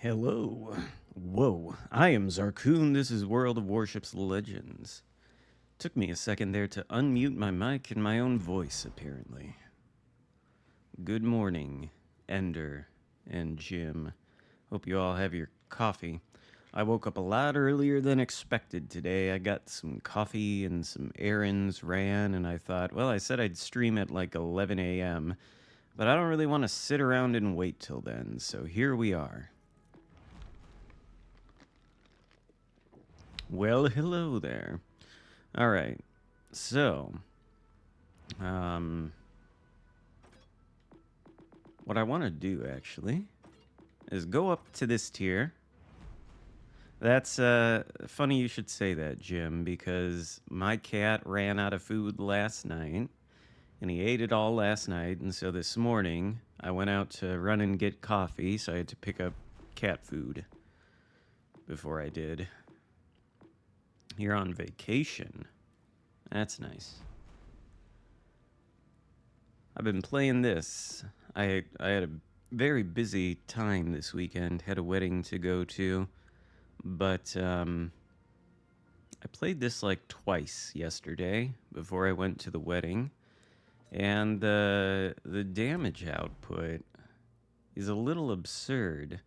Hello. Whoa. I am Xarkun. This is World of Warships Legends. Took me a second there to unmute my mic and my own voice, apparently. Good morning, Ender and Jim. Hope you all have your coffee. I woke up a lot earlier than expected today. I got some coffee and some errands ran, and I thought, well, I said I'd stream at like 11 a.m., but I don't really want to sit around and wait till then, so here we are. Well, hello there. All right. So, what I want to do actually is go up to this tier. That's funny you should say that, Jim, because my cat ran out of food last night, and he ate it all last night, and so this morning I went out to run and get coffee, so I had to pick up cat food before I did. You're on vacation. That's nice. I've been playing this. I had a very busy time this weekend. Had a wedding to go to. But I played this like twice yesterday before I went to the wedding. And the damage output is a little absurd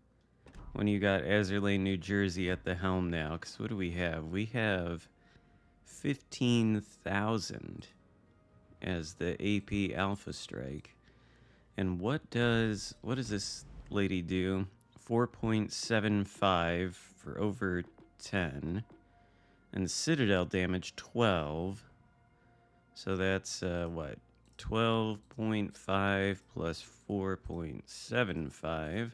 when you got Azerlane, New Jersey at the helm now. Because what do we have? We have 15,000 as the AP Alpha Strike. And what does this lady do? 4.75 for over 10. And Citadel damage 12. So that's what? 12.5 plus 4.75.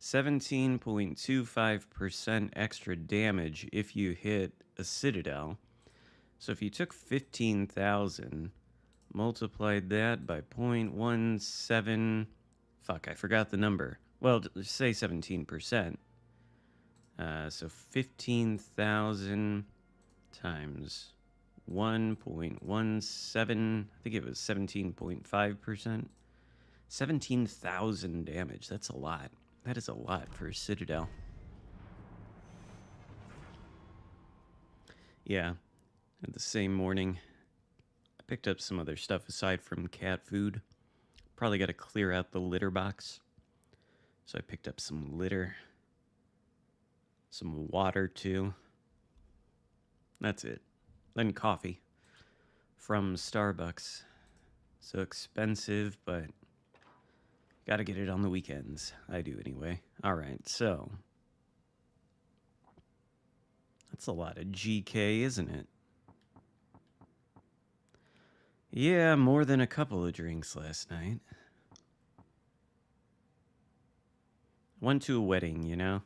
17.25% extra damage if you hit a Citadel. So if you took 15,000, multiplied that by 0.17, fuck, I forgot the number. Well, say 17%. So 15,000 times 1.17, I think it was 17.5%. 17,000 damage, that's a lot. That is a lot for a Citadel. Yeah, the same morning, I picked up some other stuff aside from cat food. Probably got to clear out the litter box. So I picked up some litter. Some water, too. That's it. Then coffee. From Starbucks. So expensive, but gotta get it on the weekends. I do anyway. Alright, so that's a lot of GK, isn't it? Yeah, more than a couple of drinks last night. Went to a wedding, you know?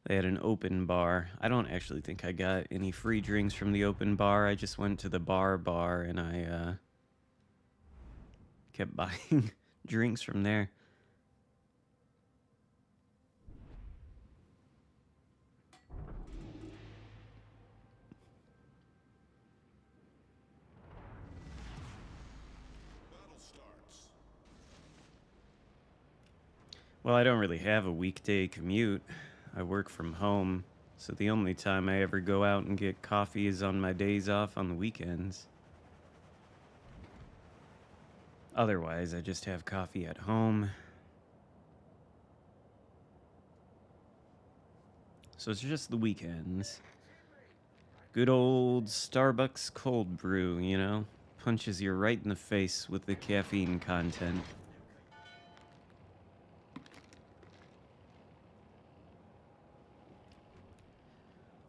They had an open bar. I don't actually think I got any free drinks from the open bar. I just went to the bar and I kept buying drinks from there. Well, I don't really have a weekday commute. I work from home, so the only time I ever go out and get coffee is on my days off on the weekends. Otherwise, I just have coffee at home. So it's just the weekends. Good old Starbucks cold brew, you know? Punches you right in the face with the caffeine content.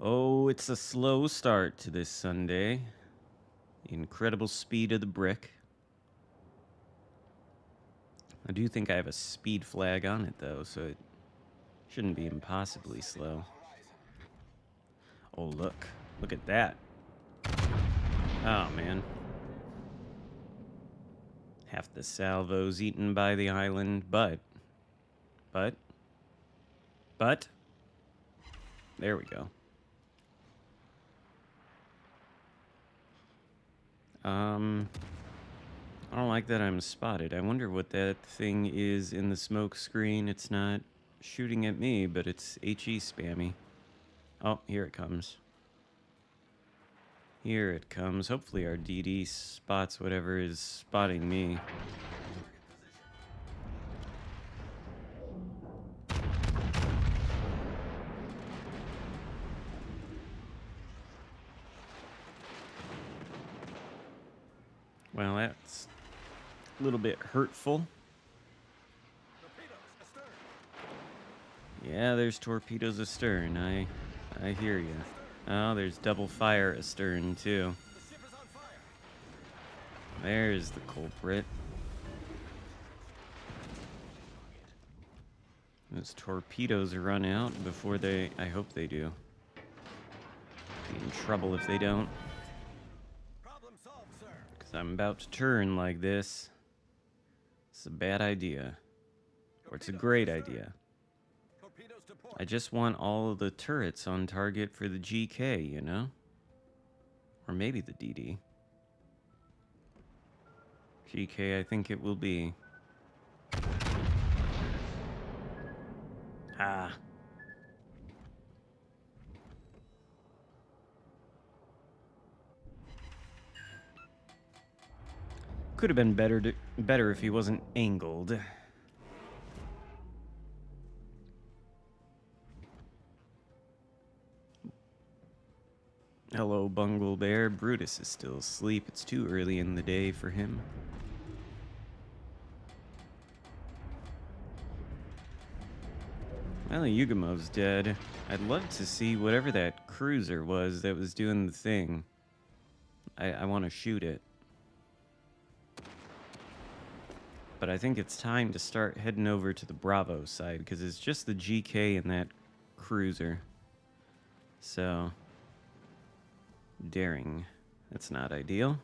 Oh, it's a slow start to this Sunday. The incredible speed of the brick. I do think I have a speed flag on it, though, so it shouldn't be impossibly slow. Oh, look. Look at that. Oh, man. Half the salvos eaten by the island, but... There we go. I don't like that I'm spotted. I wonder what that thing is in the smoke screen. It's not shooting at me, but it's HE spammy. Oh, here it comes. Here it comes. Hopefully our DD spots whatever is spotting me. Well, that's a little bit hurtful. Yeah, there's torpedoes astern. I hear you. Oh, there's double fire astern too. There's the culprit. Those torpedoes run out before they... I hope they do. Be in trouble if they don't. Because I'm about to turn like this. It's a bad idea. Or it's a great idea. I just want all of the turrets on target for the GK, you know? Or maybe the DD. GK, I think it will be. Ah. Could have been better if he wasn't angled. Hello, Bungle Bear. Brutus is still asleep. It's too early in the day for him. Well, Yugamo's dead. I'd love to see whatever that cruiser was that was doing the thing. I want to shoot it. But I think it's time to start heading over to the Bravo side, because it's just the GK and that cruiser. So... Daring. That's not ideal.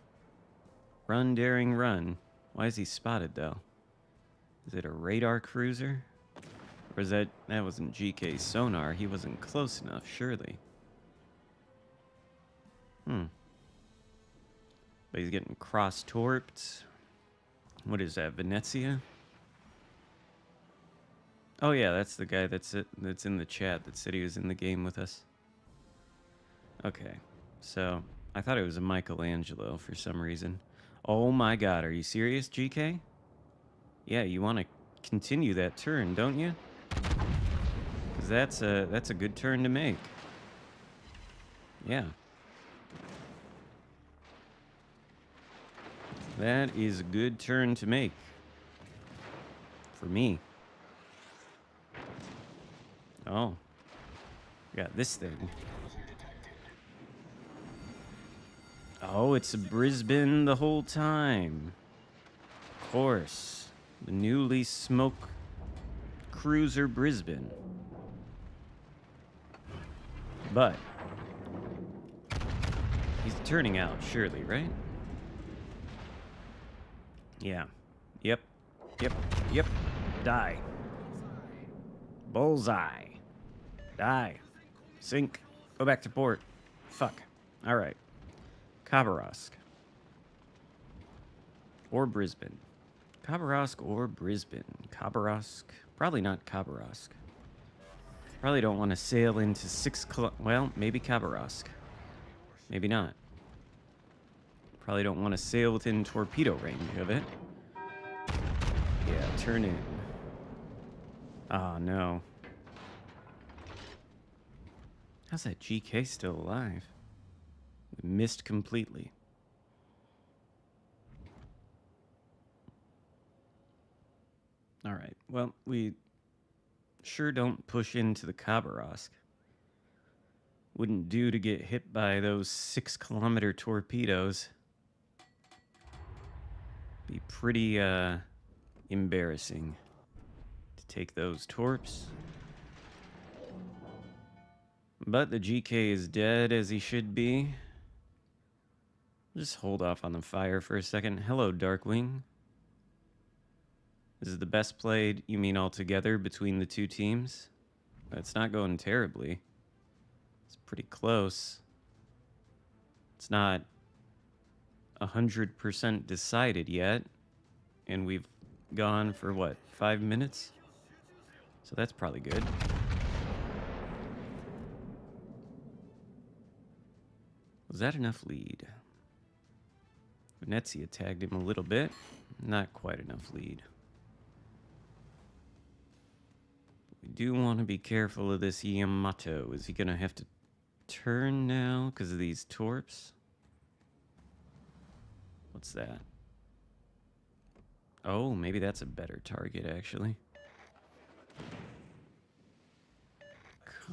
Run, Daring, run. Why is he spotted, though? Is it a radar cruiser? Or is that wasn't GK sonar? He wasn't close enough, surely. But he's getting cross-torped. What is that, Venezia? Oh yeah, that's the guy that's in the chat that said he was in the game with us. Okay. So, I thought it was a Michelangelo for some reason. Oh my god, are you serious, GK? Yeah, you want to continue that turn, don't you? Because that's a good turn to make. Yeah. That is a good turn to make. For me. Oh. Got this thing. Oh, it's a Brisbane the whole time. Of course. The newly smoked cruiser Brisbane. But he's turning out, surely, right? Yeah. Yep. Yep. Yep. Die. Bullseye. Die. Sink. Go back to port. Fuck. Alright. Khabarovsk. Or Brisbane. Khabarovsk or Brisbane. Khabarovsk. Probably not Khabarovsk. Probably don't want to sail into well, maybe Khabarovsk. Maybe not. Probably don't want to sail within torpedo range of it. Yeah, turn in. Oh, no. How's that GK still alive? Missed completely. Alright, well, we sure don't push into the Khabarovsk. Wouldn't do to get hit by those 6-kilometer torpedoes. Be pretty, embarrassing to take those torps. But the GK is dead, as he should be. Just hold off on the fire for a second. Hello, Darkwing. This is the best played, you mean altogether, between the two teams? It's not going terribly. It's pretty close. It's not 100% decided yet. And we've gone for, what, 5 minutes? So that's probably good. Was that enough lead? Venezia tagged him a little bit. Not quite enough lead. We do want to be careful of this Yamato. Is he going to have to turn now because of these torps? What's that? Oh, maybe that's a better target, actually.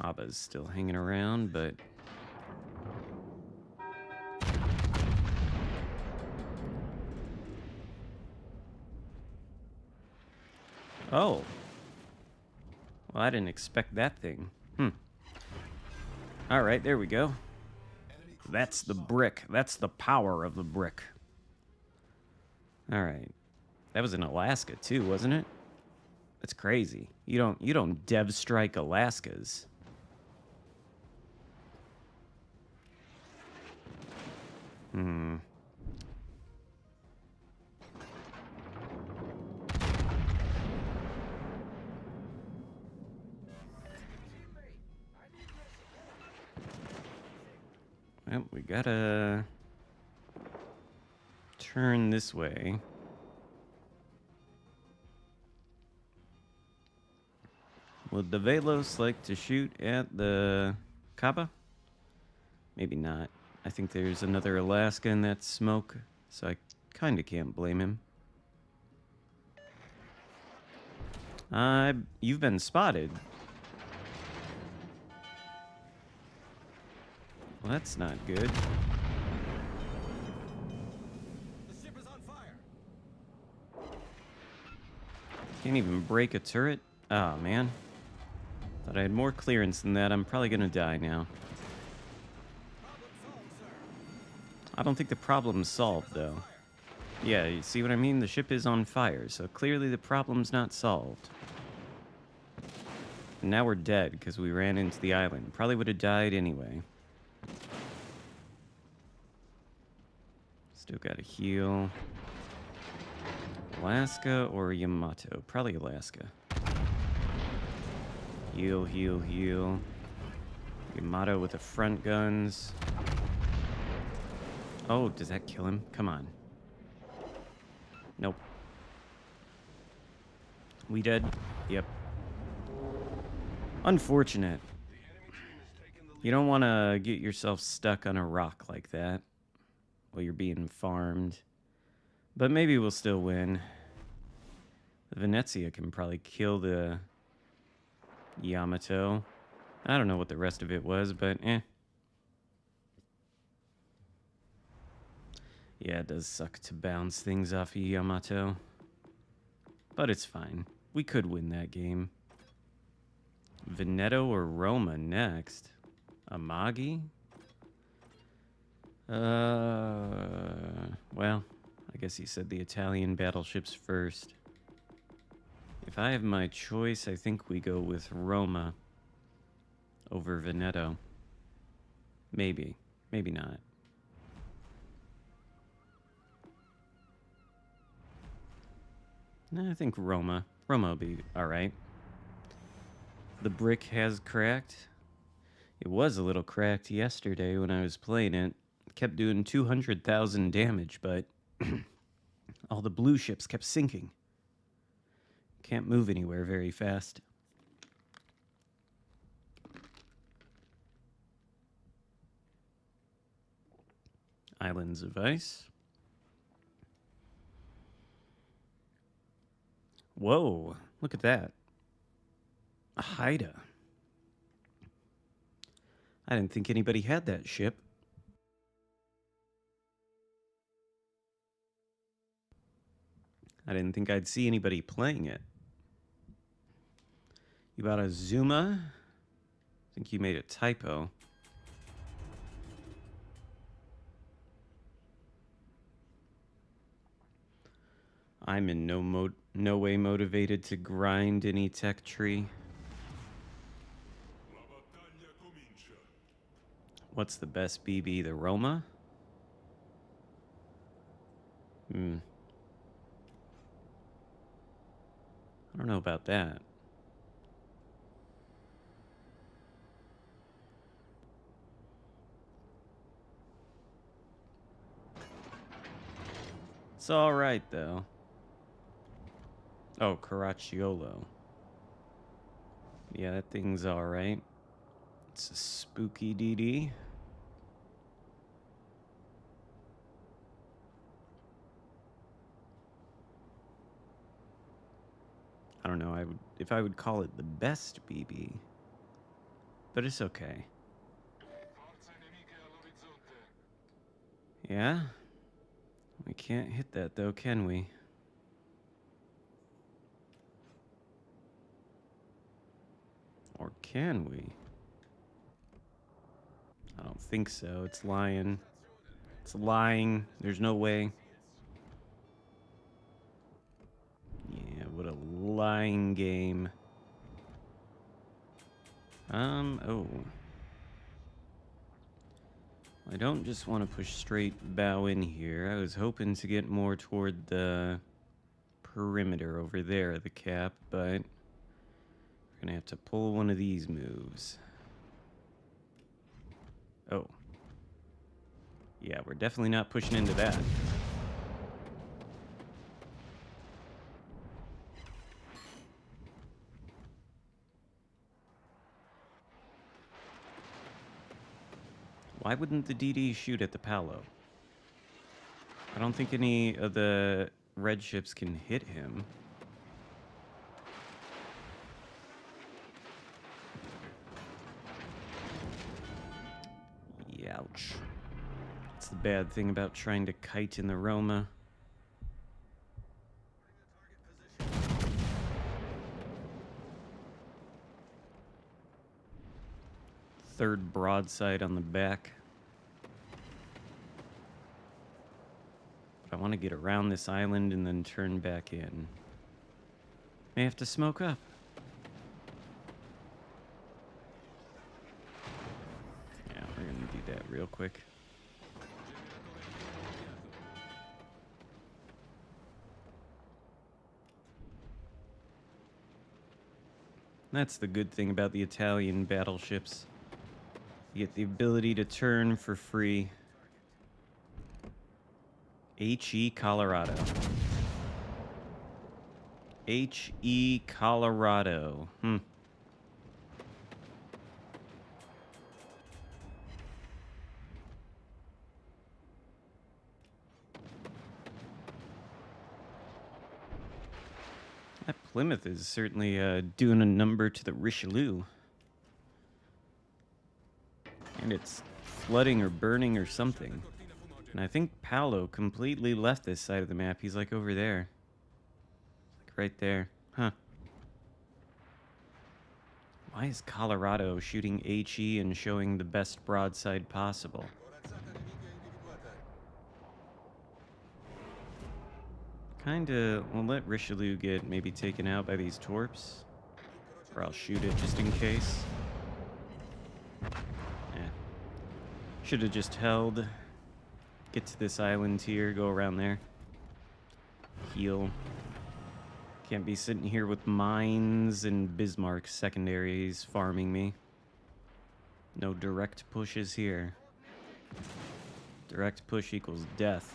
Kaba's still hanging around, but... Oh. Well, I didn't expect that thing. Alright, there we go. That's the brick. That's the power of the brick. Alright. That was in Alaska, too, wasn't it? That's crazy. You don't dev strike Alaskas. Well, we gotta turn this way. Would the Velos like to shoot at the Kaba? Maybe not. I think there's another Alaska in that smoke, so I kinda can't blame him. You've been spotted. Well, that's not good. The ship is on fire. Can't even break a turret? Oh, man. Thought I had more clearance than that. I'm probably gonna die now. Problem solved, sir. I don't think the problem's solved, though. Yeah, you see what I mean? The ship is on fire, so clearly the problem's not solved. And now we're dead because we ran into the island. Probably would have died anyway. Still gotta heal. Alaska or Yamato? Probably Alaska. Heal, heal, heal. Yamato with the front guns. Oh, does that kill him? Come on. Nope. We dead? Yep. Unfortunate. You don't want to get yourself stuck on a rock like that while you're being farmed. But maybe we'll still win. The Venezia can probably kill the Yamato. I don't know what the rest of it was, but eh. Yeah, it does suck to bounce things off of Yamato. But it's fine. We could win that game. Veneto or Roma next? Amagi? Well, I guess he said the Italian battleships first. If I have my choice, I think we go with Roma over Veneto. Maybe. Maybe not. No, I think Roma. Roma will be alright. The brick has cracked. It was a little cracked yesterday when I was playing it. It kept doing 200,000 damage, but all the blue ships kept sinking. Can't move anywhere very fast. Islands of Ice. Whoa, look at that. A Haida. I didn't think anybody had that ship. I didn't think I'd see anybody playing it. You bought a Zuma? I think you made a typo. I'm in no way motivated to grind any tech tree. What's the best BB? The Roma? I don't know about that. It's alright, though. Oh, Caracciolo. Yeah, that thing's alright. It's a spooky DD. I don't know if I would call it the best BB, but it's okay. Yeah? We can't hit that though, can we? Or can we? I don't think so. It's lying. It's lying. There's no way. Yeah, what a lying game. Oh. I don't just want to push straight bow in here. I was hoping to get more toward the perimeter over there of the cap, but we're gonna have to pull one of these moves. Oh. Yeah, we're definitely not pushing into that. Why wouldn't the DD shoot at the Palo? I don't think any of the red ships can hit him. Ouch. That's the bad thing about trying to kite in the Roma. Third broadside on the back. But I want to get around this island and then turn back in. May have to smoke up. Yeah, we're gonna do that real quick. That's the good thing about the Italian battleships. You get the ability to turn for free. HE Colorado. HE Colorado. That Plymouth is certainly doing a number to the Richelieu. And it's flooding or burning or something. And I think Paolo completely left this side of the map. He's like over there. Like right there. Huh. Why is Colorado shooting HE and showing the best broadside possible? Kinda, we'll let Richelieu get maybe taken out by these torps. Or I'll shoot it just in case. Should have just held. Get to this island here, go around there. Heal. Can't be sitting here with mines and Bismarck secondaries farming me. No direct pushes here. Direct push equals death.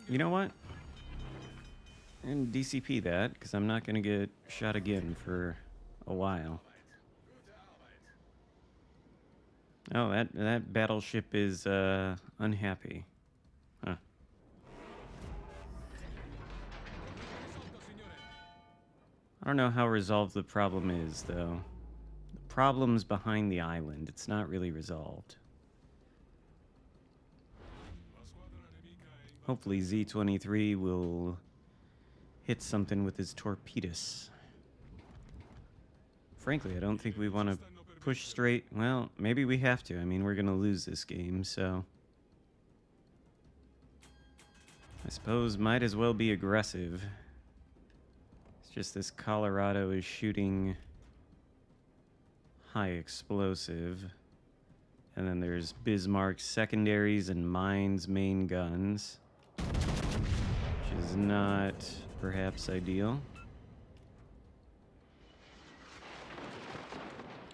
You know what? And DCP that, because I'm not going to get shot again for a while. Oh, that battleship is unhappy. Huh. I don't know how resolved the problem is, though. The problem's behind the island. It's not really resolved. Hopefully Z-23 will hit something with his torpedoes. Frankly, I don't think we want to push straight. Well, maybe we have to. I mean, we're going to lose this game, so I suppose might as well be aggressive. It's just this Colorado is shooting high explosive. And then there's Bismarck secondaries and mines main guns. Which is not perhaps ideal.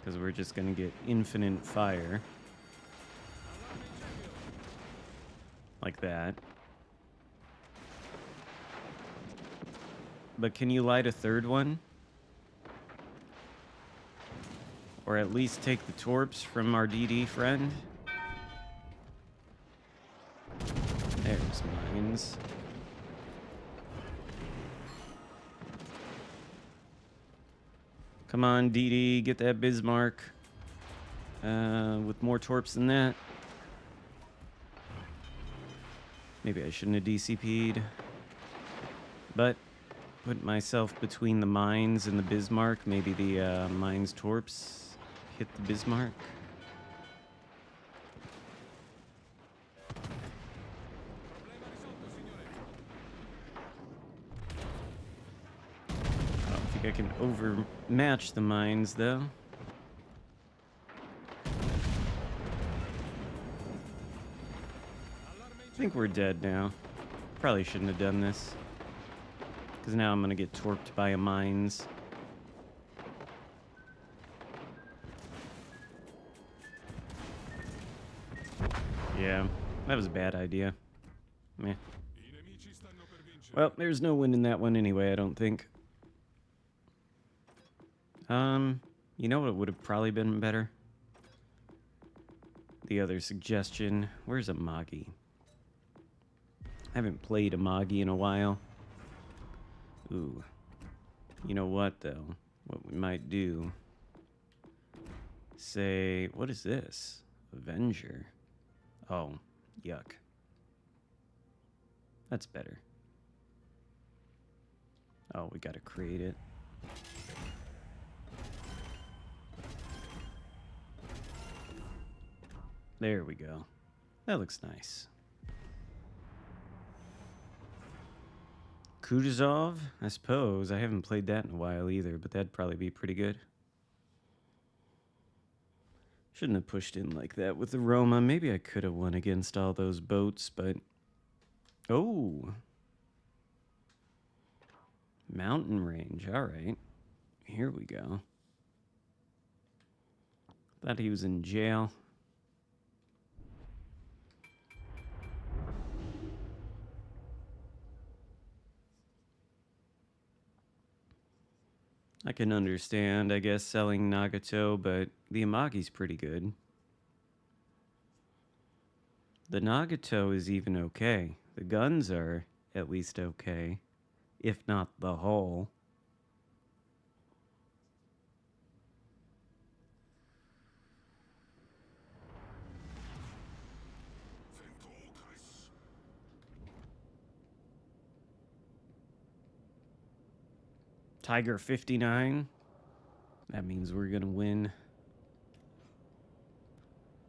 because we're just going to get infinite fire. Like that. But can you light a third one? Or at least take the torps from our DD friend? There's mines. Come on, DD, get that Bismarck. With more torps than that. Maybe I shouldn't have DCP'd. But put myself between the mines and the Bismarck. Maybe the mines torps hit the Bismarck. I don't think I can overmatch the mines, though. I think we're dead now. Probably shouldn't have done this. Because now I'm going to get torped by a mines. Yeah, that was a bad idea. Meh. Well, there's no win in that one anyway, I don't think. You know what would have probably been better? The other suggestion. Where's Amagi? I haven't played Amagi in a while. Ooh. You know what, though? What we might do... Say... What is this? Avenger. Oh, yuck. That's better. Oh, we gotta create it. There we go. That looks nice. Kutuzov, I suppose. I haven't played that in a while either, but that'd probably be pretty good. Shouldn't have pushed in like that with the Roma. Maybe I could have won against all those boats, but... Oh! Mountain range, alright. Here we go. Thought he was in jail. I can understand, I guess, selling Nagato, but the Amagi's pretty good. The Nagato is even okay. The guns are at least okay, if not the whole. Tiger 59. That means we're gonna win.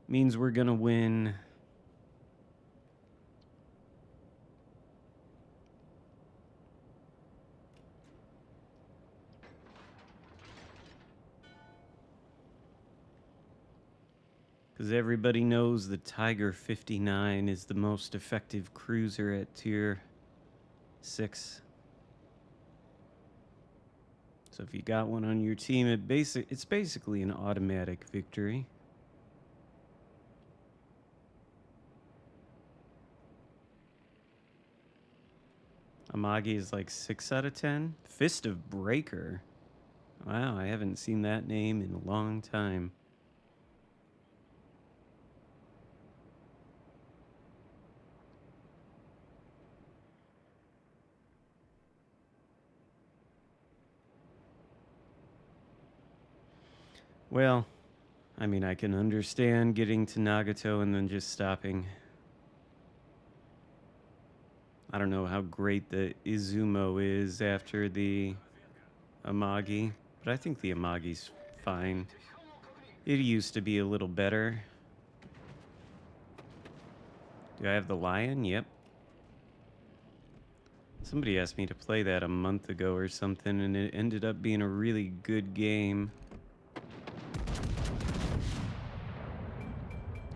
Means we're gonna win. Because everybody knows the Tiger 59 is the most effective cruiser at tier 6. So if you got one on your team, it's basically an automatic victory. Amagi is like 6 out of 10. Fist of Breaker. Wow, I haven't seen that name in a long time. Well, I mean, I can understand getting to Nagato and then just stopping. I don't know how great the Izumo is after the Amagi, but I think the Amagi's fine. It used to be a little better. Do I have the lion? Yep. Somebody asked me to play that a month ago or something, and it ended up being a really good game.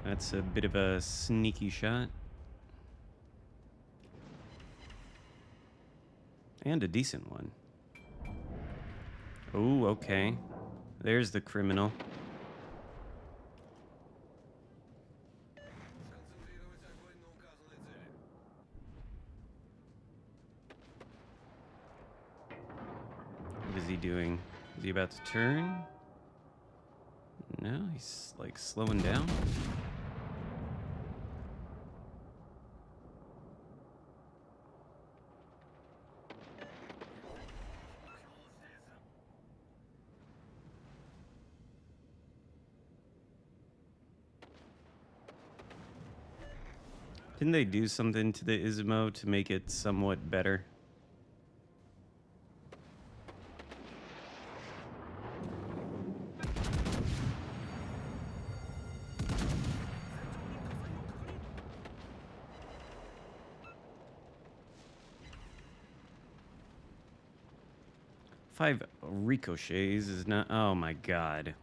That's a bit of a sneaky shot. And a decent one. Oh, okay. There's the criminal. is he doing? Is he about to turn? No, he's like slowing down. Didn't they do something to the Ismo to make it somewhat better? Five ricochets is not. Oh my god.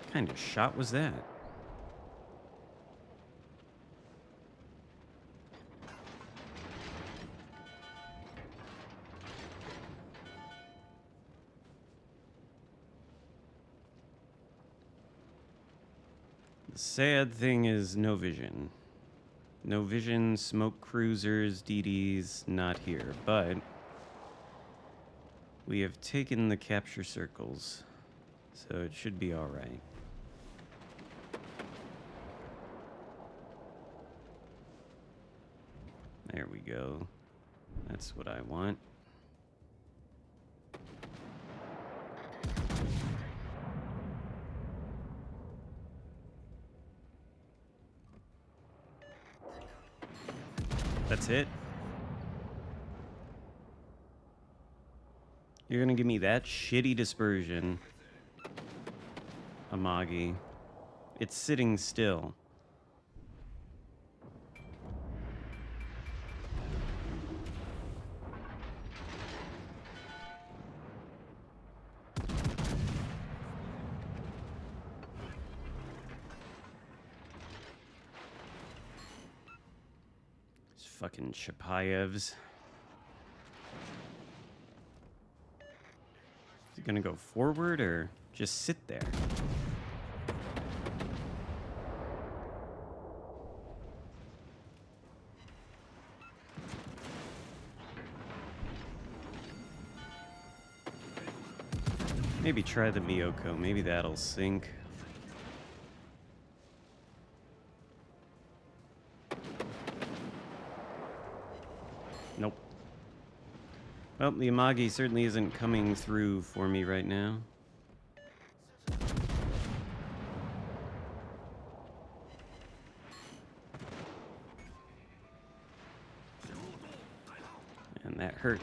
What kind of shot was that? The sad thing is no vision. No vision, smoke cruisers, DDs, not here, but we have taken the capture circles, so it should be all right. There we go. That's what I want. That's it. You're gonna give me that shitty dispersion, Amagi. It's sitting still. Fucking Chapayevs. Is he gonna go forward or just sit there? Maybe try the Miyoko. Maybe that'll sink. Nope. Well, the Amagi certainly isn't coming through for me right now. And that hurt.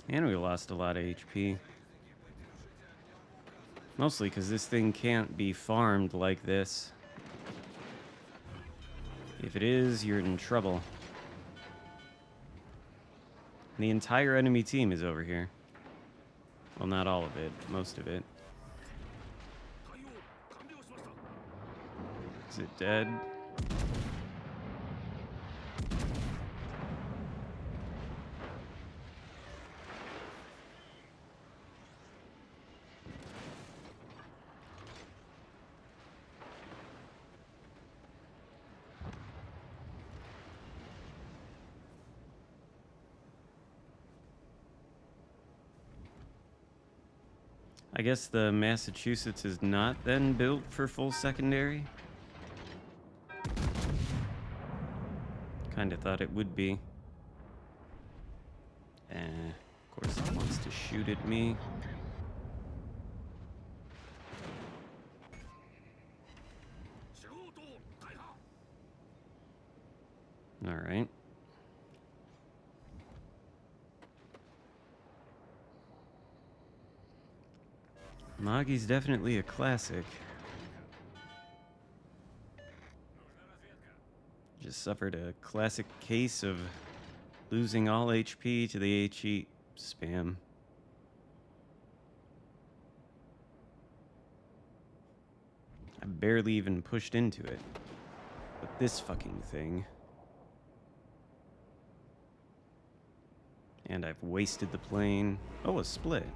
And we lost a lot of HP. Mostly because this thing can't be farmed like this. If it is, you're in trouble. The entire enemy team is over here. Well, not all of it, most of it. Is it dead? I guess the Massachusetts is not then built for full secondary. Kinda thought it would be. Of course it wants to shoot at me. Alright. Magi's definitely a classic. Just suffered a classic case of losing all HP to the HE spam. I barely even pushed into it. But this fucking thing. And I've wasted the plane. Oh, a split.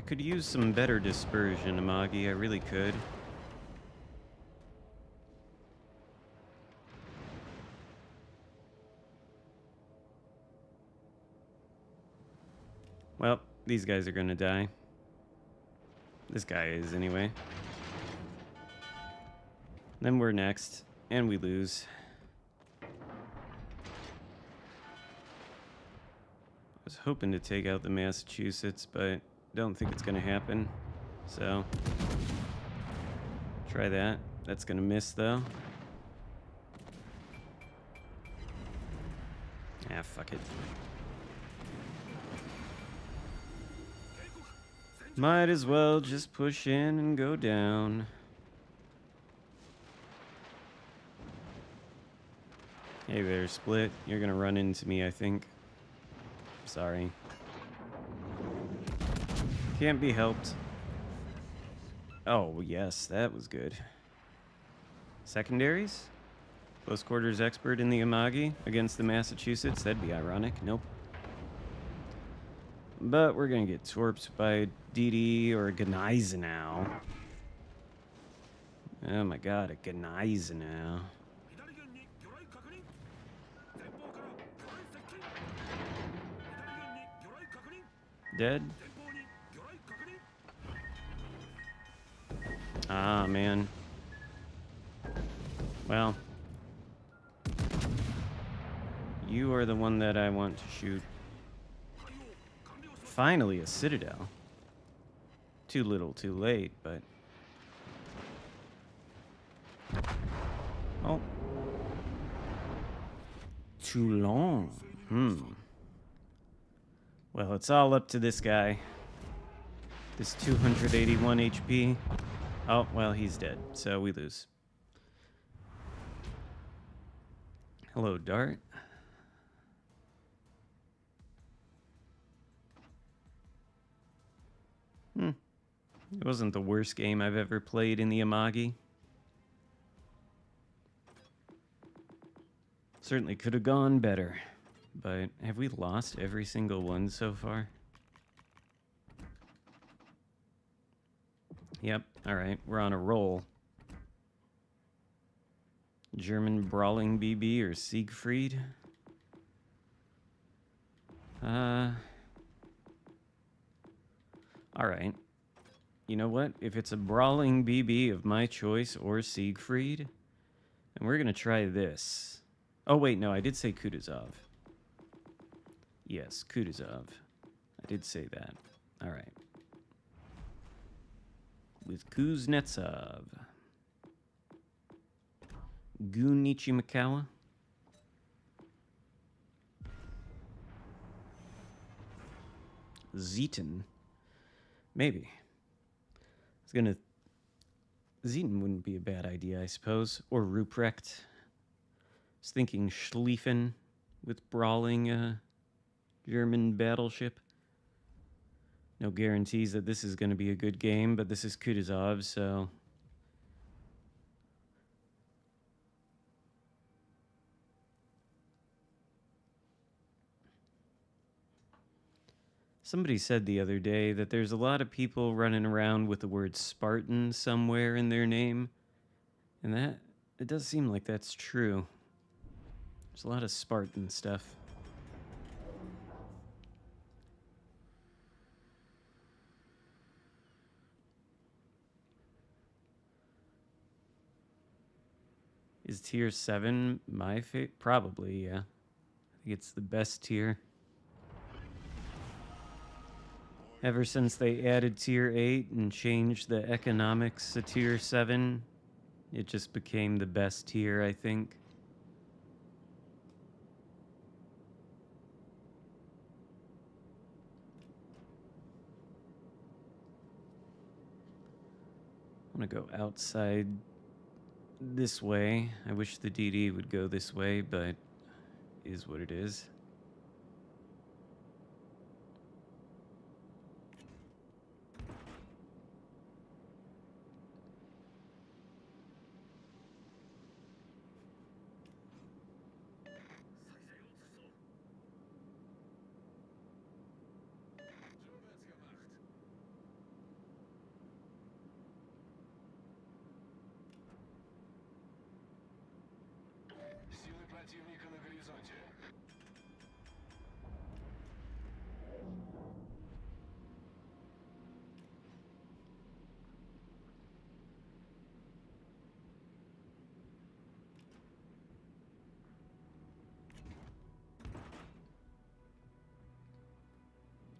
could use some better dispersion, Amagi. I really could. Well, these guys are gonna die. This guy is, anyway. Then we're next, and we lose. I was hoping to take out the Massachusetts, but don't think it's gonna happen. So, try that. That's gonna miss, though. Ah, fuck it. Might as well just push in and go down. Hey there, Split. You're gonna run into me, I think. Sorry. Can't be helped. Oh, yes, that was good. Secondaries? Close quarters expert in the Amagi against the Massachusetts? That'd be ironic. Nope. But we're gonna get torped by DD or Gneisenau. Oh my god, a Gneisenau. Dead? Ah, man. Well. You are the one that I want to shoot. Finally, a citadel. Too little, too late, but... Oh. Too long. Well, it's all up to this guy. This 281 HP. Oh, well, he's dead, so we lose. Hello, Dart. It wasn't the worst game I've ever played in the Amagi. Certainly could have gone better. But have we lost every single one so far? Yep, alright, we're on a roll. German brawling BB or Siegfried? Alright. You know what? If it's a brawling BB of my choice or Siegfried, and we're gonna try this. Oh wait, no, I did say Kutuzov. Yes, Kutuzov. I did say that. Alright. With Kuznetsov. Gunichi Makawa. Zeton. Maybe. I was gonna... Zeton wouldn't be a bad idea, I suppose. Or Ruprecht. I was thinking Schlieffen with brawling German battleship. No guarantees that this is going to be a good game, but this is Kutuzov, so... Somebody said the other day that there's a lot of people running around with the word Spartan somewhere in their name. And that, it does seem like that's true. There's a lot of Spartan stuff. Is tier 7 my favorite? Probably, yeah. I think it's the best tier. Ever since they added tier 8 and changed the economics to tier 7, it just became the best tier, I think. I'm gonna go outside this way. I wish the DD would go this way, but is what it is.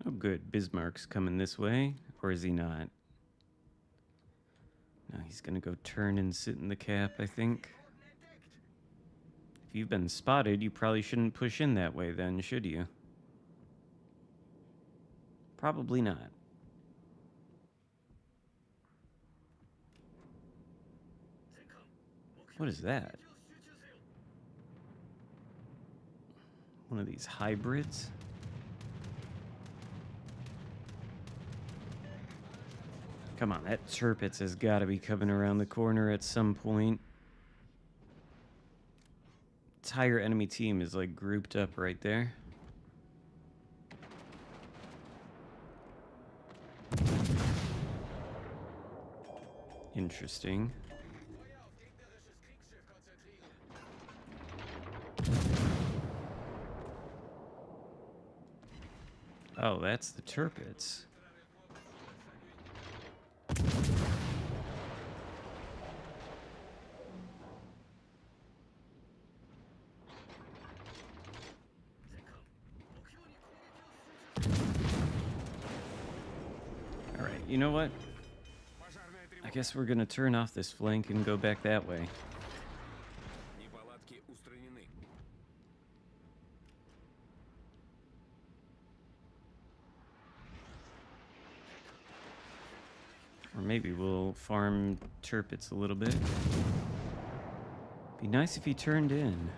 Oh, good. Bismarck's coming this way. Or is he not? No, he's gonna go turn and sit in the cap, I think. If you've been spotted, you probably shouldn't push in that way then, should you? Probably not. What is that? One of these hybrids? Come on, that Tirpitz has got to be coming around the corner at some point. Entire enemy team is like grouped up right there. Interesting. Feuer auf gegnerisches Kriegsschiff konzentrieren. Oh, that's the Tirpitz. Alright, you know what? I guess we're gonna turn off this flank and go back that way. Неполадки устранены. Or maybe we'll farm Tirpitz a little bit. Be nice if he turned in.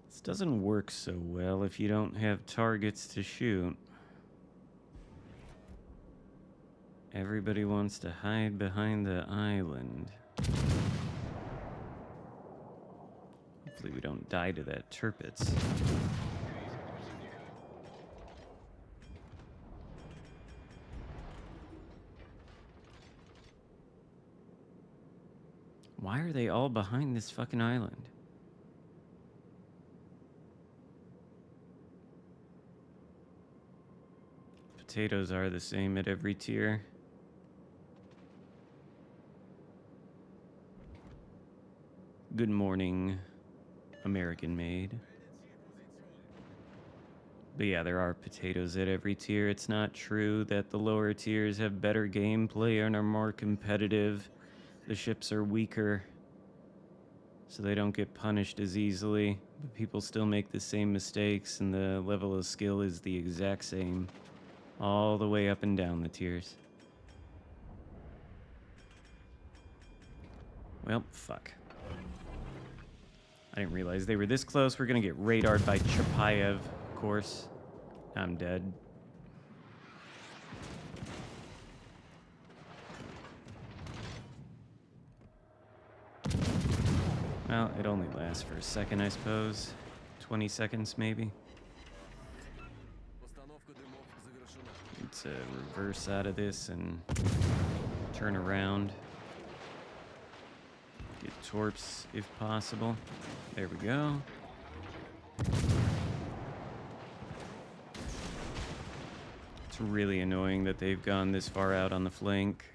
This doesn't work so well if you don't have targets to shoot. Everybody wants to hide behind the island. Hopefully we don't die to that Tirpitz. Why are they all behind this fucking island? Potatoes are the same at every tier. Good morning, American made. But yeah, there are potatoes at every tier. It's not true that the lower tiers have better gameplay and are more competitive. The ships are weaker, so they don't get punished as easily. But people still make the same mistakes, and the level of skill is the exact same. All the way up and down the tiers. Well, fuck. I didn't realize they were this close. We're gonna get radared by Chapayev, of course. I'm dead. Well, it only lasts for a second, I suppose. 20 seconds, maybe. Постановка дымов завершена. Let's reverse out of this and turn around. Get torps if possible. There we go. It's really annoying that they've gone this far out on the flank.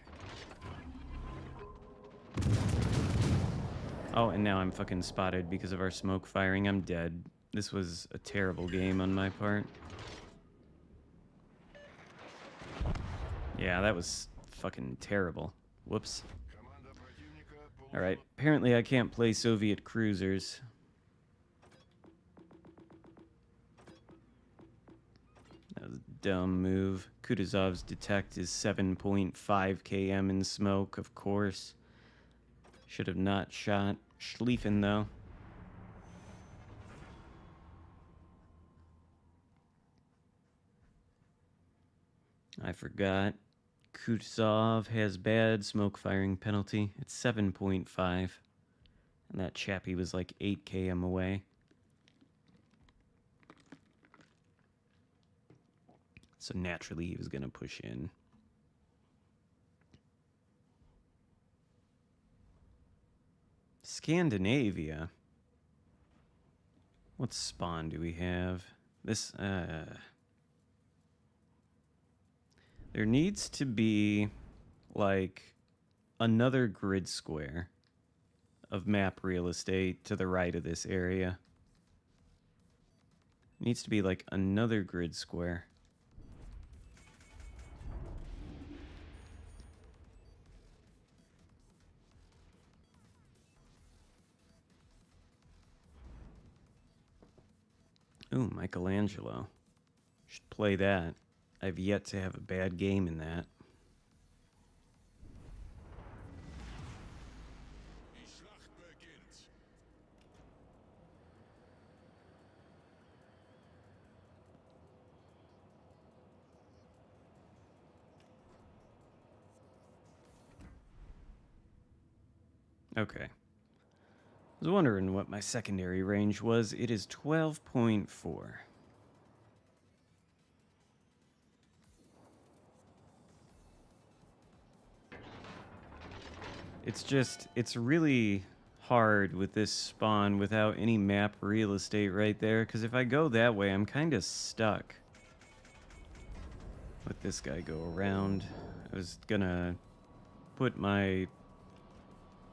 Oh, and now I'm fucking spotted because of our smoke firing. I'm dead. This was a terrible game on my part. Yeah, that was fucking terrible. Whoops. Alright, apparently I can't play Soviet cruisers. That was dumb move. Kutuzov's detect is 7.5 km in smoke, of course. Should have not shot Schlieffen, though. I forgot. Kutuzov has bad smoke firing penalty. It's 7.5. And that chappie was like 8 km away. So naturally he was going to push in. Scandinavia. What spawn do we have? This, there needs to be, like, another grid square of map real estate to the right of this area. Needs to be, like, another grid square. Ooh, Michelangelo. Should play that. I've yet to have a bad game in that. Die Schlacht beginnt. Okay. I was wondering what my secondary range was. It is 12.4. It's really hard with this spawn without any map real estate right there, because if I go that way, I'm kind of stuck. Let this guy go around. I was gonna put my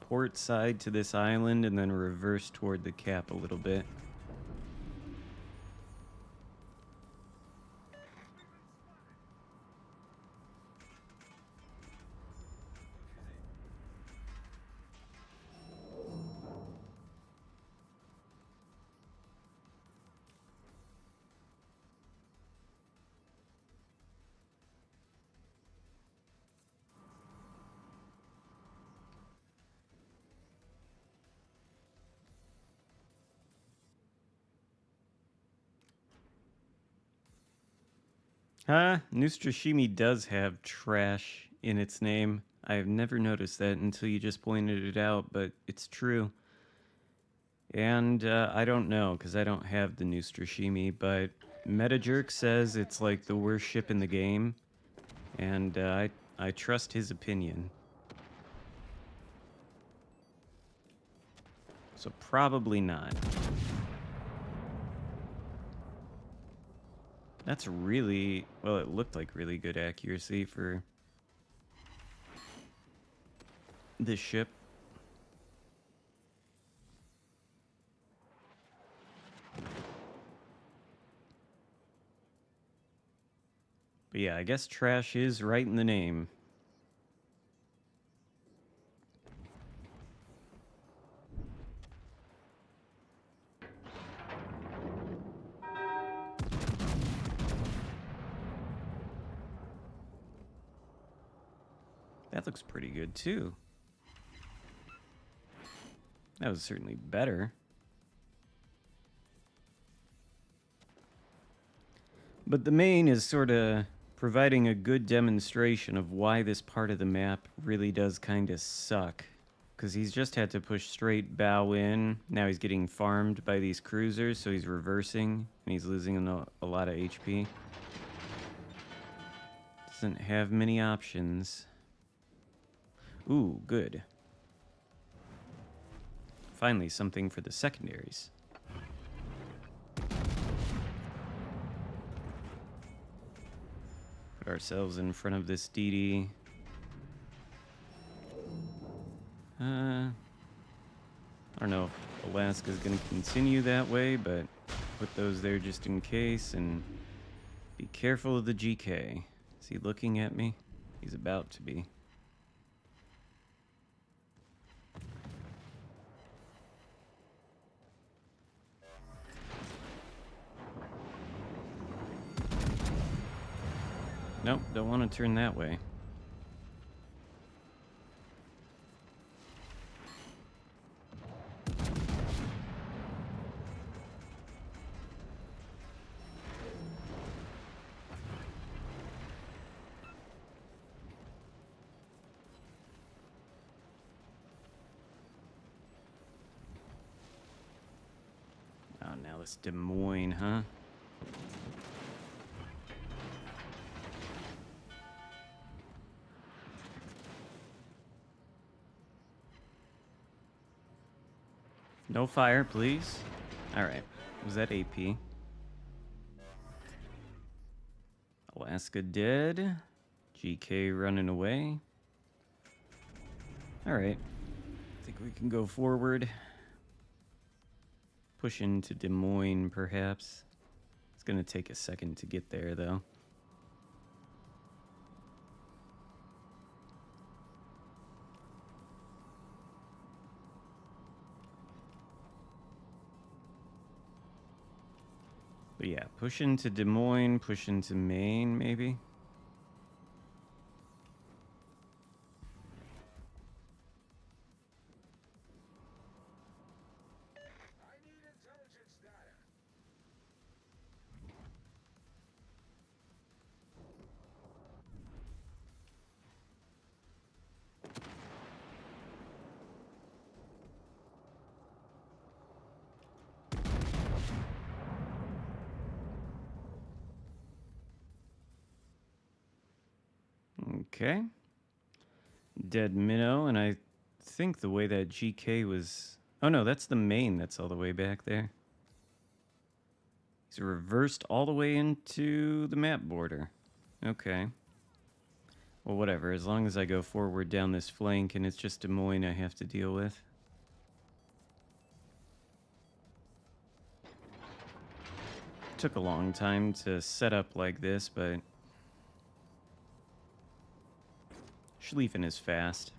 port side to this island and then reverse toward the cap a little bit. Nustrashimi does have trash in its name. I have never noticed that until you just pointed it out, but it's true. And I don't know, because I don't have the Nustrashimi, but MetaJerk says it's like the worst ship in the game, and I trust his opinion. So probably not. That's really, well, it looked like really good accuracy for this ship. But yeah, I guess trash is right in the name. That looks pretty good too. That was certainly better. But the main is sort of providing a good demonstration of why this part of the map really does kind of suck. Because he's just had to push straight bow in. Now he's getting farmed by these cruisers, so he's reversing, and he's losing a lot of HP. Doesn't have many options. Ooh, good. Finally, something for the secondaries. Put ourselves in front of this DD. I don't know if Alaska's going to continue that way, but put those there just in case, and be careful of the GK. Is he looking at me? He's about to be. Nope, don't want to turn that way. Oh, now this Des Moines, huh? No fire, please. Alright. Was that AP? Alaska dead. GK running away. Alright. I think we can go forward. Push into Des Moines, perhaps. It's gonna take a second to get there, though. But yeah, push into Des Moines, push into Maine, maybe? I need intelligence data. Okay. Dead minnow, and I think the way that GK was... Oh no, that's the Maine that's all the way back there. He's reversed all the way into the map border. Okay. Well, whatever. As long as I go forward down this flank and it's just Des Moines I have to deal with. Took a long time to set up like this, but... Schlieffen is fast.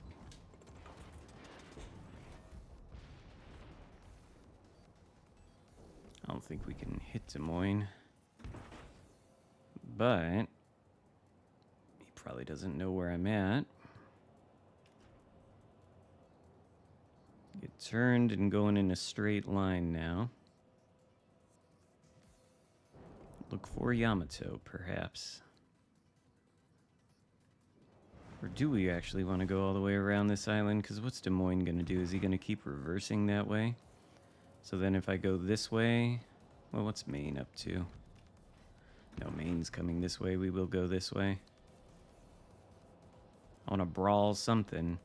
I don't think we can hit Des Moines. But... he probably doesn't know where I'm at. Get turned and going in a straight line now. Look for Yamato, perhaps. Or do we actually want to go all the way around this island? Because what's Des Moines going to do? Is he going to keep reversing that way? So then if I go this way... Well, what's Maine up to? No, Maine's coming this way. We will go this way. I want to brawl something.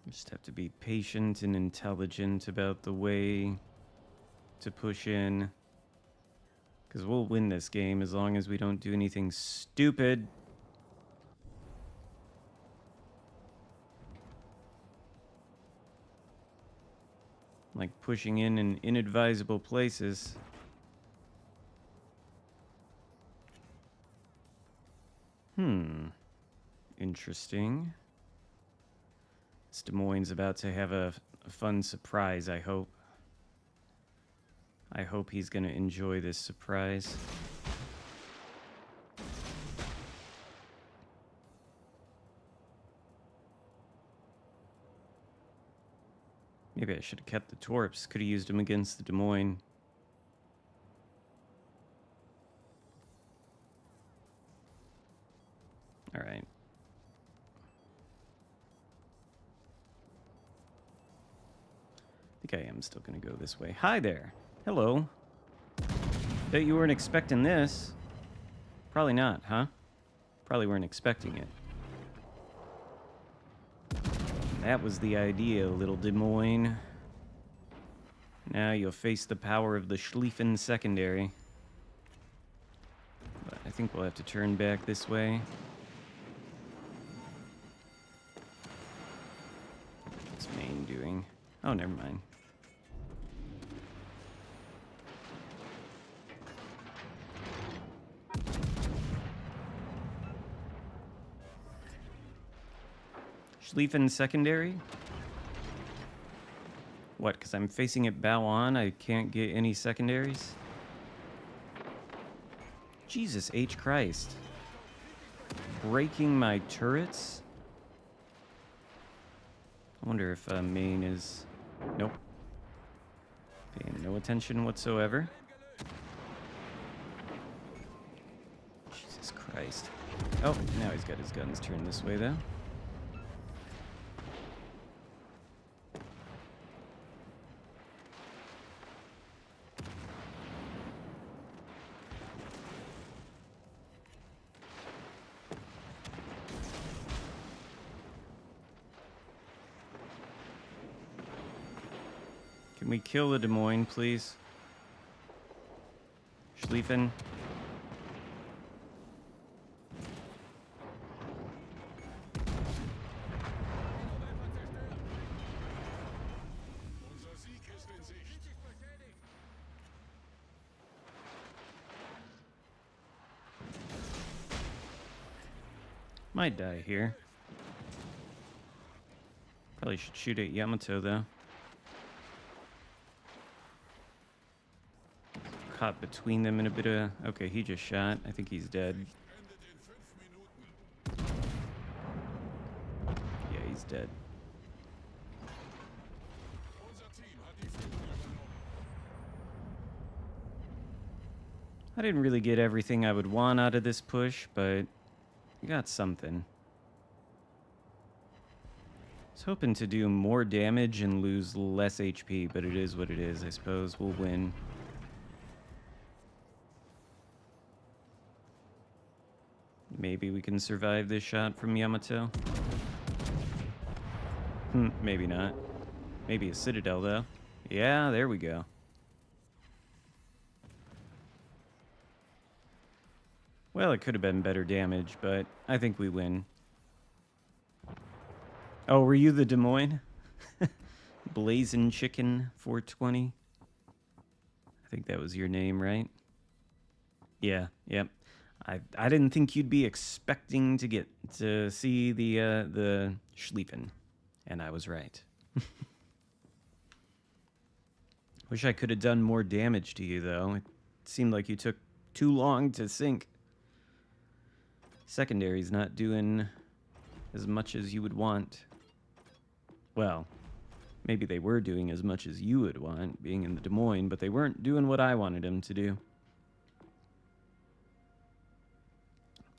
Just have to be patient and intelligent about the way to push in. Because we'll win this game as long as we don't do anything stupid. Like pushing in inadvisable places. Interesting. This Des Moines about to have a fun surprise, I hope. I hope he's going to enjoy this surprise. Maybe I should have kept the Torps. Could have used him against the Des Moines. All right. I think I am still going to go this way. Hi there. Hello. Bet you weren't expecting this. Probably not, huh? Probably weren't expecting it. That was the idea, little Des Moines. Now you'll face the power of the Schlieffen secondary. But I think we'll have to turn back this way. What's Maine doing? Oh, never mind. Schlieffen secondary? What, because I'm facing it bow on, I can't get any secondaries? Jesus H. Christ. Breaking my turrets? I wonder if main is... Nope. Paying no attention whatsoever. Jesus Christ. Oh, now he's got his guns turned this way, though. Can we kill the Des Moines, please? Schlieffen. Unser Sieg ist in Sicht. Might die here. Probably should shoot at Yamato, though. Caught between them in a bit of... Okay, he just shot. I think he's dead. Endet in 5 Minuten. Yeah, he's dead. Unser Team hat die Führung übernommen. I didn't really get everything I would want out of this push, but we got something. I was hoping to do more damage and lose less HP, but it is what it is. I suppose we'll win. Maybe we can survive this shot from Yamato. Maybe not. Maybe a Citadel, though. Yeah, there we go. Well, it could have been better damage, but I think we win. Oh, were you the Des Moines? Blazing Chicken 420? I think that was your name, right? Yeah, yep. I didn't think you'd be expecting to get to see the Schlieffen, and I was right. Wish I could have done more damage to you, though. It seemed like you took too long to sink. Secondary's not doing as much as you would want. Well, maybe they were doing as much as you would want, being in the Des Moines, but they weren't doing what I wanted them to do.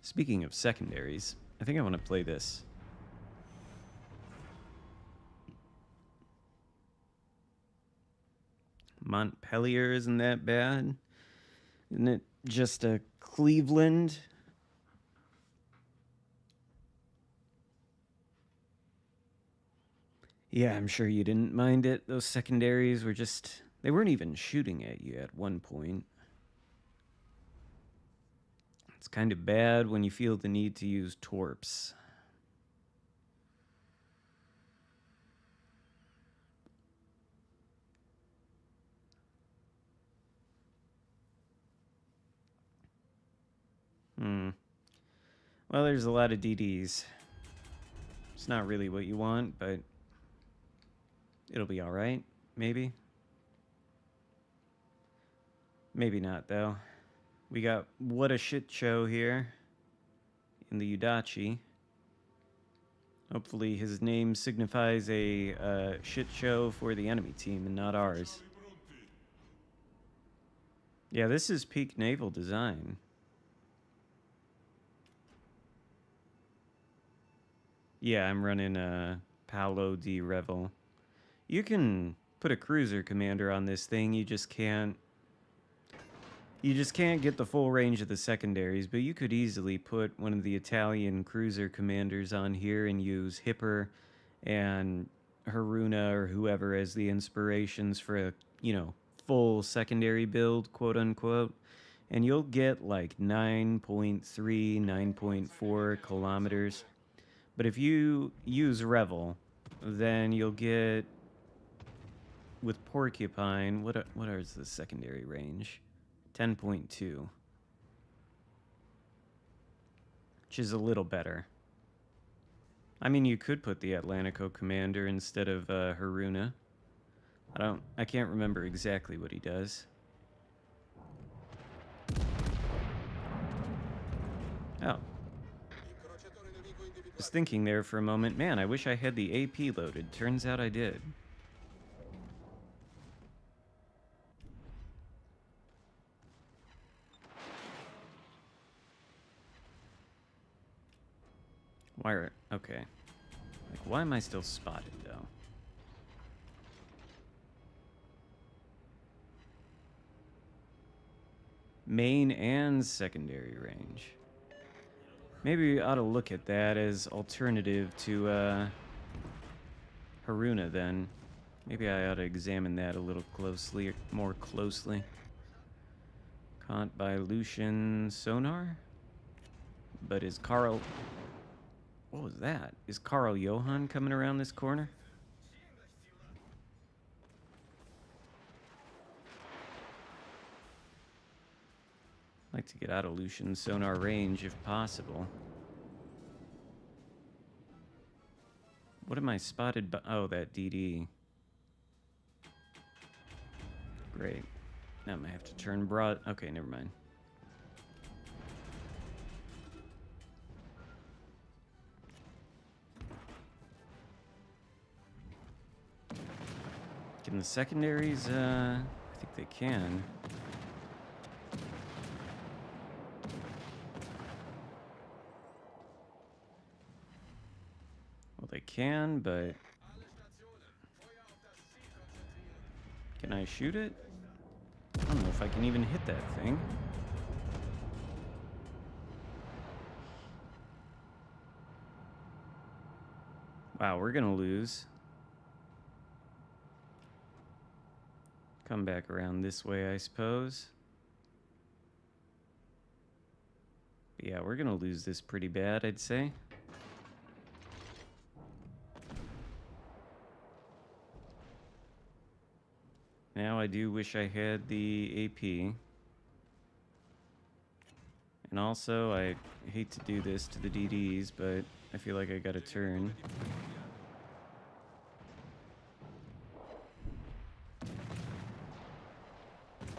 Speaking of secondaries, I think I want to play this. Montpelier isn't that bad. Isn't it just a Cleveland? Yeah, I'm sure you didn't mind it. Those secondaries were just... They weren't even shooting at you at one point. It's kind of bad when you feel the need to use torps. Well, there's a lot of DDs. It's not really what you want, but it'll be all right, maybe. Maybe not, though. We got What a Shit Show here in the Udachi. Hopefully his name signifies a shit show for the enemy team and not ours. Yeah, this is peak naval design. Yeah, I'm running a Paolo di Revel. You can put a cruiser commander on this thing, you just can't get the full range of the secondaries, but you could easily put one of the Italian cruiser commanders on here and use Hipper and Haruna or whoever as the inspirations for a, full secondary build, quote unquote. And you'll get like 9.3, 9.4 kilometers. But if you use Revel, then you'll get, with Porcupine, what is the secondary range? 10.2, which is a little better. I mean, you could put the Atlantico commander instead of Haruna. I can't remember exactly what he does. Oh. Was thinking there for a moment, man, I wish I had the AP loaded. Turns out I did. Okay. Like, why am I still spotted, though? Main and secondary range. Maybe we ought to look at that as alternative to, Haruna, then. Maybe I ought to examine that a little more closely. Caught by Lucian sonar? But is Carl... What was that? Is Carl Johan coming around this corner? I'd like to get out of Lucian's sonar range if possible. What am I spotted by? Oh, that DD. Great. Now I'm gonna have to turn broad. Okay, never mind. Can the secondaries, I think they can. Well, they can, but... Can I shoot it? I don't know if I can even hit that thing. Wow, we're gonna lose. Come back around this way, I suppose. But yeah, we're gonna lose this pretty bad, I'd say. Now I do wish I had the AP. And also, I hate to do this to the DDs, but I feel like I gotta turn.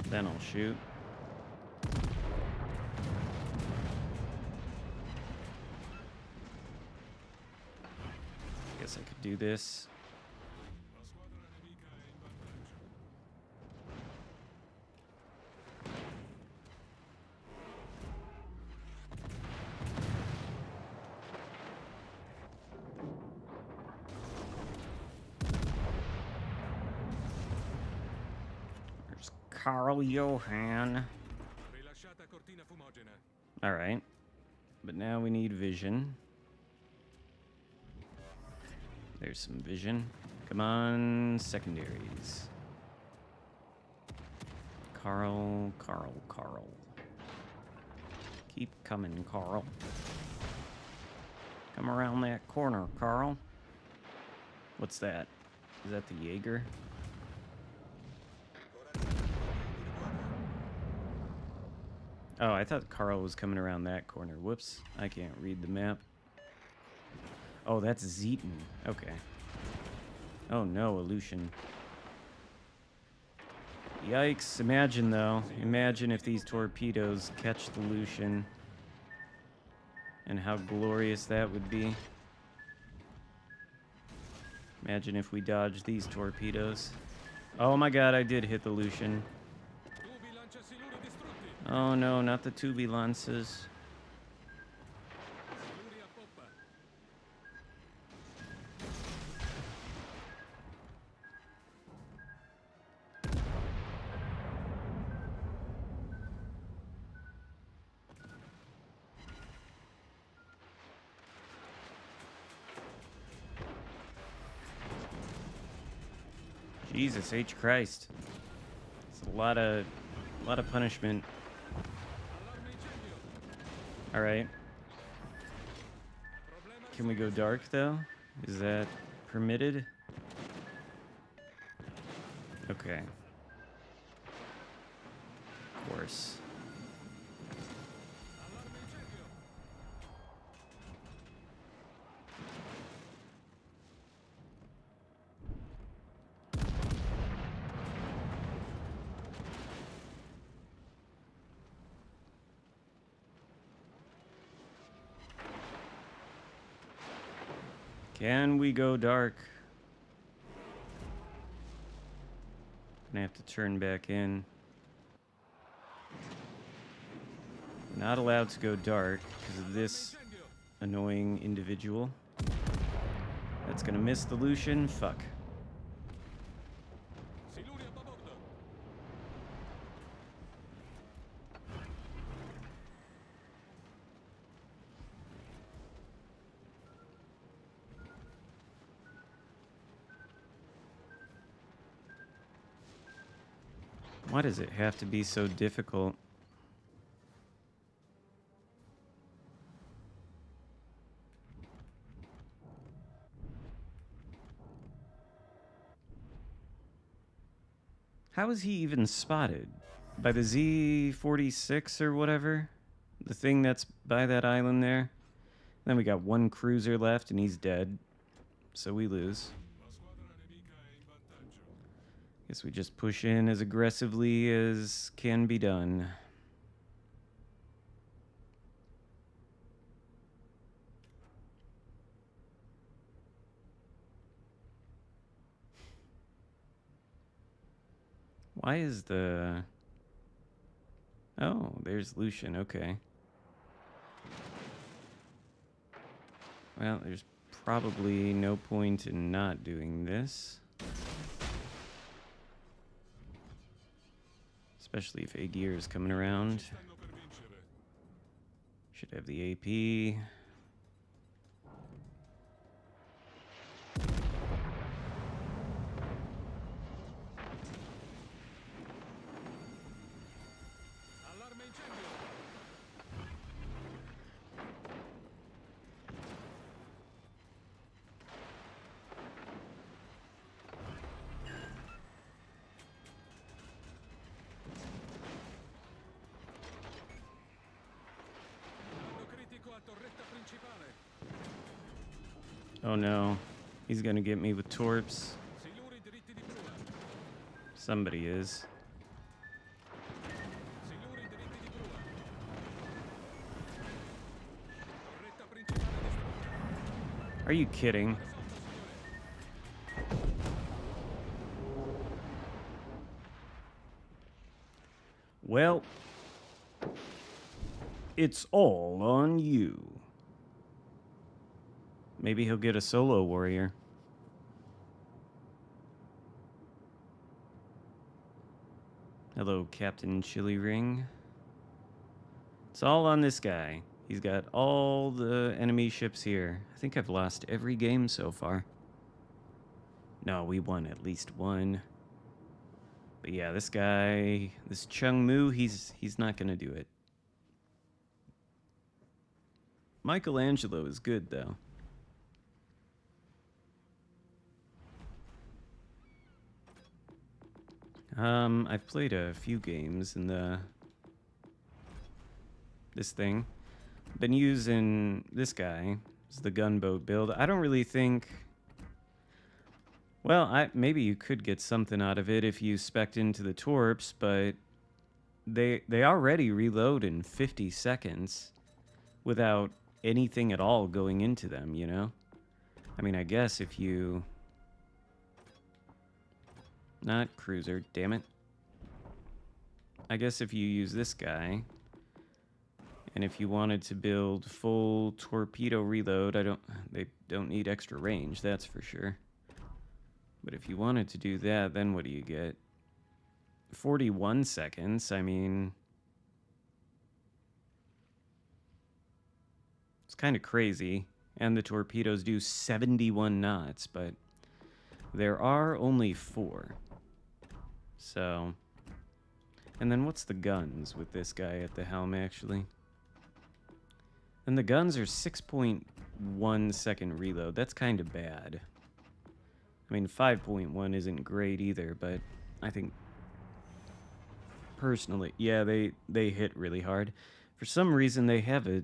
Then I'll shoot. Guess I could do this. La squadra nemica è in vantaggio. There's Carl Johan. Rilasciata cortina fumogena. Alright. But now we need vision. There's some vision. Come on, secondaries. Carl. Keep coming, Carl. Come around that corner, Carl. What's that? Is that the Jaeger? Oh, I thought Carl was coming around that corner. Whoops, I can't read the map. Oh, that's Zeton. Okay. Oh no, Aleutian. Yikes. Imagine, though. Imagine if these torpedoes catch the Lucian. And how glorious that would be. Imagine if we dodged these torpedoes. Oh my god, I did hit the Lucian. Tubi lanciasiluri distrutti. Oh no, not the Tubi lances. Siluri a poppa. Jesus H. Christ. It's a lot of punishment. Allarme incendio. Alright. Problema Can we go dark, though? Is that permitted? Okay. Of course. Allarme incendio. Can we go dark? Gonna have to turn back in. Not allowed to go dark because of this annoying individual. That's gonna miss the Lucian. Fuck. Siluri a babordo. Why does it have to be so difficult? How is he even spotted? By the Z-46 or whatever? The thing that's by that island there? Then we got one cruiser left and he's dead. So we lose. La squadra nemica è in vantaggio. Guess we just push in as aggressively as can be done. Why is the... Oh, there's Lucian, okay. Well, there's probably no point in not doing this. Especially if Aegir is coming around. Stanno per vincere. Should have the AP. Allarme incendio. Danno critico a torretta principale. Oh no. He's gonna get me with torps. Siluri diritti di prua. Somebody is. Siluri diritti di prua. Torretta principale distrutta. Are you kidding? Sotto, signore. Well, it's all on you. Maybe he'll get a solo warrior. Hello, Captain Chili Ring. It's all on this guy. He's got all the enemy ships here. I think I've lost every game so far. No, we won at least one. But yeah, this guy, this Chung Mu, he's not gonna do it. Michelangelo is good though. I've played a few games in this thing. Been using this guy as the gunboat build. I don't really think. Well, maybe you could get something out of it if you spec'd into the torps, but they already reload in 50 seconds without anything at all going into them, you know? I mean, I guess if you... Not cruiser, damn it. I guess if you use this guy, and if you wanted to build full torpedo reload, they don't need extra range, that's for sure. But if you wanted to do that, then what do you get? 41 seconds, I mean... It's kind of crazy. And the torpedoes do 71 knots, but there are only 4. So... And then what's the guns with this guy at the helm, actually? And the guns are 6.1 second reload. That's kind of bad. I mean, 5.1 isn't great either, but I think... Personally, yeah, they hit really hard. For some reason, they have a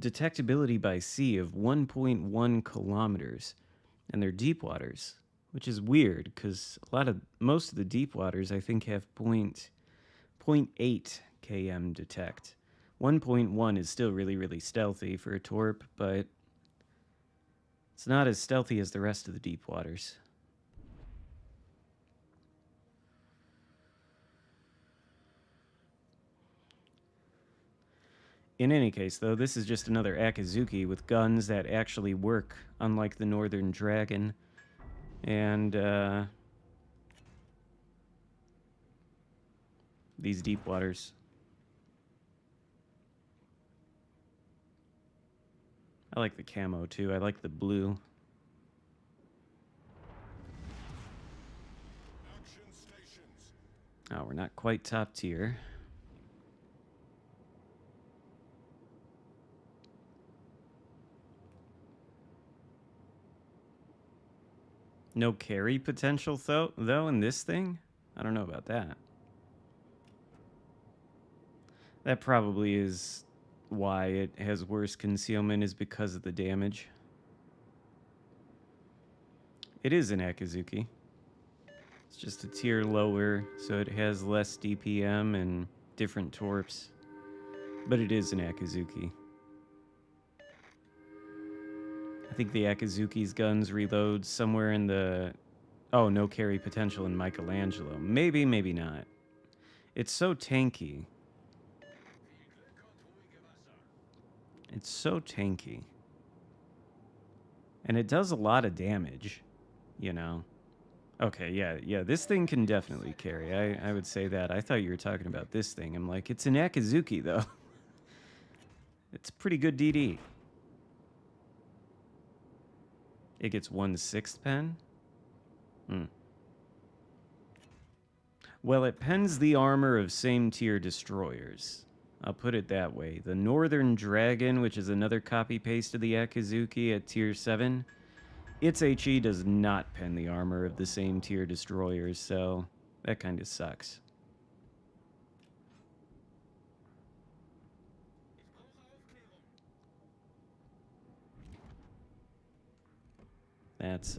detectability by sea of 1.1 kilometers, and they're deep waters, which is weird because most of the deep waters I think have 0.8 km detect. 1.1 is still really, really stealthy for a torp, but It's not as stealthy as the rest of the deep waters. In any case, though, this is just another Akizuki with guns that actually work, unlike the Northern Dragon. And, these deep waters. I like the camo, too. I like the blue. Action stations. Oh, we're not quite top tier. No carry potential, though, in this thing? I don't know about that. That probably is why it has worse concealment, is because of the damage. It is an Akizuki. It's just a tier lower, so it has less DPM and different torps. But it is an Akizuki. I think the Akizuki's guns reload somewhere in the... Oh, no carry potential in Michelangelo. Maybe, maybe not. It's so tanky. It's so tanky. And it does a lot of damage, you know. Okay, yeah, this thing can definitely carry. I would say that. I thought you were talking about this thing. I'm like, it's an Akizuki, though. It's pretty good DD. It gets 1/6 pen? Well, it pens the armor of same tier destroyers. I'll put it that way. The Northern Dragon, which is another copy-paste of the Akizuki at tier 7, its HE does not pen the armor of the same tier destroyers, so that kind of sucks. That's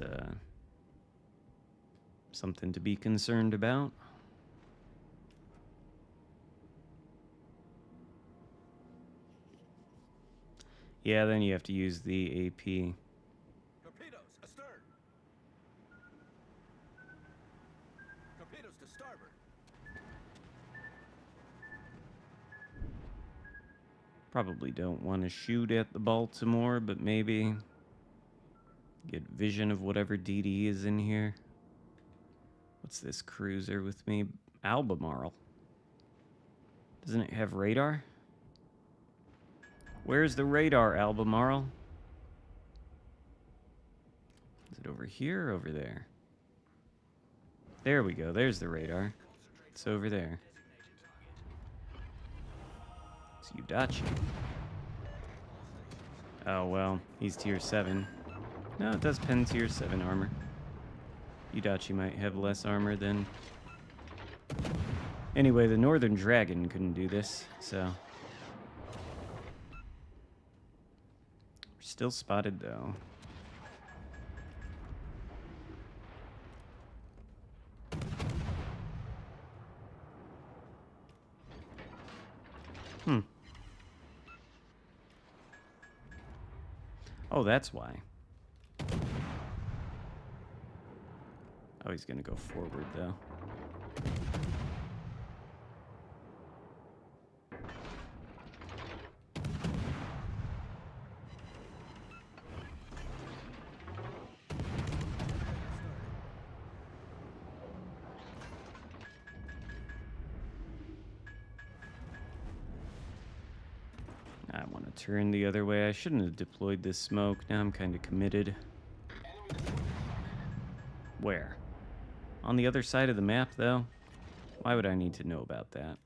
something to be concerned about. Yeah, then you have to use the AP. Torpedoes astern. Torpedoes to starboard. Probably don't want to shoot at the Baltimore, but maybe get vision of whatever DD is in here. What's this cruiser with me? Albemarle. Doesn't it have radar? Where's the radar, Albemarle? Is it over here or over there? There we go. There's the radar. It's over there. It's Udachi. Oh, well. He's tier 7. No, it does pen tier 7 armor. Udachi might have less armor than... Anyway, the Northern Dragon couldn't do this, so... Still spotted, though. Oh, that's why. Oh, he's gonna go forward, though. I want to turn the other way. I shouldn't have deployed this smoke. Now I'm kind of committed. Where? On the other side of the map, though? Why would I need to know about that?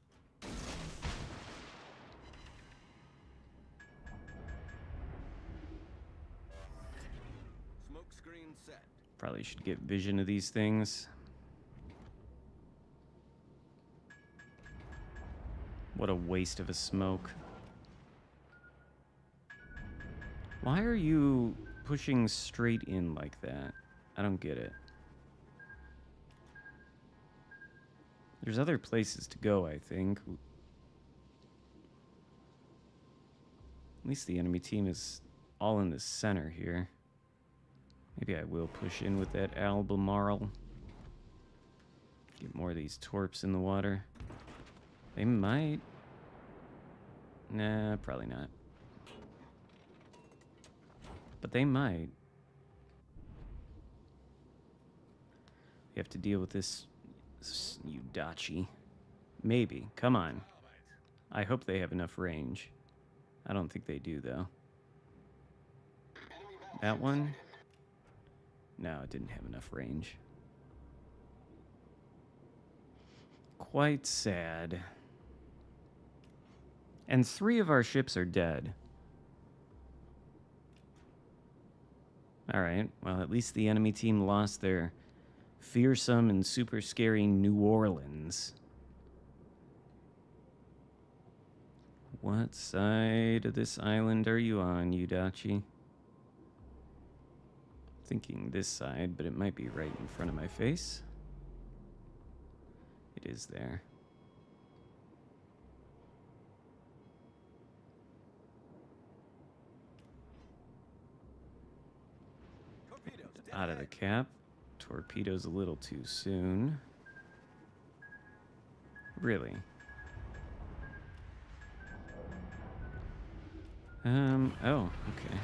Smoke screen set. Probably should get vision of these things. What a waste of a smoke. Why are you pushing straight in like that? I don't get it. There's other places to go, I think. At least the enemy team is all in the center here. Maybe I will push in with that Albemarle. Get more of these torps in the water. They might. Nah, probably not. But they might. We have to deal with this Udachi. Maybe. Come on. I hope they have enough range. I don't think they do, though. That one? No, it didn't have enough range. Quite sad. And 3 of our ships are dead. Alright, well, at least the enemy team lost their fearsome and super scary New Orleans. What side of this island are you on, Udachi? Thinking this side, but it might be right in front of my face. It is there. Out of the cap. Torpedoes a little too soon. Really? Oh, okay.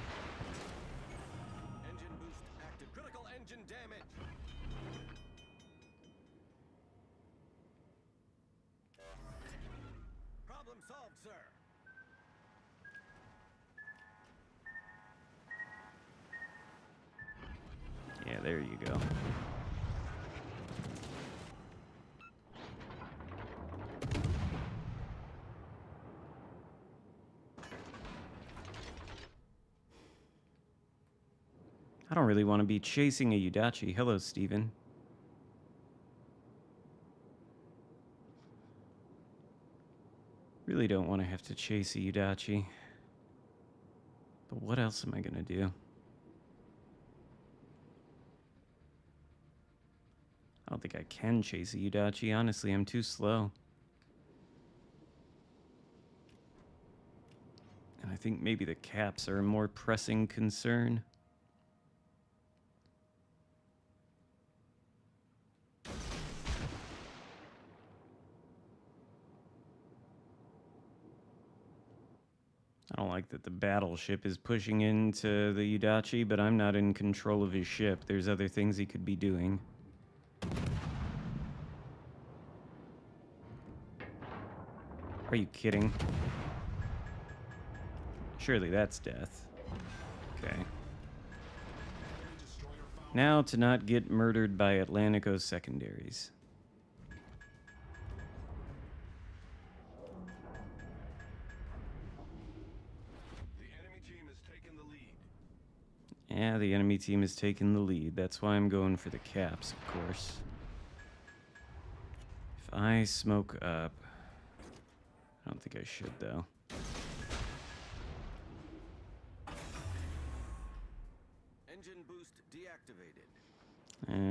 Engine boost active. Critical engine damage. Problem solved, sir. Yeah, there you go. I don't really want to be chasing a Udachi. Hello, Steven. Really don't want to have to chase a Udachi. But what else am I going to do? I don't think I can chase a Udachi. Honestly, I'm too slow. And I think maybe the caps are a more pressing concern. I don't like that the battleship is pushing into the Udachi, but I'm not in control of his ship. There's other things he could be doing. Are you kidding? Surely that's death. Okay. Now to not get murdered by Atlantico's secondaries. The enemy team has taken the lead. Yeah, the enemy team has taken the lead. That's why I'm going for the caps, of course. If I smoke up... I don't think I should, though. Engine boost deactivated.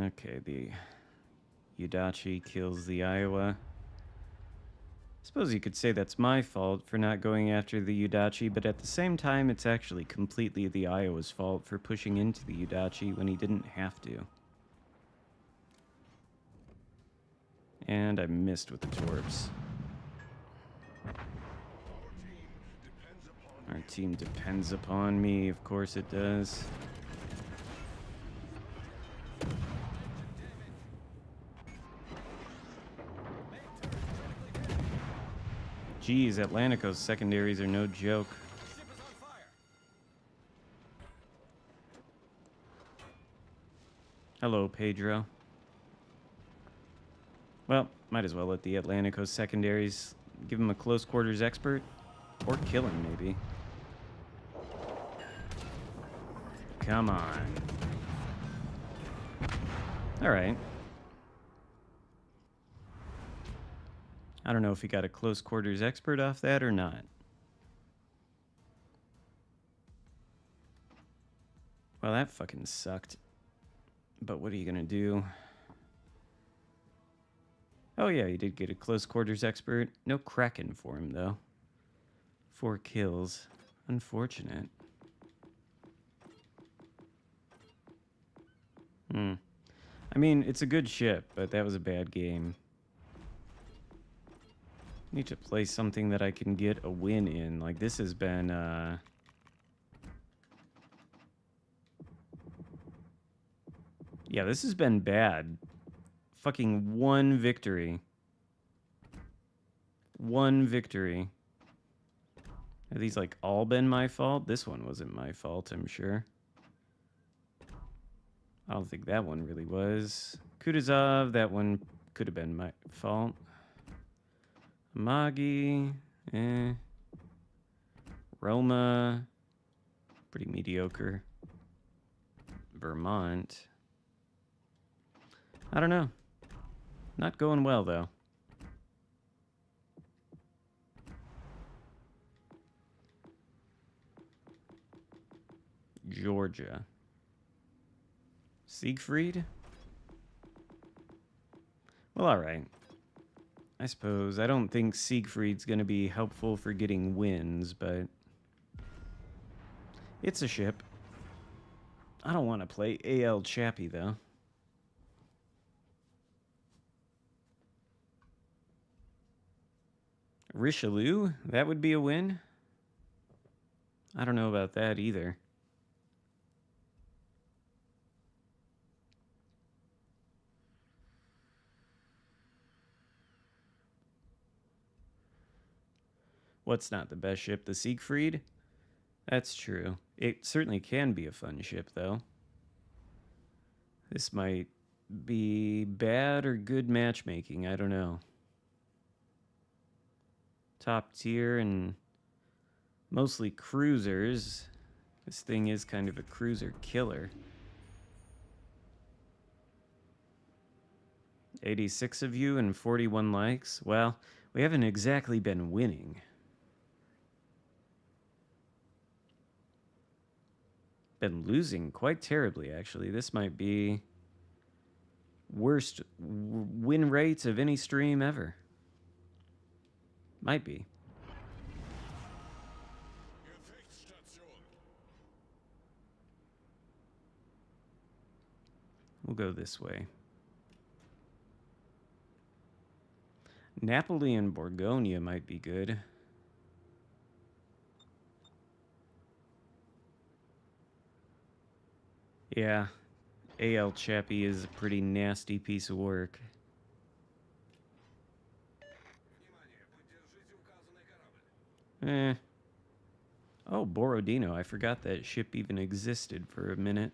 Okay, the Udachi kills the Iowa. Suppose you could say that's my fault for not going after the Udachi, but at the same time, it's actually completely the Iowa's fault for pushing into the Udachi when he didn't have to. And I missed with the torps. Our team depends upon me, of course it does. Geez, Atlantico's secondaries are no joke. Ship is on fire. Hello, Pedro. Well, might as well let the Atlantico's secondaries give him a close quarters expert. Or kill him, maybe. Come on. Alright. I don't know if he got a close quarters expert off that or not. Well, that fucking sucked. But what are you gonna do? Oh yeah, he did get a close quarters expert. No Kraken for him, though. 4 kills. Unfortunate. I mean, it's a good ship, but that was a bad game. Need to play something that I can get a win in. Like, this has been, yeah, this has been bad. Fucking one victory. One victory. Have these, like, all been my fault? This one wasn't my fault, I'm sure. I don't think that one really was. Kutuzov, that one could have been my fault. Magi, Roma, pretty mediocre. Vermont. I don't know. Not going well, though. Georgia. Siegfried? Well, alright. I suppose. I don't think Siegfried's going to be helpful for getting wins, but it's a ship. I don't want to play AL Chappie, though. Richelieu? That would be a win? I don't know about that either. What's not the best ship? The Siegfried? That's true. It certainly can be a fun ship, though. This might be bad or good matchmaking. I don't know. Top tier and mostly cruisers. This thing is kind of a cruiser killer. 86 of you and 41 likes. Well, we haven't exactly been winning. Been losing quite terribly, actually. This might be worst win rates of any stream ever. Might be. We'll go this way. Napoli and Borgonia might be good. Yeah, AL Chappie is a pretty nasty piece of work. Oh, Borodino. I forgot that ship even existed for a minute.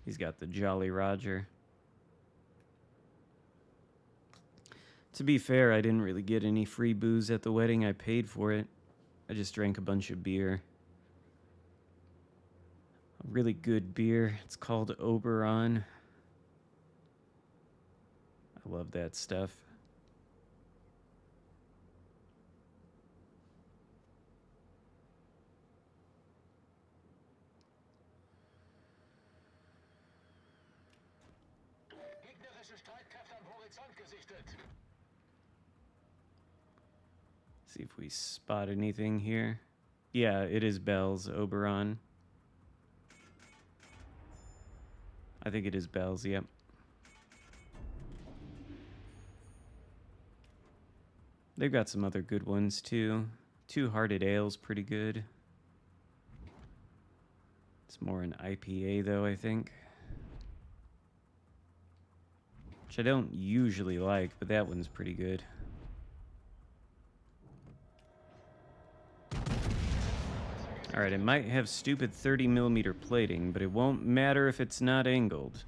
He's got the Jolly Roger. To be fair, I didn't really get any free booze at the wedding. I paid for it. I just drank a bunch of beer. A really good beer. It's called Oberon. I love that stuff. See if we spot anything here. Yeah, it is Bell's Oberon. I think it is Bell's, yep. They've got some other good ones too. Two-Hearted Ale's pretty good. It's more an IPA though, I think. Which I don't usually like, but that one's pretty good. Alright, it might have stupid 30mm plating, but it won't matter if it's not angled.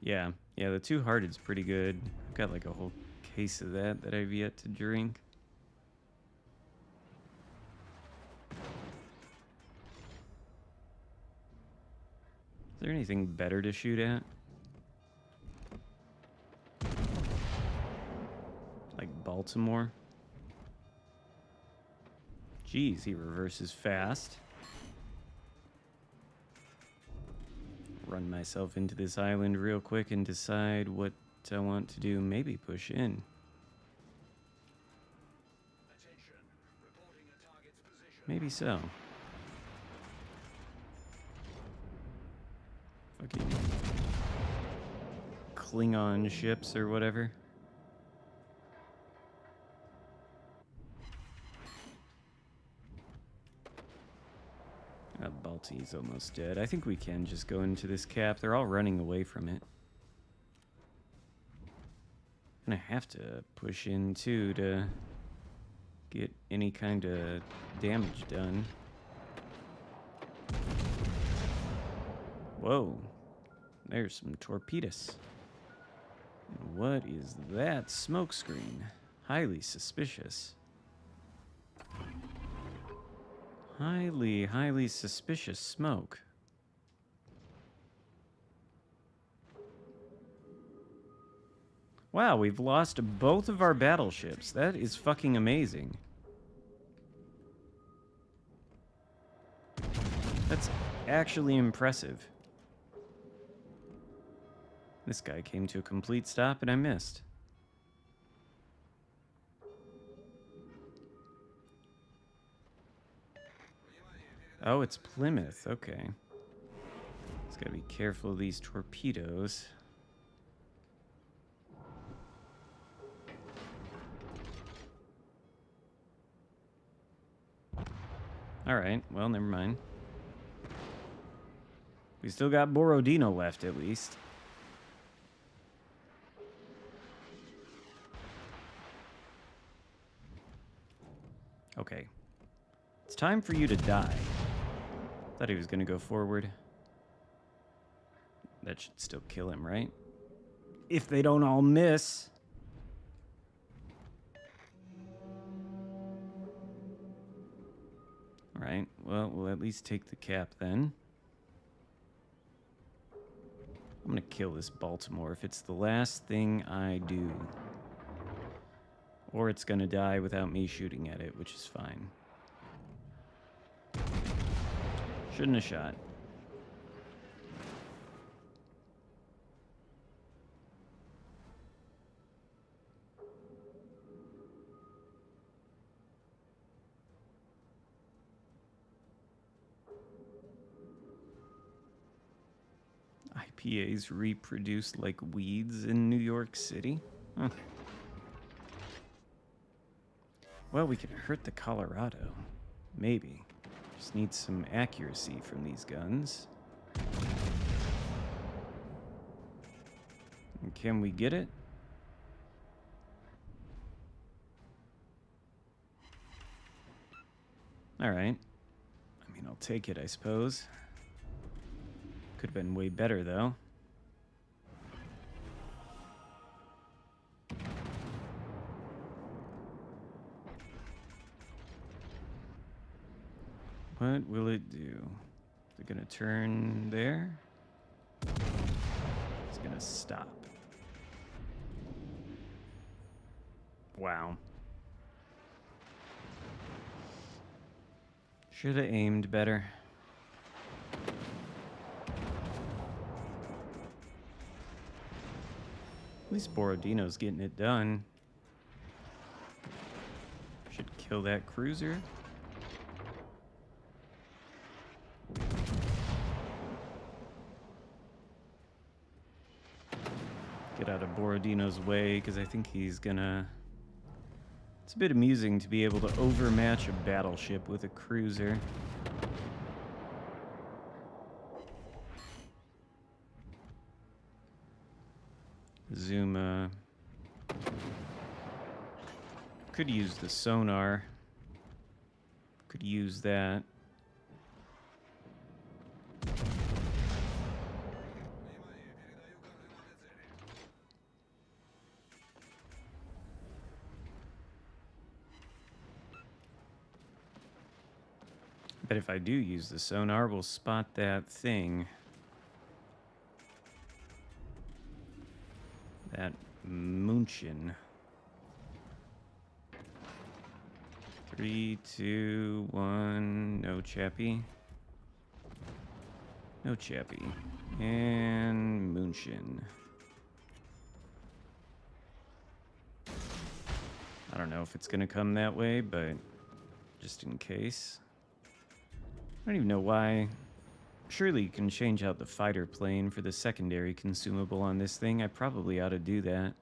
Yeah, the Two-Hearted's pretty good. I've got like a whole case of that I've yet to drink. Is there anything better to shoot at? Like Baltimore? Jeez, he reverses fast. Run myself into this island real quick and decide what I want to do. Maybe push in. Maybe so. Fucking Klingon ships or whatever. Balti's almost dead. I think we can just go into this cap. They're all running away from it. I'm gonna have to push in too to get any kind of damage done. Whoa. There's some torpedoes. And what is that smoke screen? Highly suspicious. Highly suspicious smoke. Wow, we've lost both of our battleships. That is fucking amazing. That's actually impressive. This guy came to a complete stop and I missed. Oh, it's Plymouth. Okay. Just gotta be careful of these torpedoes. Alright, well, never mind. We still got Borodino left, at least. Okay. It's time for you to die. Thought he was gonna go forward. That should still kill him, right? If they don't all miss. Alright, well, we'll at least take the cap then. I'm gonna kill this Baltimore if it's the last thing I do. Or it's gonna die without me shooting at it, which is fine. Shouldn't have shot. IPAs reproduce like weeds in New York City? Huh. Well, we can hurt the Colorado. Maybe. Just need some accuracy from these guns. And can we get it? Alright. I mean, I'll take it, I suppose. Could have been way better, though. What will it do? Is it gonna turn there? It's gonna stop. Wow. Should have aimed better. At least Borodino's getting it done. Should kill that cruiser. Get out of Borodino's way, because I think he's gonna... It's a bit amusing to be able to overmatch a battleship with a cruiser. Zuma could use the sonar. Could use that. But if I do use the sonar, we'll spot that thing. That München. 3, 2, 1. No chappy. No chappy. And München. I don't know if it's gonna come that way, but just in case. don't even know why. Surely you can change out the fighter plane for the secondary consumable on this thing. I probably ought to do that,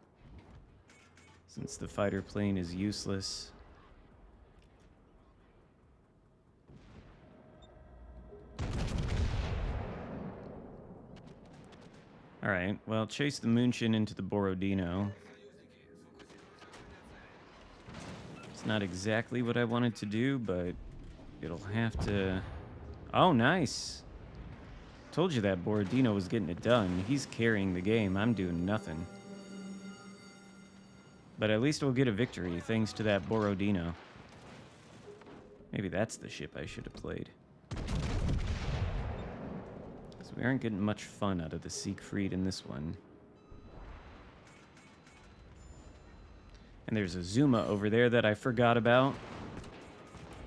since the fighter plane is useless. Alright, well, chase the Munchin into the Borodino. It's not exactly what I wanted to do, but it'll have to... Oh, nice! Told you that Borodino was getting it done. He's carrying the game. I'm doing nothing. But at least we'll get a victory thanks to that Borodino. Maybe that's the ship I should have played. Because we aren't getting much fun out of the Siegfried in this one. And there's a Zuma over there that I forgot about.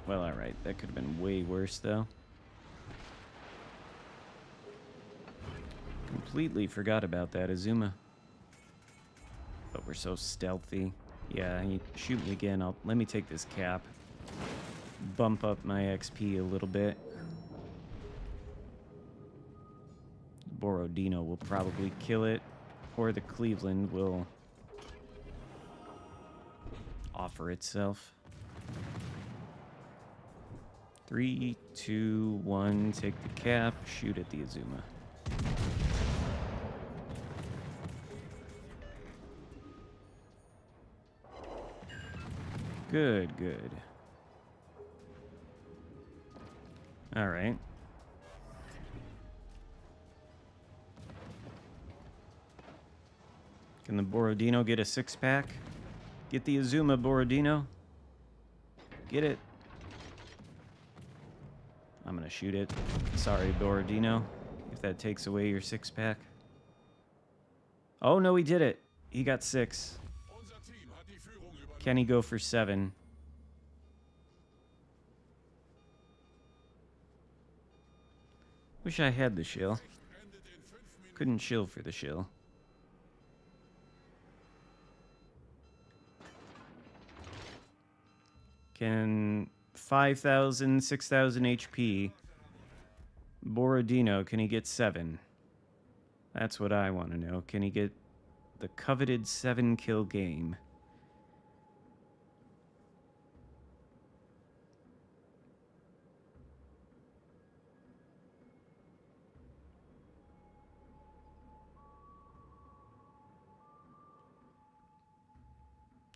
Well, alright. That could have been way worse, though. Completely forgot about that Azuma. But we're so stealthy. Yeah, you shoot me again. Let me take this cap. Bump up my XP a little bit. Borodino will probably kill it, or the Cleveland will offer itself. 3, 2, 1. Take the cap. Shoot at the Azuma. Good, good. All right. Can the Borodino get a 6-pack? Get the Azuma, Borodino. Get it. I'm gonna shoot it. Sorry, Borodino, if that takes away your 6-pack. Oh, no, he did it. He got 6. Can he go for 7? Wish I had the shill. Couldn't shill for the shill. Can 5,000, 6,000 HP Borodino, can he get 7? That's what I want to know. Can he get the coveted 7-kill game?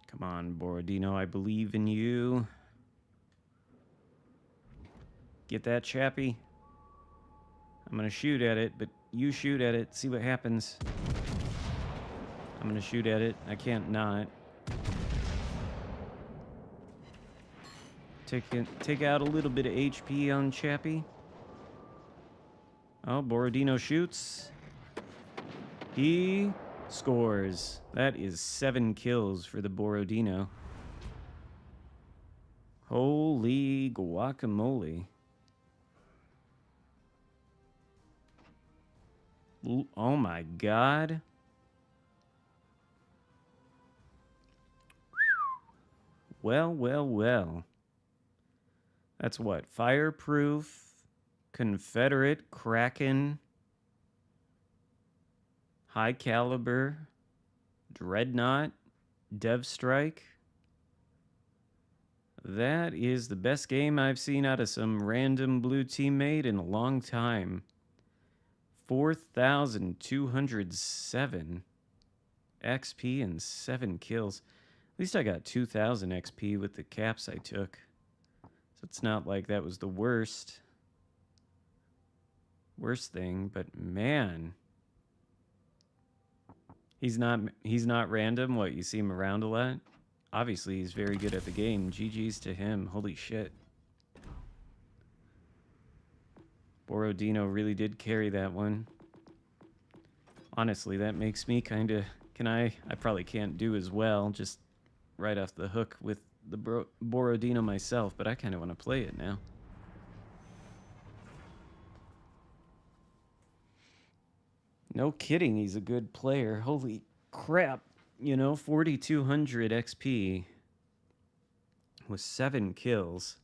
Come on, Borodino, I believe in you. Get that, chappy. I'm gonna shoot at it, but you shoot at it. See what happens. I'm gonna shoot at it. I can't not. Take out a little bit of HP on Chappy. Oh, Borodino shoots. He scores. That is 7 kills for the Borodino. Holy guacamole. Oh my god. Well, well, well. That's what? Fireproof, Confederate, Kraken, High Caliber, Dreadnought, Dev Strike. That is the best game I've seen out of some random blue teammate in a long time. 4,207 XP and 7 kills. At least I got 2,000 XP with the caps I took. So it's not like that was the worst thing, but man. He's not random. What, you see him around a lot? Obviously, he's very good at the game. GG's to him. Holy shit. Borodino really did carry that one. Honestly, that makes me kind of... I probably can't do as well, just right off the hook with the Borodino myself, but I kind of want to play it now. No kidding, he's a good player. Holy crap. You know, 4,200 XP with 7 kills.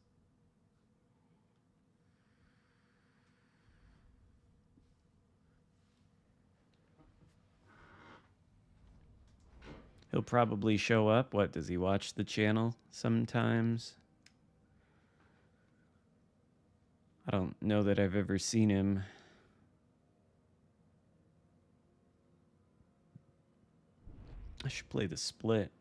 He'll probably show up. What, does he watch the channel sometimes? I don't know that I've ever seen him. I should play the split.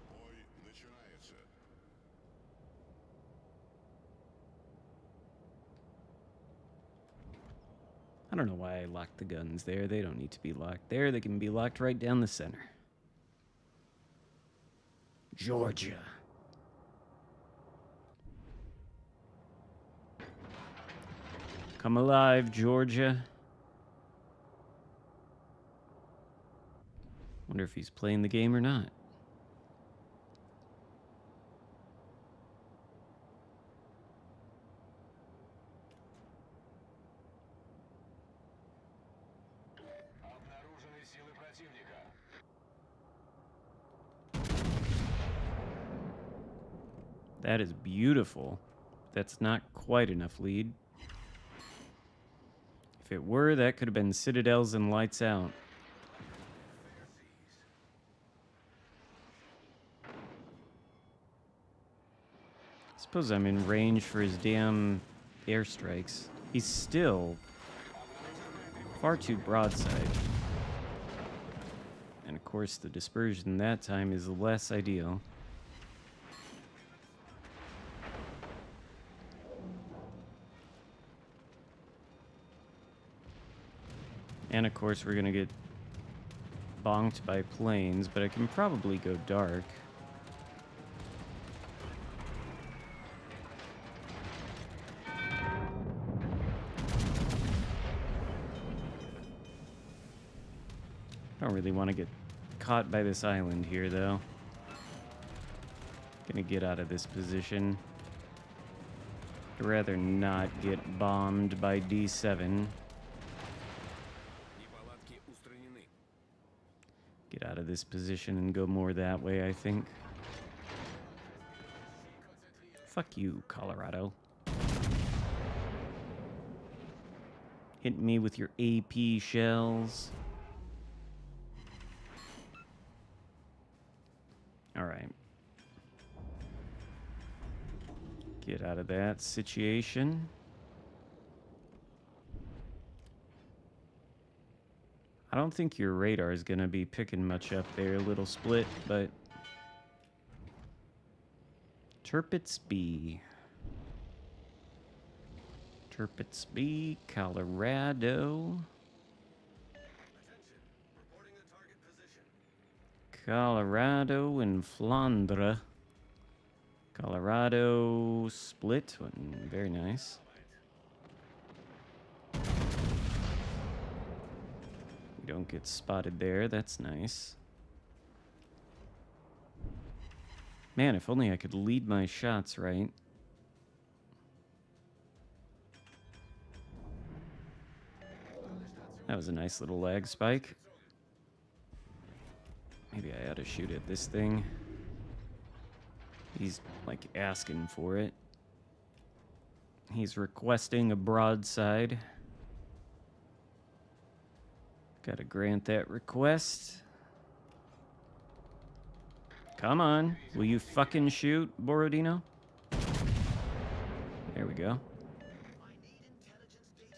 Бой начинается. I don't know why I locked the guns there. They don't need to be locked there. They can be locked right down the center. Georgia. Come alive, Georgia. Wonder if he's playing the game or not. Обнаружены силы противника. That is beautiful. That's not quite enough lead. If it were, that could have been Citadels and Lights Out. Suppose I'm in range for his damn airstrikes. He's still far too broadside. And of course, the dispersion that time is less ideal. And of course, we're gonna get bonked by planes, but I can probably go dark. I don't really want to get caught by this island here, though. Gonna get out of this position. I'd rather not get bombed by D7. Неполадки устранены. Get out of this position and go more that way, I think. Fuck you, Colorado. Hit me with your AP shells. Alright. Get out of that situation. I don't think your radar is going to be picking much up there, little split, but... Turpitz B. Turpitz B, Colorado. Attention. Reporting the target position. Colorado and Flandre. Colorado split. Very nice. We don't get spotted there. That's nice. Man, if only I could lead my shots right. That was a nice little lag spike. Maybe I ought to shoot at this thing. He's, like, asking for it. He's requesting a broadside. Gotta grant that request. Come on. Will you fucking shoot, Borodino? There we go. I need intelligence data.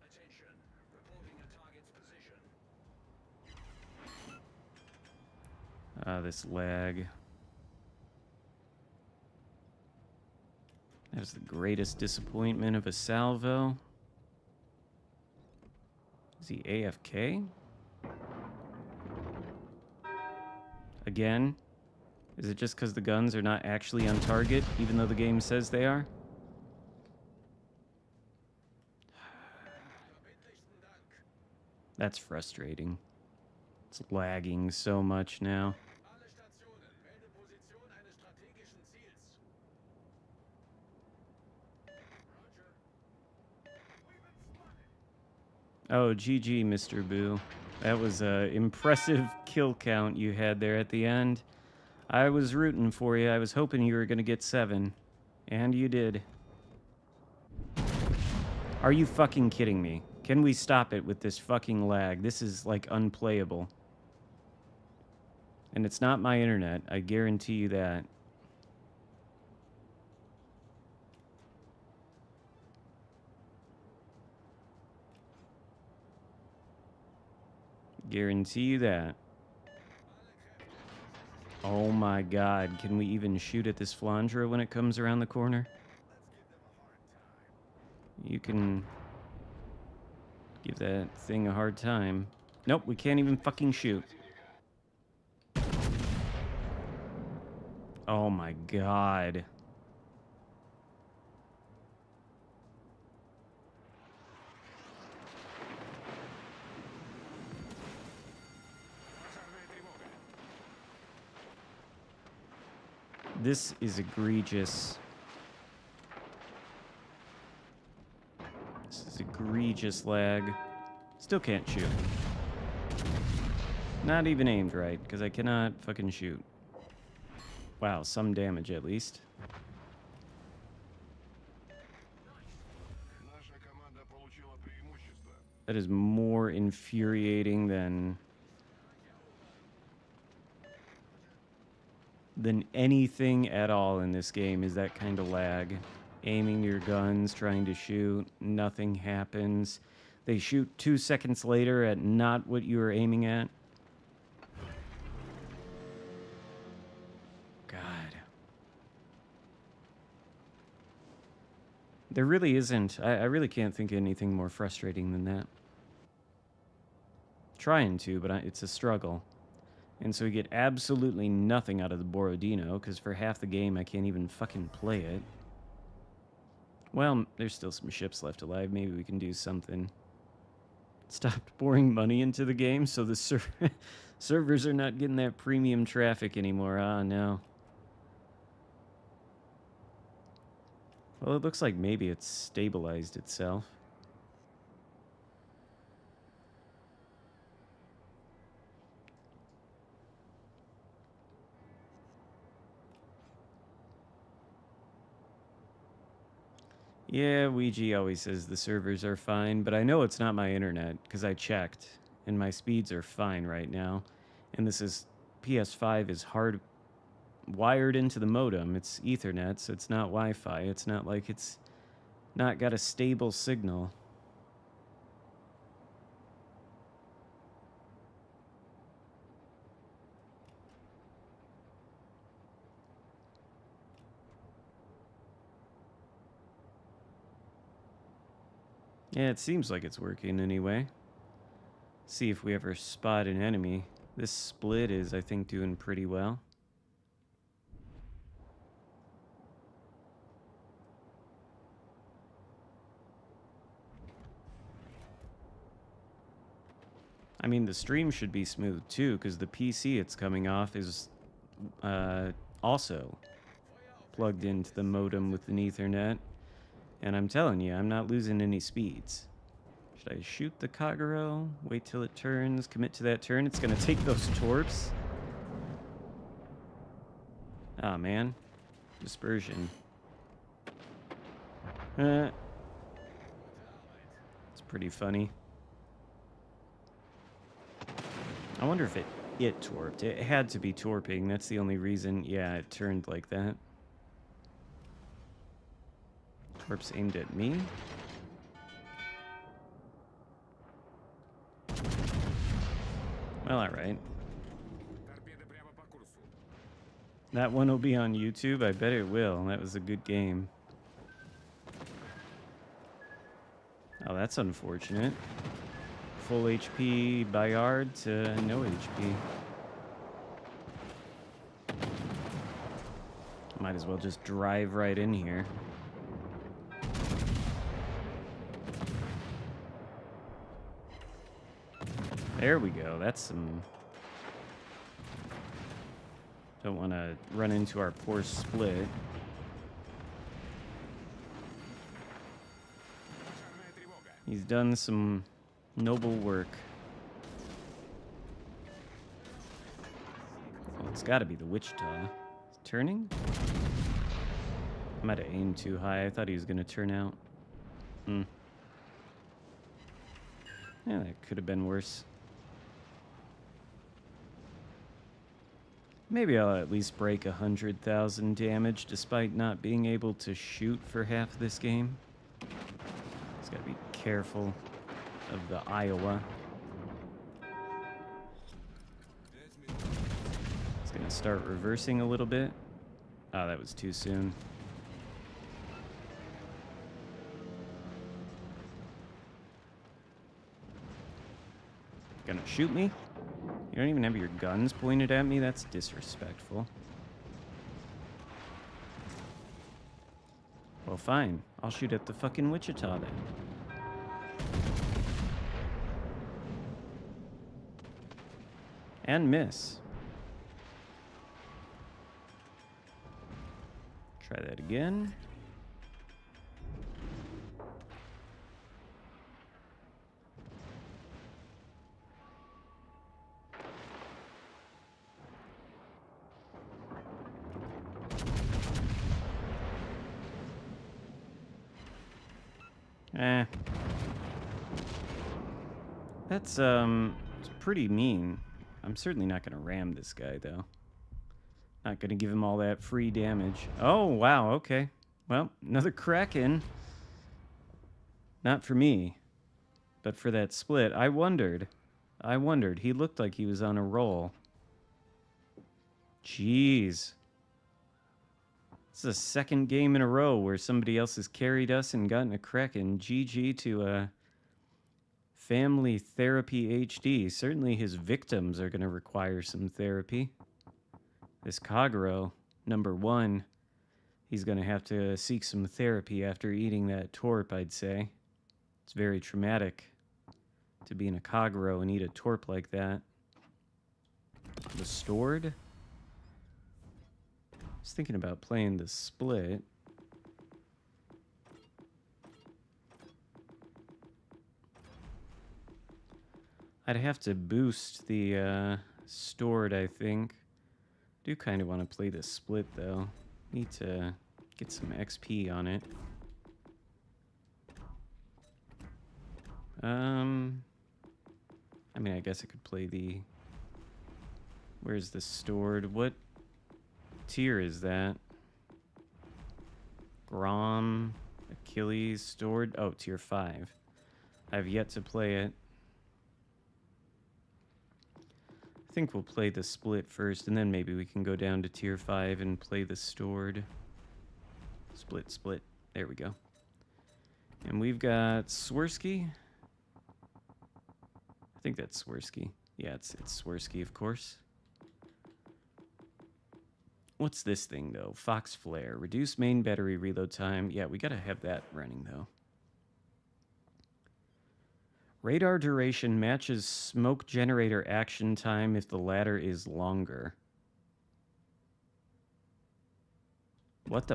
Attention. Reporting a target's position. This lag. That is the greatest disappointment of a salvo. Is he AFK? Again? Is it just because the guns are not actually on target, even though the game says they are? Verbindlichsten Dank. That's frustrating. It's lagging so much now. Alle Stationen. Melde Position eines strategischen Ziels. Roger. Oh, GG, Mr. Boo. That was a impressive kill count you had there at the end. I was rooting for you. I was hoping you were going to get 7. And you did. Are you fucking kidding me? Can we stop it with this fucking lag? This is, like, unplayable. And it's not my internet. I guarantee you that. Guarantee you that. Oh my god. Can we even shoot at this Flandra when it comes around the corner? You can give that thing a hard time. Nope, we can't even fucking shoot. Oh my god. This is egregious. This is egregious lag. Still can't shoot. Not even aimed right, because I cannot fucking shoot. Wow, some damage at least. Наша команда получила преимущество. That is more infuriating than anything at all in this game is that kind of lag. Aiming your guns, trying to shoot, nothing happens. They shoot 2 seconds later at not what you were aiming at. God. There really isn't. I really can't think of anything more frustrating than that. Trying to, but it's a struggle. And so we get absolutely nothing out of the Borodino, because for half the game I can't even fucking play it. Well, there's still some ships left alive. Maybe we can do something. Stopped pouring money into the game, so the servers are not getting that premium traffic anymore. Ah, no. Well, it looks like maybe it's stabilized itself. Yeah, Ouija always says the servers are fine, but I know it's not my internet, because I checked, and my speeds are fine right now. And this is... PS5 is hard wired into the modem. It's Ethernet, so it's not Wi-Fi. It's not like it's not got a stable signal. Yeah, it seems like it's working anyway. See if we ever spot an enemy. This split is, I think, doing pretty well. I mean, the stream should be smooth too, because the PC it's coming off is also plugged into the modem with an Ethernet. And I'm telling you, I'm not losing any speeds. Should I shoot the Kagero? Wait till it turns, commit to that turn. It's going to take those torps. Ah, man. Dispersion. It's pretty funny. I wonder if it torped. It had to be torping. That's the only reason. Yeah, it turned like that. Torps aimed at me. Well, alright. That one will be on YouTube. I bet it will. That was a good game. Oh, that's unfortunate. Full HP Bayard to no HP. Might as well just drive right in here. There we go. That's some... Don't want to run into our poor split. He's done some Noble work. Well, it's got to be the Wichita. Turning? I might have aimed too high. I thought he was going to turn out. Hmm. Yeah, that could have been worse. Maybe I'll at least break 100,000 damage despite not being able to shoot for half this game. Just gotta be careful of the Iowa. It's gonna start reversing a little bit. Oh, that was too soon. Gonna shoot me? You don't even have your guns pointed at me? That's disrespectful. Well, fine. I'll shoot at the fucking Wichita then. And miss. Try that again. That's it's pretty mean. I'm certainly not gonna ram this guy though. Not gonna give him all that free damage. Oh wow, okay. Well, another Kraken. Not for me, but for that split. I wondered. He looked like he was on a roll. Jeez. This is the second game in a row where somebody else has carried us and gotten a Kraken. GG to Family Therapy HD. Certainly his victims are going to require some therapy. This Kagero, number 1, he's going to have to seek some therapy after eating that torp, I'd say. It's very traumatic to be in a Kagero and eat a torp like that. The stored? I was thinking about playing the split. I'd have to boost the stored, I think. Do kind of want to play the split, though. Need to get some XP on it. I mean, I guess I could play the... Where's the stored? What tier is that? Grom, Achilles, stored? Oh, tier 5. I've yet to play it. I think we'll play the split first, and then maybe we can go down to tier 5 and play the stored. Split. There we go. And we've got Swirsky. I think that's Swirsky. Yeah, it's Swirsky, of course. What's this thing, though? Fox Flare. Reduce main battery reload time. Yeah, we gotta have that running, though. Radar duration matches smoke generator action time if the latter is longer. What?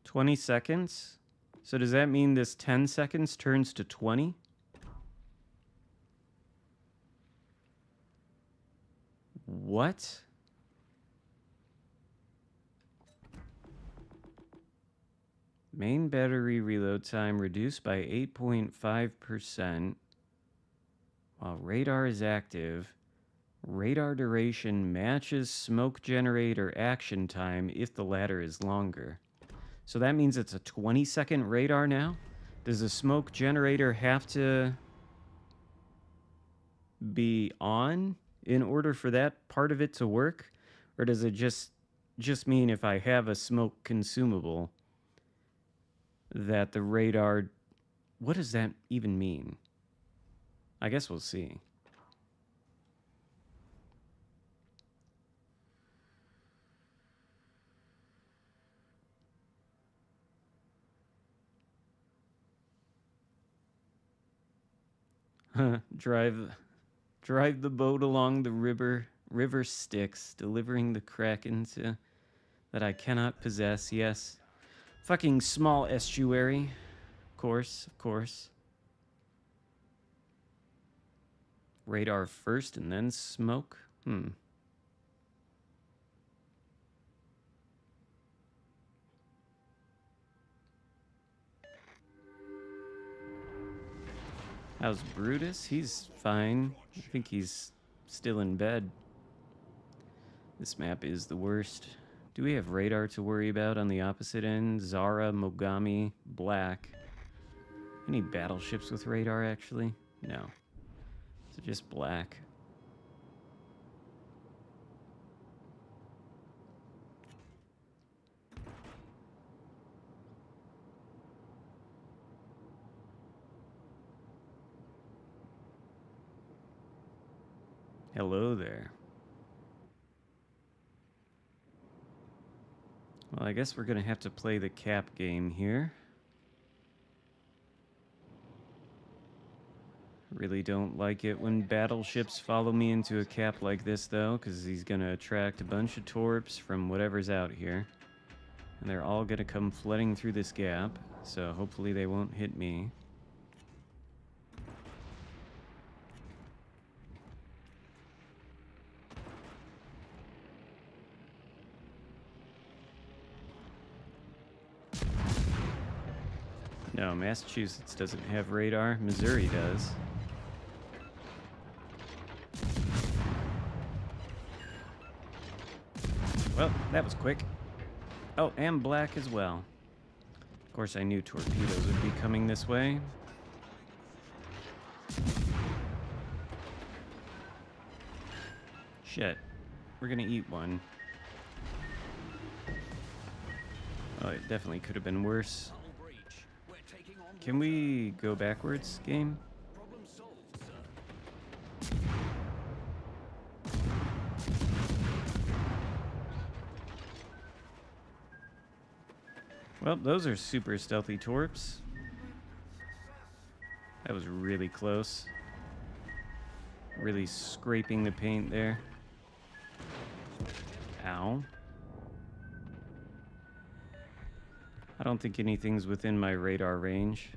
$20 seconds? So does that mean this 10 seconds turns to 20? What? Main battery reload time reduced by 8.5%. While radar is active, radar duration matches smoke generator action time if the latter is longer. So that means it's a 20-second radar now? Does the smoke generator have to be on in order for that part of it to work? Or does it just mean if I have a smoke consumable that the radar... What does that even mean? I guess we'll see. Drive the boat along the river Styx, delivering the Kraken to that I cannot possess. Yes. Fucking small estuary. Of course, of course. Radar first and then smoke? How's Brutus? He's fine. I think he's still in bed. This map is the worst. Do we have radar to worry about on the opposite end? Zara, Mogami, Black. Any battleships with radar, actually? No. So just Black. Hello there. Well, I guess we're gonna have to play the cap game here. Really don't like it when battleships follow me into a cap like this, though, because he's gonna attract a bunch of torps from whatever's out here. And they're all gonna come flooding through this gap, so hopefully they won't hit me. No, Massachusetts doesn't have radar. Missouri does. Well, that was quick. Oh, and Black as well. Of course, I knew torpedoes would be coming this way. Shit. We're gonna eat one. Oh, it definitely could have been worse. Hull breach. We're taking on Can we go backwards, game? problem solved, sir. Well, those are super stealthy torps. That was really close. Really scraping the paint there. Ow. I don't think anything's within my radar range.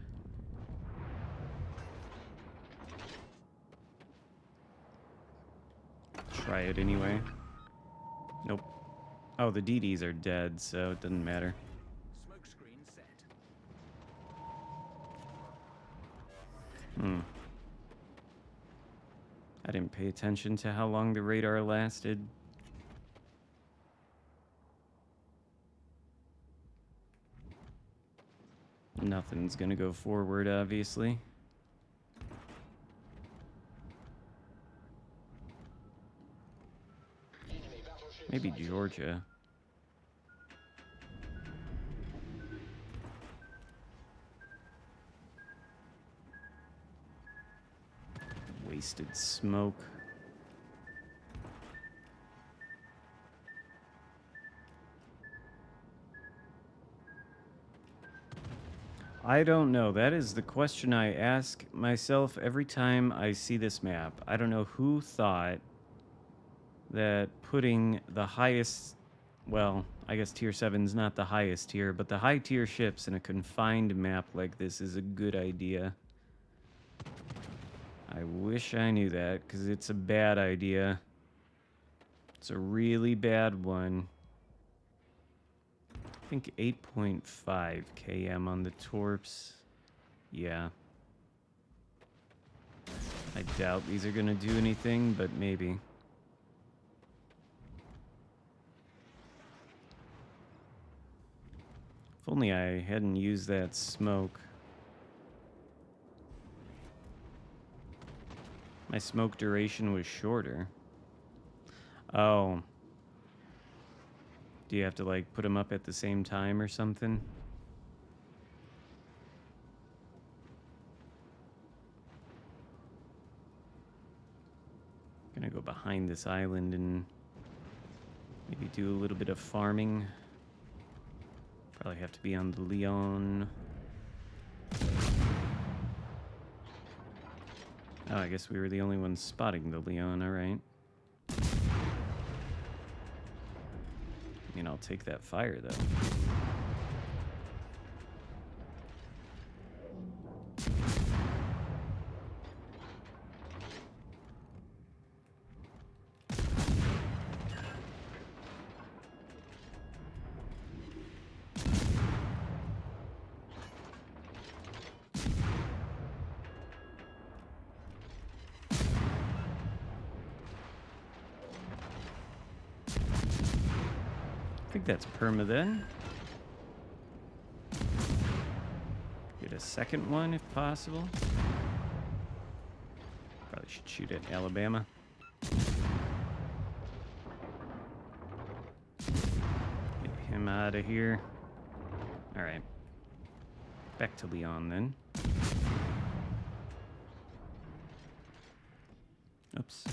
Try it anyway. Nope. Oh, the DDs are dead, so it doesn't matter. Smoke screen set. I didn't pay attention to how long the radar lasted. Nothing's gonna go forward, obviously. Maybe Georgia. Wasted smoke. I don't know. That is the question I ask myself every time I see this map. I don't know who thought that putting the highest, well, I guess tier 7's not the highest tier, but the high tier ships in a confined map like this is a good idea. I wish I knew that, because it's a bad idea. It's a really bad one. I think 8.5 km on the torps. Yeah. I doubt these are going to do anything, but maybe. If only I hadn't used that smoke. My smoke duration was shorter. Oh. Do you have to, like, put them up at the same time or something? Gonna go behind this island and maybe do a little bit of farming. Probably have to be on the Leon. Oh, I guess we were the only ones spotting the Leon, alright. I mean, I'll take that fire, though. I think that's perma then. Get a second one if possible. Probably should shoot at Alabama. Get him out of here. Alright. Back to Leon then. Oops.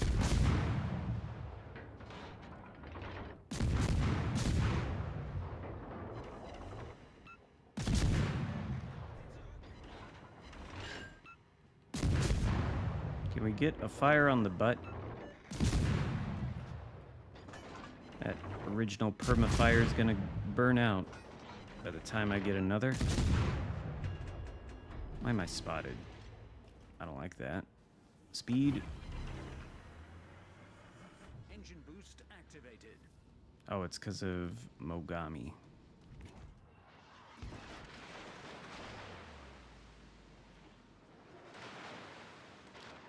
Can we get a fire on the butt? That original perma fire is gonna burn out by the time I get another. Why am I spotted? I don't like that. Speed. Engine boost activated. Oh, it's because of Mogami.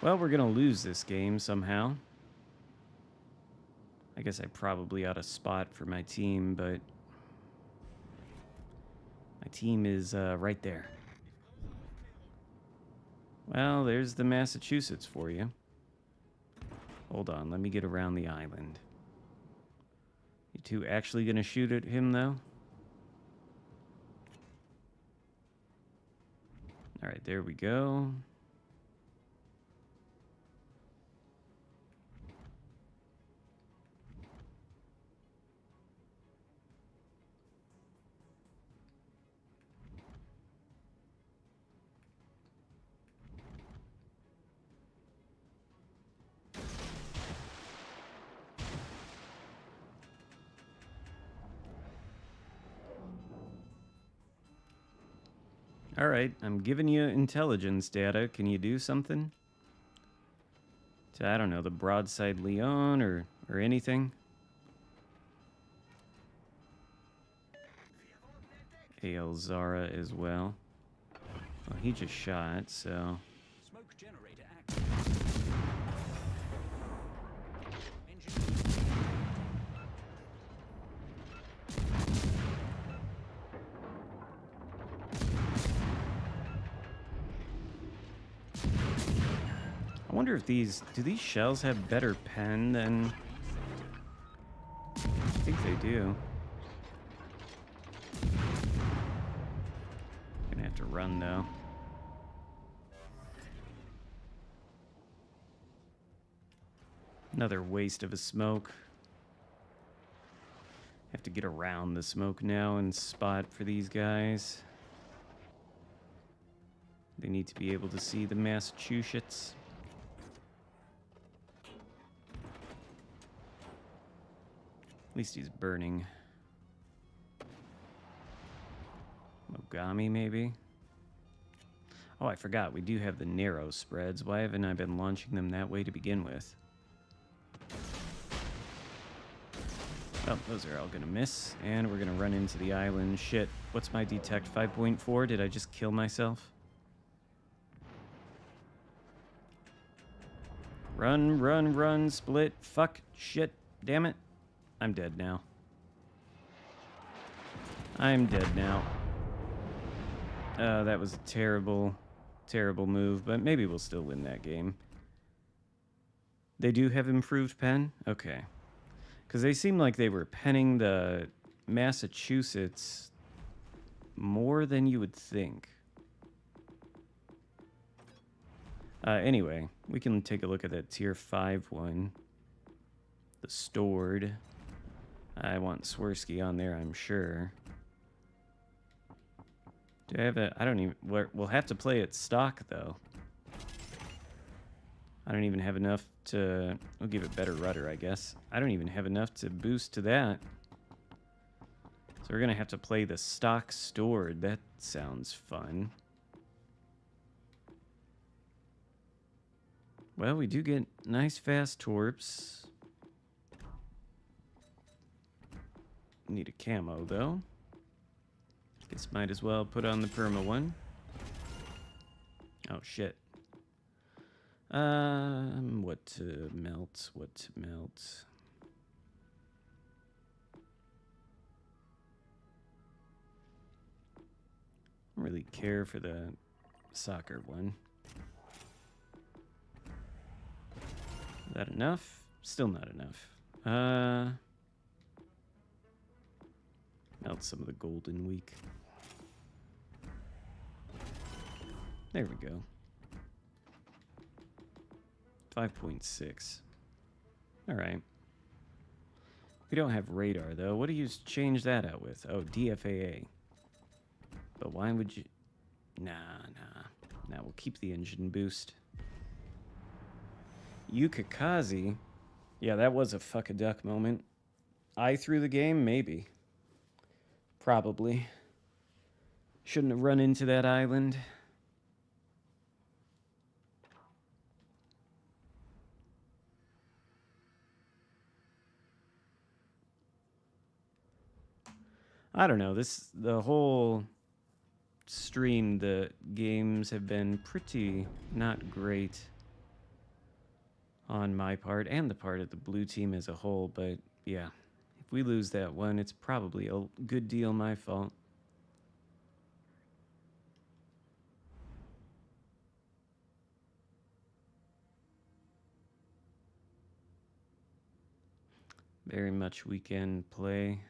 Well, we're gonna lose this game somehow. I guess I probably ought to spot for my team, but my team is right there. Well, there's the Massachusetts for you. Hold on, let me get around the island. You two actually gonna shoot at him, though? Alright, there we go. Alright, I'm giving you intelligence data. Can you do something? To, I don't know, the broadside Leon or anything? AL Zara as well. Well, he just shot, so... Smoke generator active. Engine I wonder if do these shells have better pen than... I think they do. Gonna have to run, though. Another waste of a smoke. Have to get around the smoke now and spot for these guys. They need to be able to see the Massachusetts. At least he's burning. Mogami, maybe? Oh, I forgot. We do have the narrow spreads. Why haven't I been launching them that way to begin with? Oh, those are all gonna miss. And we're gonna run into the island. Shit. What's my detect? 5.4? Did I just kill myself? Run, run, run, split. Fuck. Shit. Damn it. I'm dead now. I'm dead now. That was a terrible, terrible move, but maybe we'll still win that game. They do have improved pen? Okay. Because they seem like they were penning the Massachusetts more than you would think. Anyway, we can take a look at that tier 5 one. The stored. I want Swirsky on there, I'm sure. Do I have a... I don't even... We'll have to play it stock, though. I don't even have enough to... We'll give it better rudder, I guess. I don't even have enough to boost to that. So we're gonna have to play the stock stored. That sounds fun. Well, we do get nice fast torps. Need a camo though. Guess might as well put on the perma one. Oh shit. What to melt? What to melt? I don't really care for the soccer one. Is that enough? Still not enough. Melt some of the golden weak. There we go. 5.6. Alright. We don't have radar, though. What do you change that out with? Oh, DFAA. But why would you... Nah. Nah, we'll keep the engine boost. Yukikaze? Yeah, that was a fuck-a-duck moment. I threw the game? Maybe. Probably. Shouldn't have run into that island. I don't know. The whole stream, the games have been pretty not great on my part and the part of the blue team as a whole. But yeah, if we lose that one, it's probably a good deal my fault. Very much weekend play.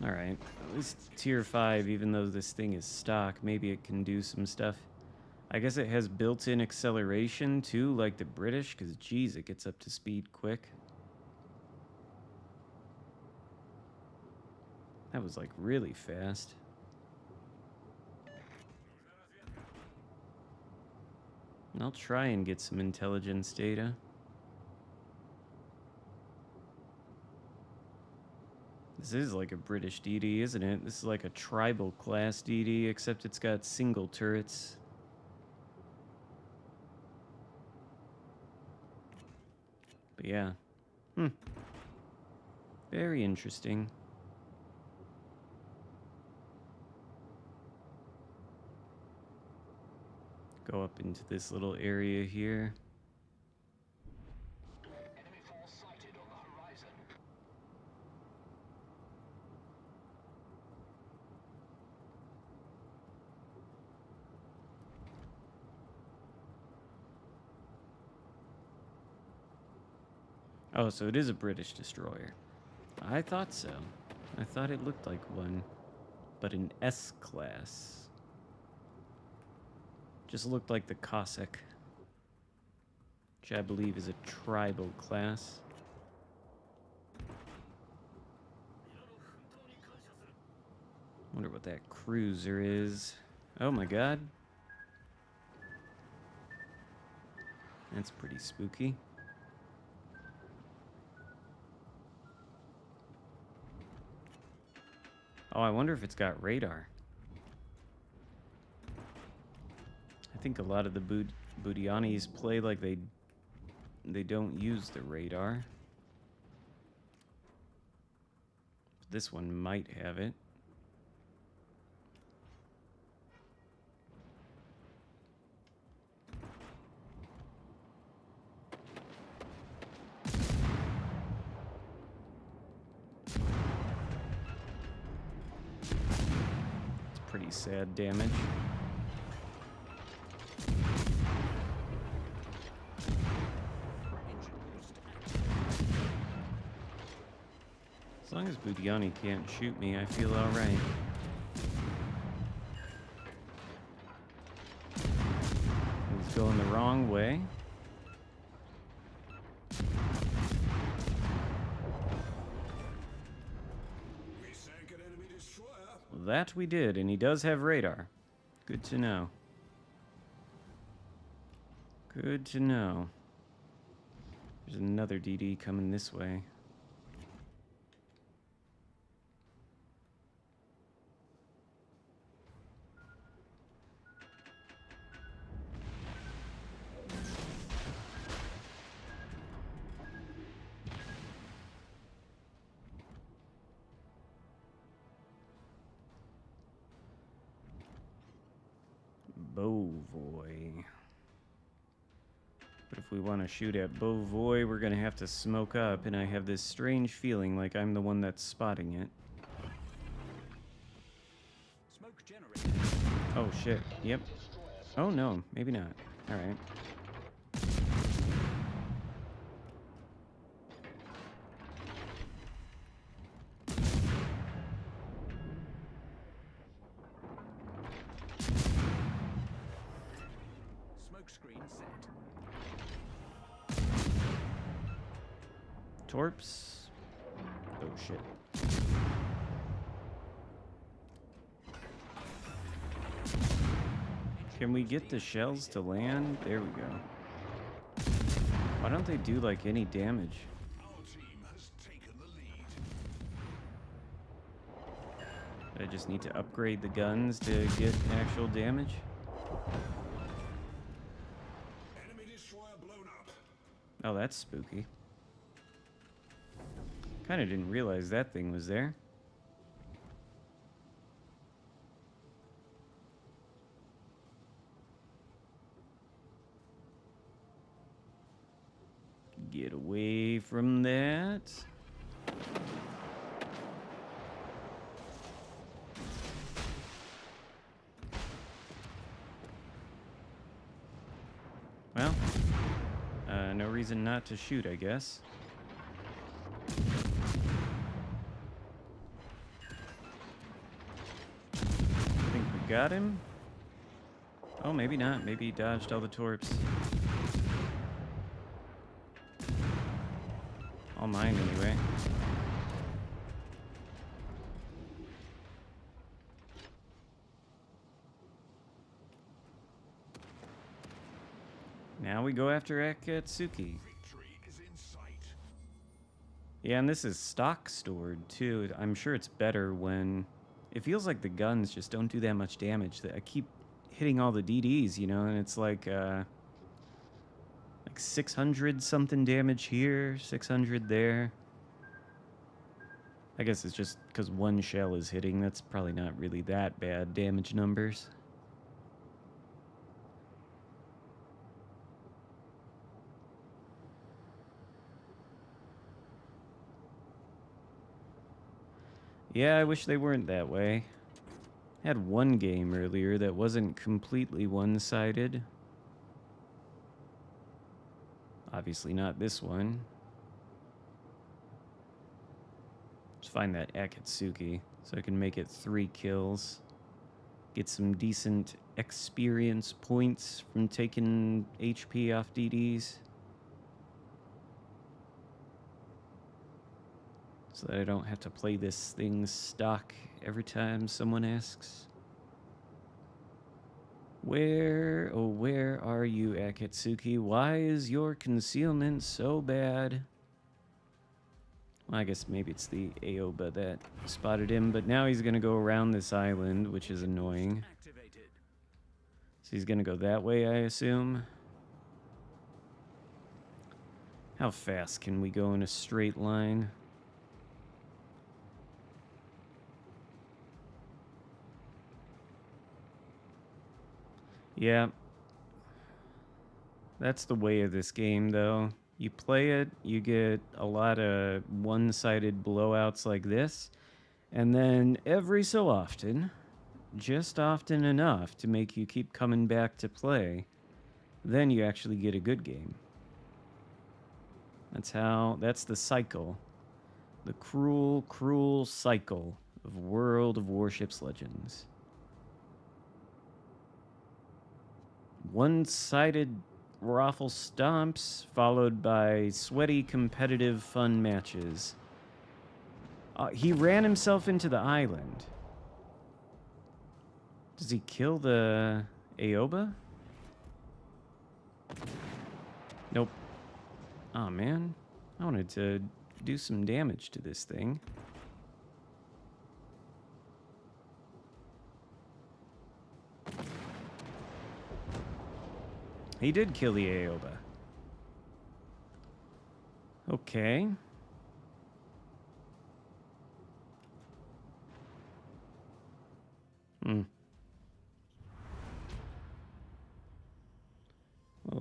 Alright, at least tier 5, even though this thing is stock, maybe it can do some stuff. I guess it has built-in acceleration too, like the British, because geez, it gets up to speed quick. That was like really fast. I'll try and get some intelligence data. This is like a British DD, isn't it? This is like a tribal class DD, except it's got single turrets. But yeah. Very interesting. Go up into this little area here. Enemy force sighted on the horizon. Oh, so it is a British destroyer. I thought so. I thought it looked like one, but an S-class. Just looked like the Cossack, which I believe is a tribal class. Wonder what that cruiser is. Oh my god. That's pretty spooky. Oh, I wonder if it's got radar. I think a lot of the Budianis play like they don't use the radar. This one might have it. It's pretty sad damage. As long as Budiani can't shoot me, I feel alright. He's going the wrong way. We sank an enemy destroyer. Well, that we did, and he does have radar. Good to know. Good to know. There's another DD coming this way. Bovoy. But if we want to shoot at Bovoy, we're going to have to smoke up, and I have this strange feeling like I'm the one that's spotting it. Smoke generated. Oh, shit. Yep. Oh, no. Maybe not. All right. Smoke screen set. Torps. Oh, shit. Can we get the shells to land? There we go. Why don't they do, like, any damage? Our team has taken the lead. I just need to upgrade the guns to get actual damage? Enemy destroyer blown up. Oh, that's spooky. Kinda didn't realize that thing was there. Get away from that. Well, no reason not to shoot, I guess. I think we got him. Oh, maybe not. Maybe he dodged all the torps. All mine, anyway. Now we go after Akatsuki. Victory is in sight. Yeah, and this is stock stored, too. I'm sure it's better when... It feels like the guns just don't do that much damage. I keep hitting all the DDs, you know, and it's like 600 something damage here, 600 there. I guess it's just because one shell is hitting. That's probably not really that bad damage numbers. Yeah, I wish they weren't that way. I had one game earlier that wasn't completely one-sided. Obviously not this one. Let's find that Akatsuki so I can make it 3 kills. Get some decent experience points from taking HP off DDs. So that I don't have to play this thing stock every time someone asks. Where are you, Akatsuki? Why is your concealment so bad? Well, I guess maybe it's the Aoba that spotted him, but now he's gonna go around this island, which is annoying. Activated. So he's gonna go that way, I assume. How fast can we go in a straight line? Yeah. That's the way of this game, though. You play it, you get a lot of one-sided blowouts like this, and then every so often, just often enough to make you keep coming back to play, then you actually get a good game. That's the cycle. The cruel, cruel cycle of World of Warships Legends. One-sided raffle stomps followed by sweaty, competitive, fun matches. He ran himself into the island. Does he kill the Aoba? Nope. Aw, man. I wanted to do some damage to this thing. He did kill the Aoba. Okay.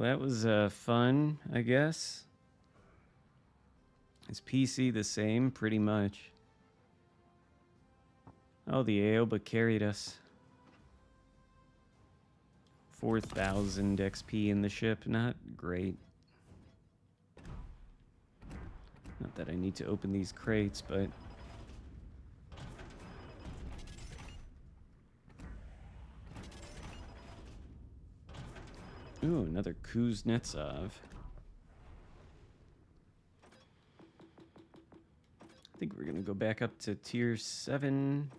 that was fun, I guess. Is PC the same? Pretty much. Oh, the Aoba carried us. 4,000 XP in the ship. Not great. Not that I need to open these crates, but... Ooh, another Kuznetsov. I think we're gonna go back up to tier 7.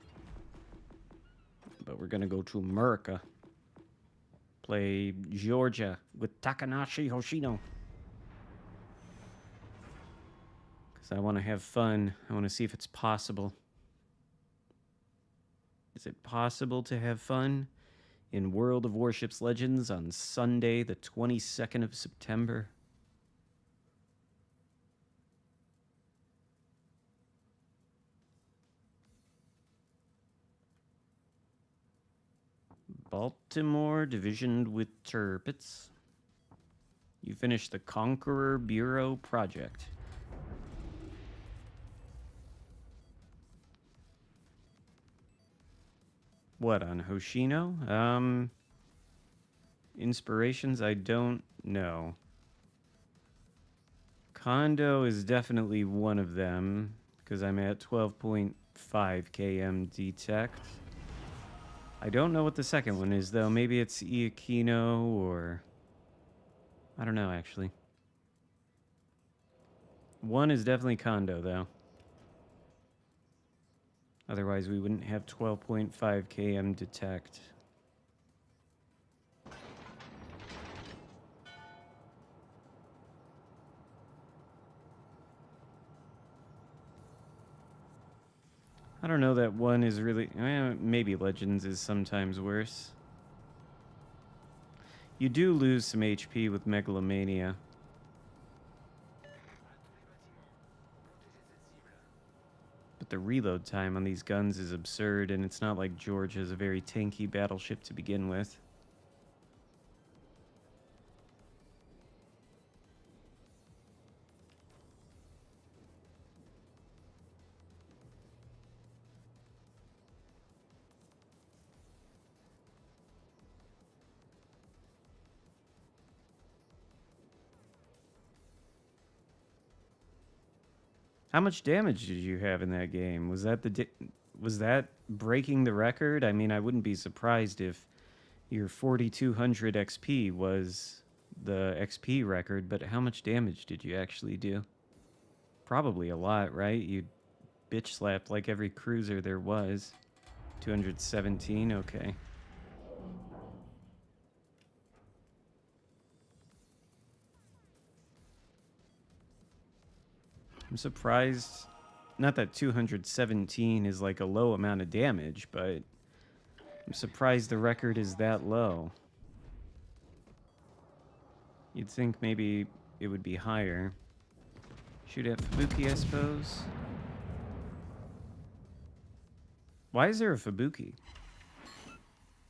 But we're gonna go to America. Play Georgia with Takanashi Hoshino. Because I want to have fun. I want to see if it's possible. Is it possible to have fun in World of Warships Legends on Sunday, the 22nd of September? Baltimore divisioned with Tirpitz. You finished the Conqueror Bureau project. What, on Hoshino? Inspirations, I don't know. Kondo is definitely one of them, because I'm at 12.5 km detect. I don't know what the second one is, though. Maybe it's Iakino, or... I don't know, actually. One is definitely Kondo, though. Otherwise, we wouldn't have 12.5 km detect. I don't know that one is really... maybe Legends is sometimes worse. You do lose some HP with Megalomania. But the reload time on these guns is absurd, and it's not like George has a very tanky battleship to begin with. How much damage did you have in that game? Was that breaking the record? I mean, I wouldn't be surprised if your 4,200 XP was the XP record, but how much damage did you actually do? Probably a lot, right? You bitch slapped like every cruiser there was. 217, okay. I'm surprised, not that 217 is like a low amount of damage, but I'm surprised the record is that low. You'd think maybe it would be higher. Shoot at Fubuki, I suppose. Why is there a Fubuki?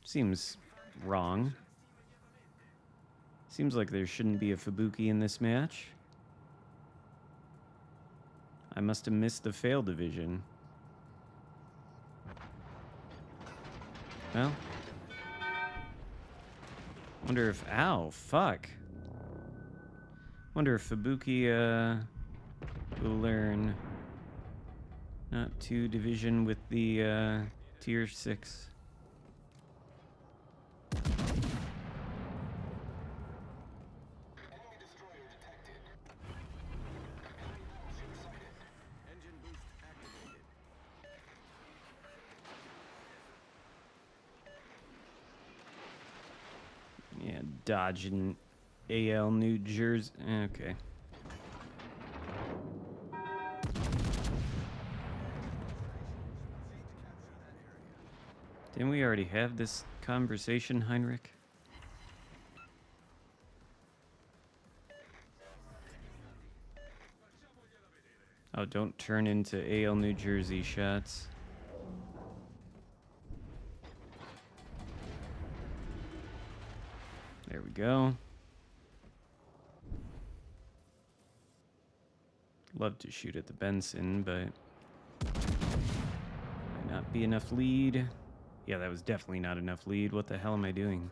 Seems wrong. Seems like there shouldn't be a Fubuki in this match. I must have missed the fail division. Well. Wonder if... Ow, fuck. Wonder if Fubuki, will learn not to division with the, tier 6. Yeah, dodging AL New Jersey. Okay. Didn't we already have this conversation, Heinrich? Oh, don't turn into AL New Jersey shots. There we go. Love to shoot at the Benson, but might not be enough lead. Yeah, that was definitely not enough lead. What the hell am I doing?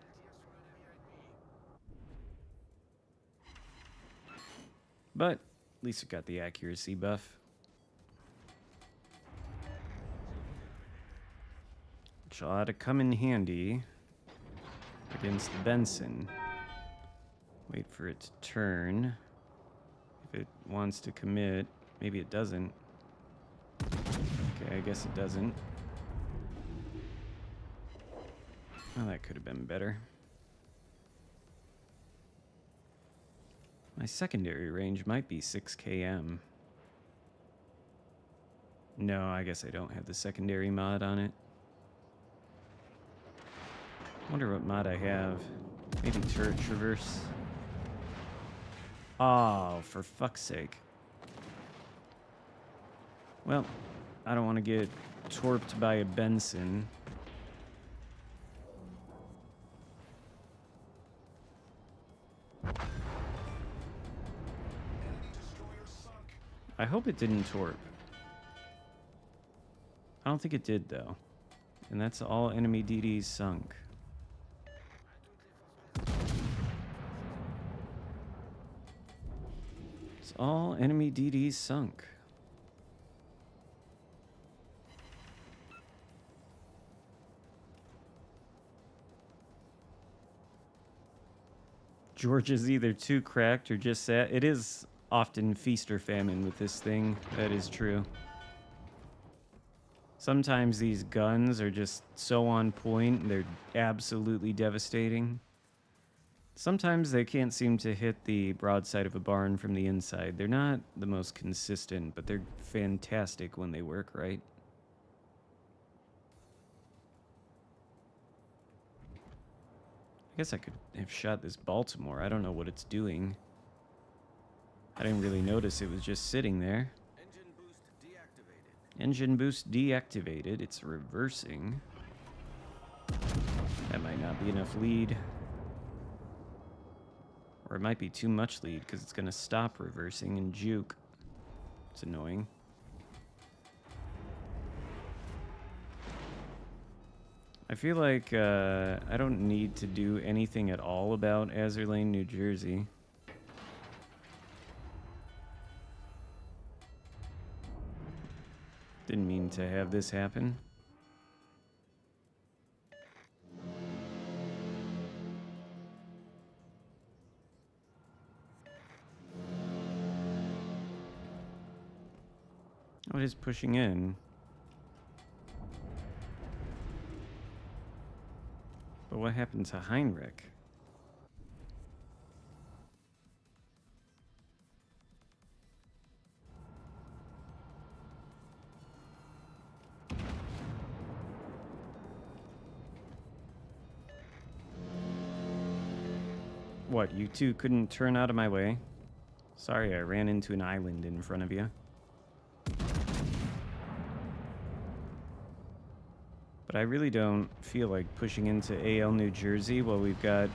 But at least it got the accuracy buff. Which ought to come in handy against the Benson. Wait for it to turn. If it wants to commit, maybe it doesn't. Okay, I guess it doesn't. Well, that could have been better. My secondary range might be 6 km. No, I guess I don't have the secondary mod on it. Wonder what mod I have. Maybe turret traverse. Oh, for fuck's sake. Well, I don't want to get torped by a Benson. I hope it didn't torp. I don't think it did, though. And that's all enemy DDs sunk. It's all enemy DDs sunk. George is either too cracked or just sad. It is often feast or famine with this thing. That is true. Sometimes these guns are just so on point, they're absolutely devastating. Sometimes they can't seem to hit the broadside of a barn from the inside. They're not the most consistent, but they're fantastic when they work right. I guess I could have shot this Baltimore. I don't know what it's doing. I didn't really notice it was just sitting there. Engine boost deactivated. Engine boost deactivated. It's reversing. That might not be enough lead. Or it might be too much lead because it's going to stop reversing and juke. It's annoying. I feel like I don't need to do anything at all about Azur Lane, New Jersey. Didn't mean to have this happen. Oh, it is pushing in. But what happened to Heinrich? What, you two couldn't turn out of my way? Sorry, I ran into an island in front of you. But I really don't feel like pushing into AL New Jersey while we've got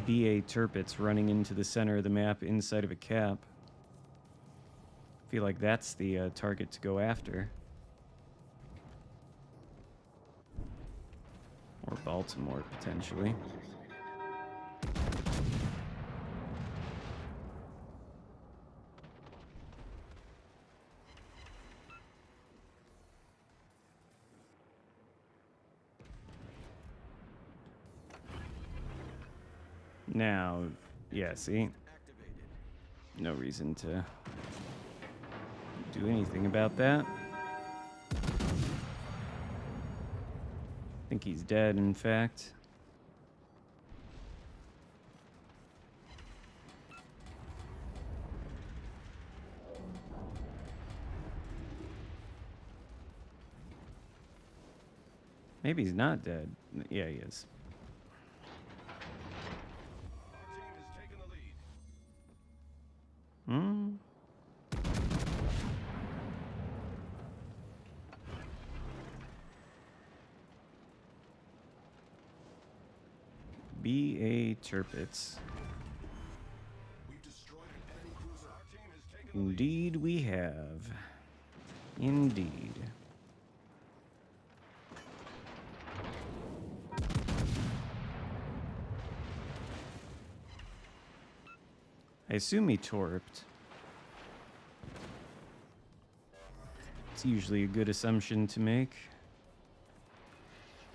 BA Tirpitz running into the center of the map inside of a cap. I feel like that's the target to go after. Or Baltimore, potentially. Now, yeah, see? No reason to do anything about that. I think he's dead, in fact. Maybe he's not dead. Yeah, he is. Our team has taken the lead. Hmm? B.A. Tirpitz. We've destroyed an enemy cruiser. Our team has taken Indeed we have. Indeed. I assume he torped. It's usually a good assumption to make.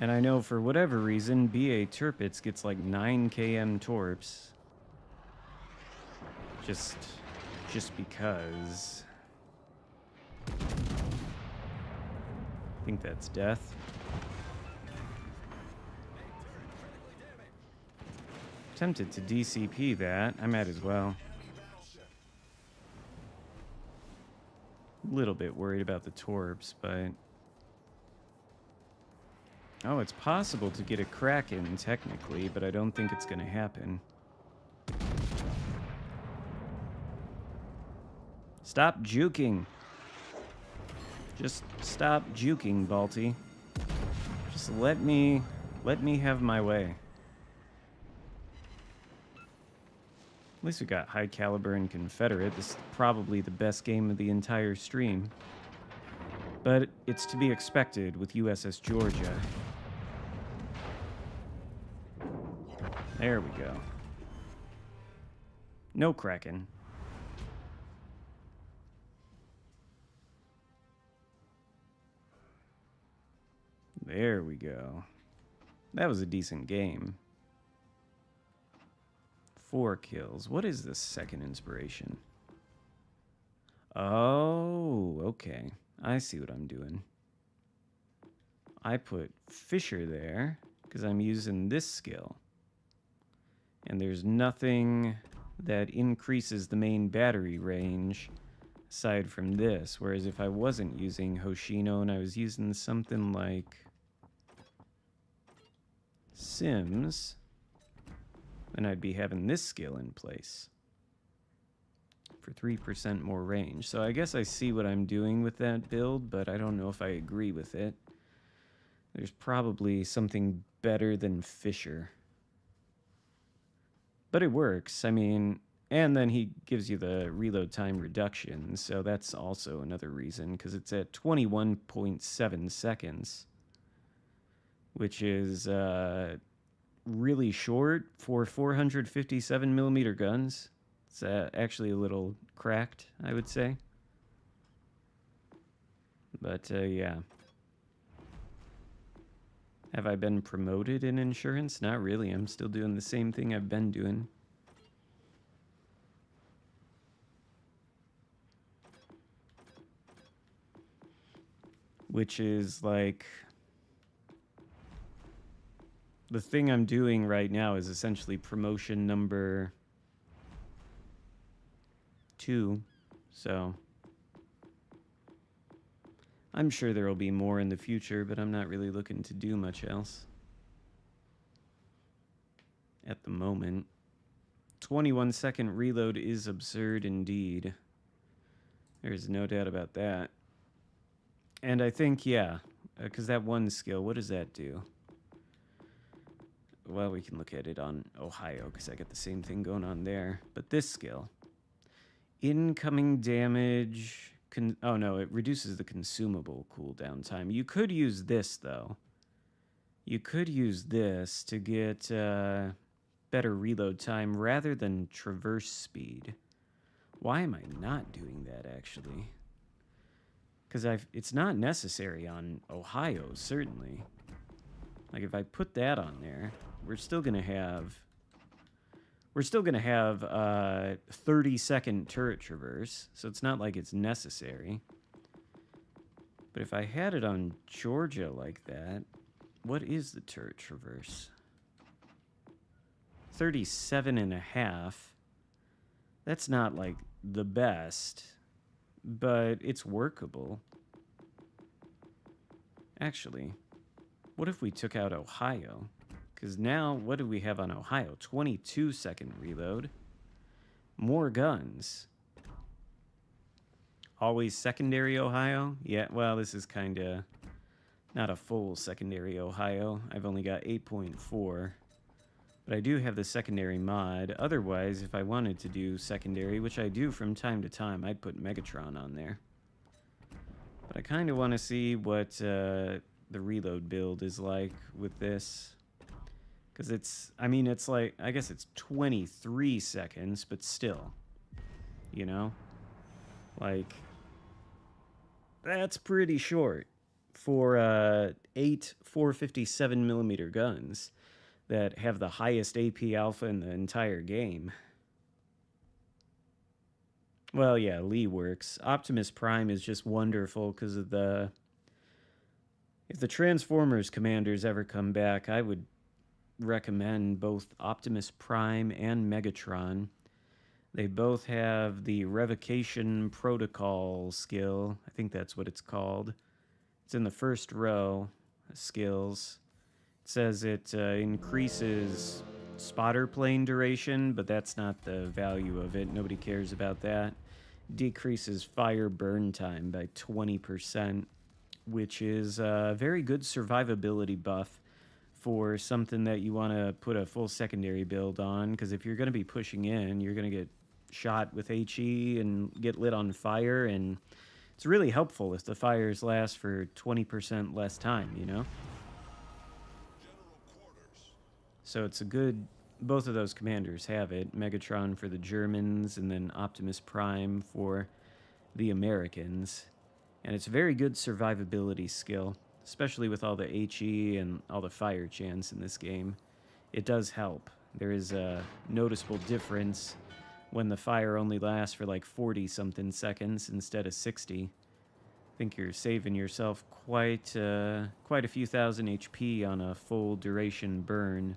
And I know for whatever reason, BA Turpitz gets like 9 km torps. Just because. I think that's death. Tempted to DCP that. I might as well. A little bit worried about the torps, but... Oh, it's possible to get a Kraken, technically, but I don't think it's going to happen. Stop juking. Just stop juking, Balti. Just let me have my way. At least we got High Caliber and Confederate. This is probably the best game of the entire stream. But it's to be expected with USS Georgia. There we go. No Kraken. There we go. That was a decent game. 4 kills. What is this second inspiration? Oh, okay. I see what I'm doing. I put Fisher there because I'm using this skill. And there's nothing that increases the main battery range aside from this. Whereas if I wasn't using Hoshino and I was using something like Sims, then I'd be having this skill in place for 3% more range. So I guess I see what I'm doing with that build, but I don't know if I agree with it. There's probably something better than Fisher. But it works. I mean, and then he gives you the reload time reduction, so that's also another reason, because it's at 21.7 seconds, which is really short for 457 millimeter guns. It's actually a little cracked, I would say. But yeah. Have I been promoted in insurance? Not really. I'm still doing the same thing I've been doing. Which is like... The thing I'm doing right now is essentially promotion number 2. So... I'm sure there will be more in the future, but I'm not really looking to do much else at the moment. 21-second reload is absurd indeed. There's no doubt about that. And I think, yeah, because that one skill, what does that do? Well, we can look at it on Ohio, because I got the same thing going on there. But this skill, incoming damage... oh no, it reduces the consumable cooldown time. You could use this, though. You could use this to get better reload time rather than traverse speed. Why am I not doing that, actually? Because it's not necessary on Ohio, certainly. Like, if I put that on there, we're still going to have... We're still going to have 30-second turret traverse, so it's not like it's necessary. But if I had it on Georgia like that, what is the turret traverse? 37.5. That's not, like, the best, but it's workable. Actually, what if we took out Ohio? Because now, what do we have on Ohio? 22-second reload. More guns. Always secondary Ohio? Yeah, well, this is kind of not a full secondary Ohio. I've only got 8.4. But I do have the secondary mod. Otherwise, if I wanted to do secondary, which I do from time to time, I'd put Megatron on there. But I kind of want to see what the reload build is like with this. Because it's, I mean, it's like, I guess it's 23 seconds, but still, you know? Like, that's pretty short for 8 457mm guns that have the highest AP alpha in the entire game. Well, yeah, Lee works. Optimus Prime is just wonderful because of the... If the Transformers commanders ever come back, I would recommend both Optimus Prime and Megatron. They both have the revocation protocol skill. I think that's what it's called. It's in the first row, skills. It says it increases spotter plane duration, but that's not the value of it. Nobody cares about that. Decreases fire burn time by 20%, which is a very good survivability buff for something that you want to put a full secondary build on, because if you're going to be pushing in, you're going to get shot with HE and get lit on fire, and it's really helpful if the fires last for 20% less time, you know? So it's a good... Both of those commanders have it. Megatron for the Germans, and then Optimus Prime for the Americans. And it's a very good survivability skill, especially with all the HE and all the fire chance in this game. It does help. There is a noticeable difference when the fire only lasts for like 40-something seconds instead of 60. I think you're saving yourself quite a few thousand HP on a full duration burn.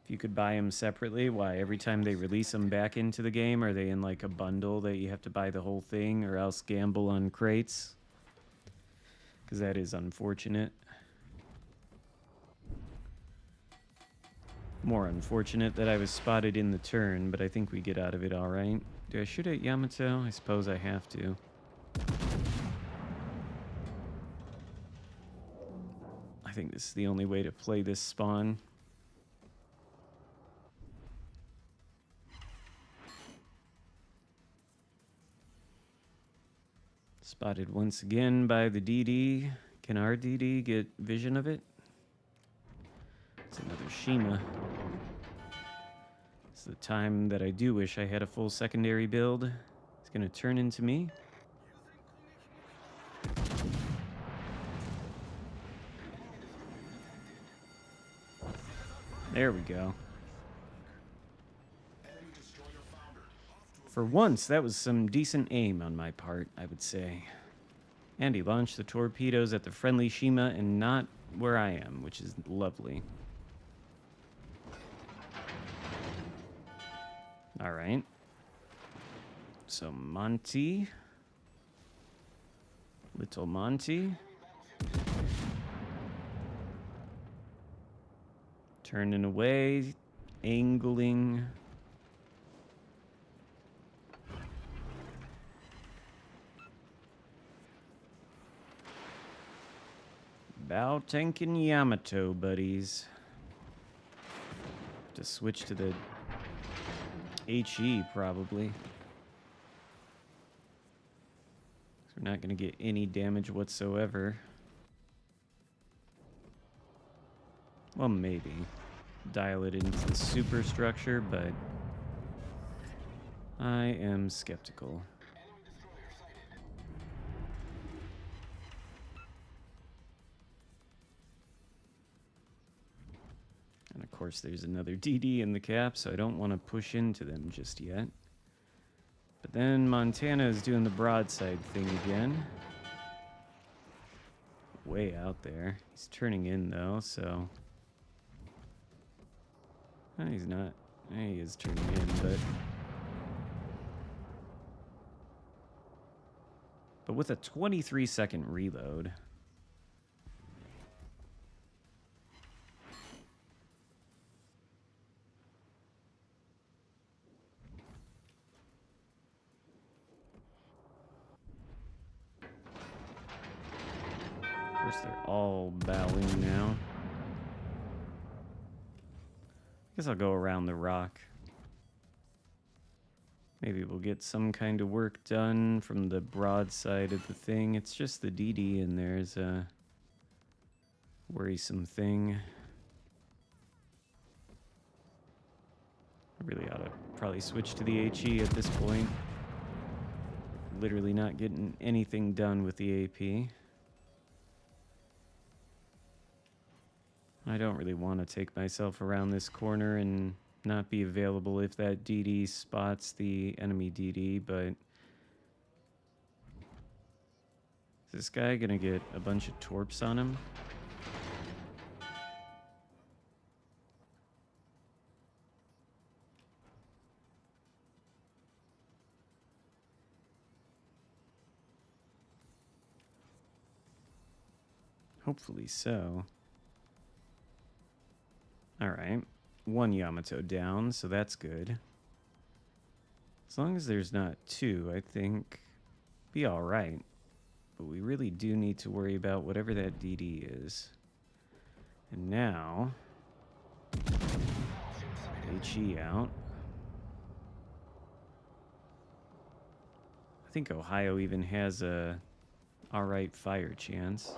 If you could buy them separately, why, every time they release them back into the game, are they in like a bundle that you have to buy the whole thing or else gamble on crates? Because that is unfortunate. More unfortunate that I was spotted in the turn, but I think we get out of it all right. Do I shoot at Yamato? I suppose I have to. I think this is the only way to play this spawn. Spotted once again by the DD. Can our DD get vision of it? It's another Shima. It's the time that I do wish I had a full secondary build. It's gonna turn into me. There we go. For once, that was some decent aim on my part, I would say. And he launched the torpedoes at the friendly Shima and not where I am, which is lovely. Alright. So Monty. Little Monty. Turning away. Angling. Bow tanking Yamato, buddies. To switch to the HE, probably. So we're not going to get any damage whatsoever. Well, maybe. Dial it into the superstructure, but I am skeptical. And of course there's another DD in the cap, so I don't want to push into them just yet. But then Montana is doing the broadside thing again. Way out there. He's turning in though, so... No, he's not. He is turning in, but with a 23-second reload... all bowing now. Guess I'll go around the rock. Maybe we'll get some kind of work done from the broad side of the thing. It's just the DD, and there's a worrisome thing. I really ought to probably switch to the HE at this point. Literally not getting anything done with the AP. I don't really want to take myself around this corner and not be available if that DD spots the enemy DD, but is this guy gonna get a bunch of torps on him? Hopefully so. Alright. One Yamato down, so that's good. As long as there's not two, I think be alright. But we really do need to worry about whatever that DD is. And now... HE out. I think Ohio even has a alright fire chance.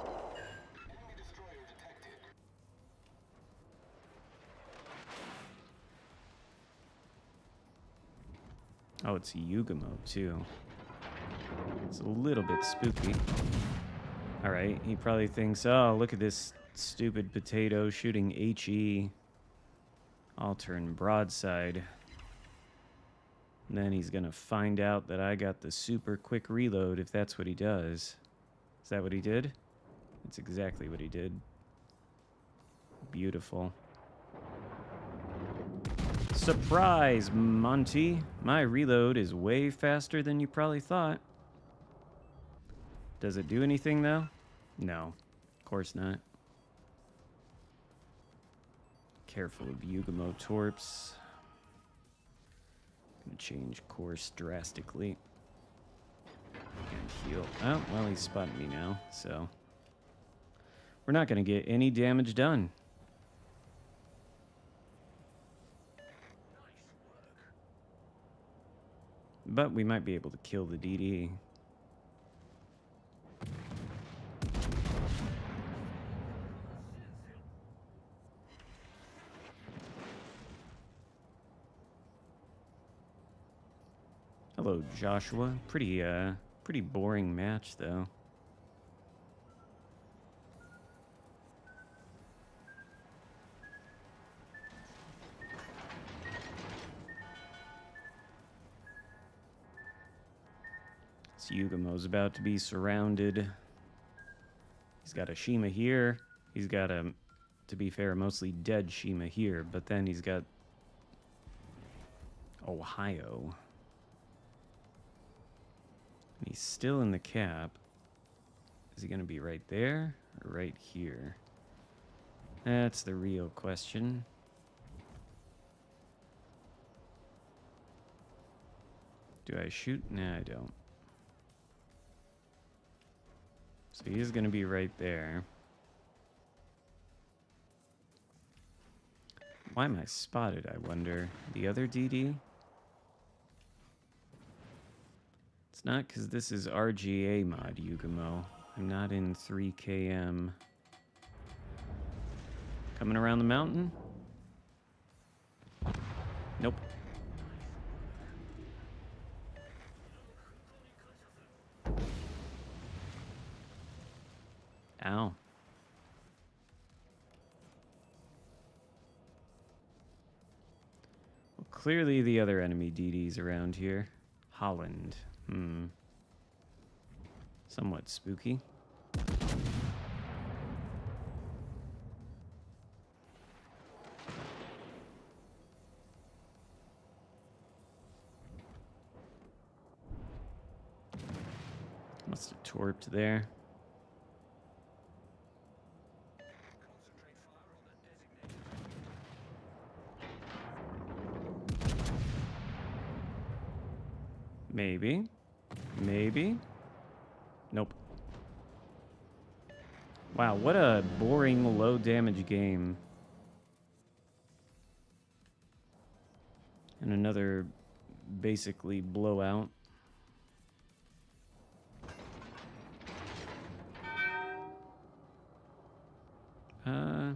Oh, it's a Yugamo, too. It's a little bit spooky. Alright, he probably thinks, oh, look at this stupid potato shooting HE. I'll turn broadside. And then he's gonna find out that I got the super quick reload if that's what he does. Is that what he did? That's exactly what he did. Beautiful. Surprise, Monty. My reload is way faster than you probably thought. Does it do anything, though? No, of course not. Careful of Yugamo torps. Gonna change course drastically. And heal. Oh, well, he's spotting me now, so... We're not gonna get any damage done. But we might be able to kill the DD. Hello, Joshua. Pretty boring match, though. Yugamo's about to be surrounded. He's got a Shima here. He's got a, to be fair, mostly dead Shima here, but then he's got Ohio. And he's still in the cap. Is he going to be right there or right here? That's the real question. Do I shoot? Nah, I don't. So he is going to be right there. Why am I spotted, I wonder? The other DD? It's not because this is RGA mod, Yugamo. I'm not in 3KM. Coming around the mountain? Nope. Ow. Well, clearly the other enemy DD's around here. Holland. Somewhat spooky. Must have torped there. Maybe. Maybe. Nope. Wow, what a boring, low damage game. And another basically blowout. Uh...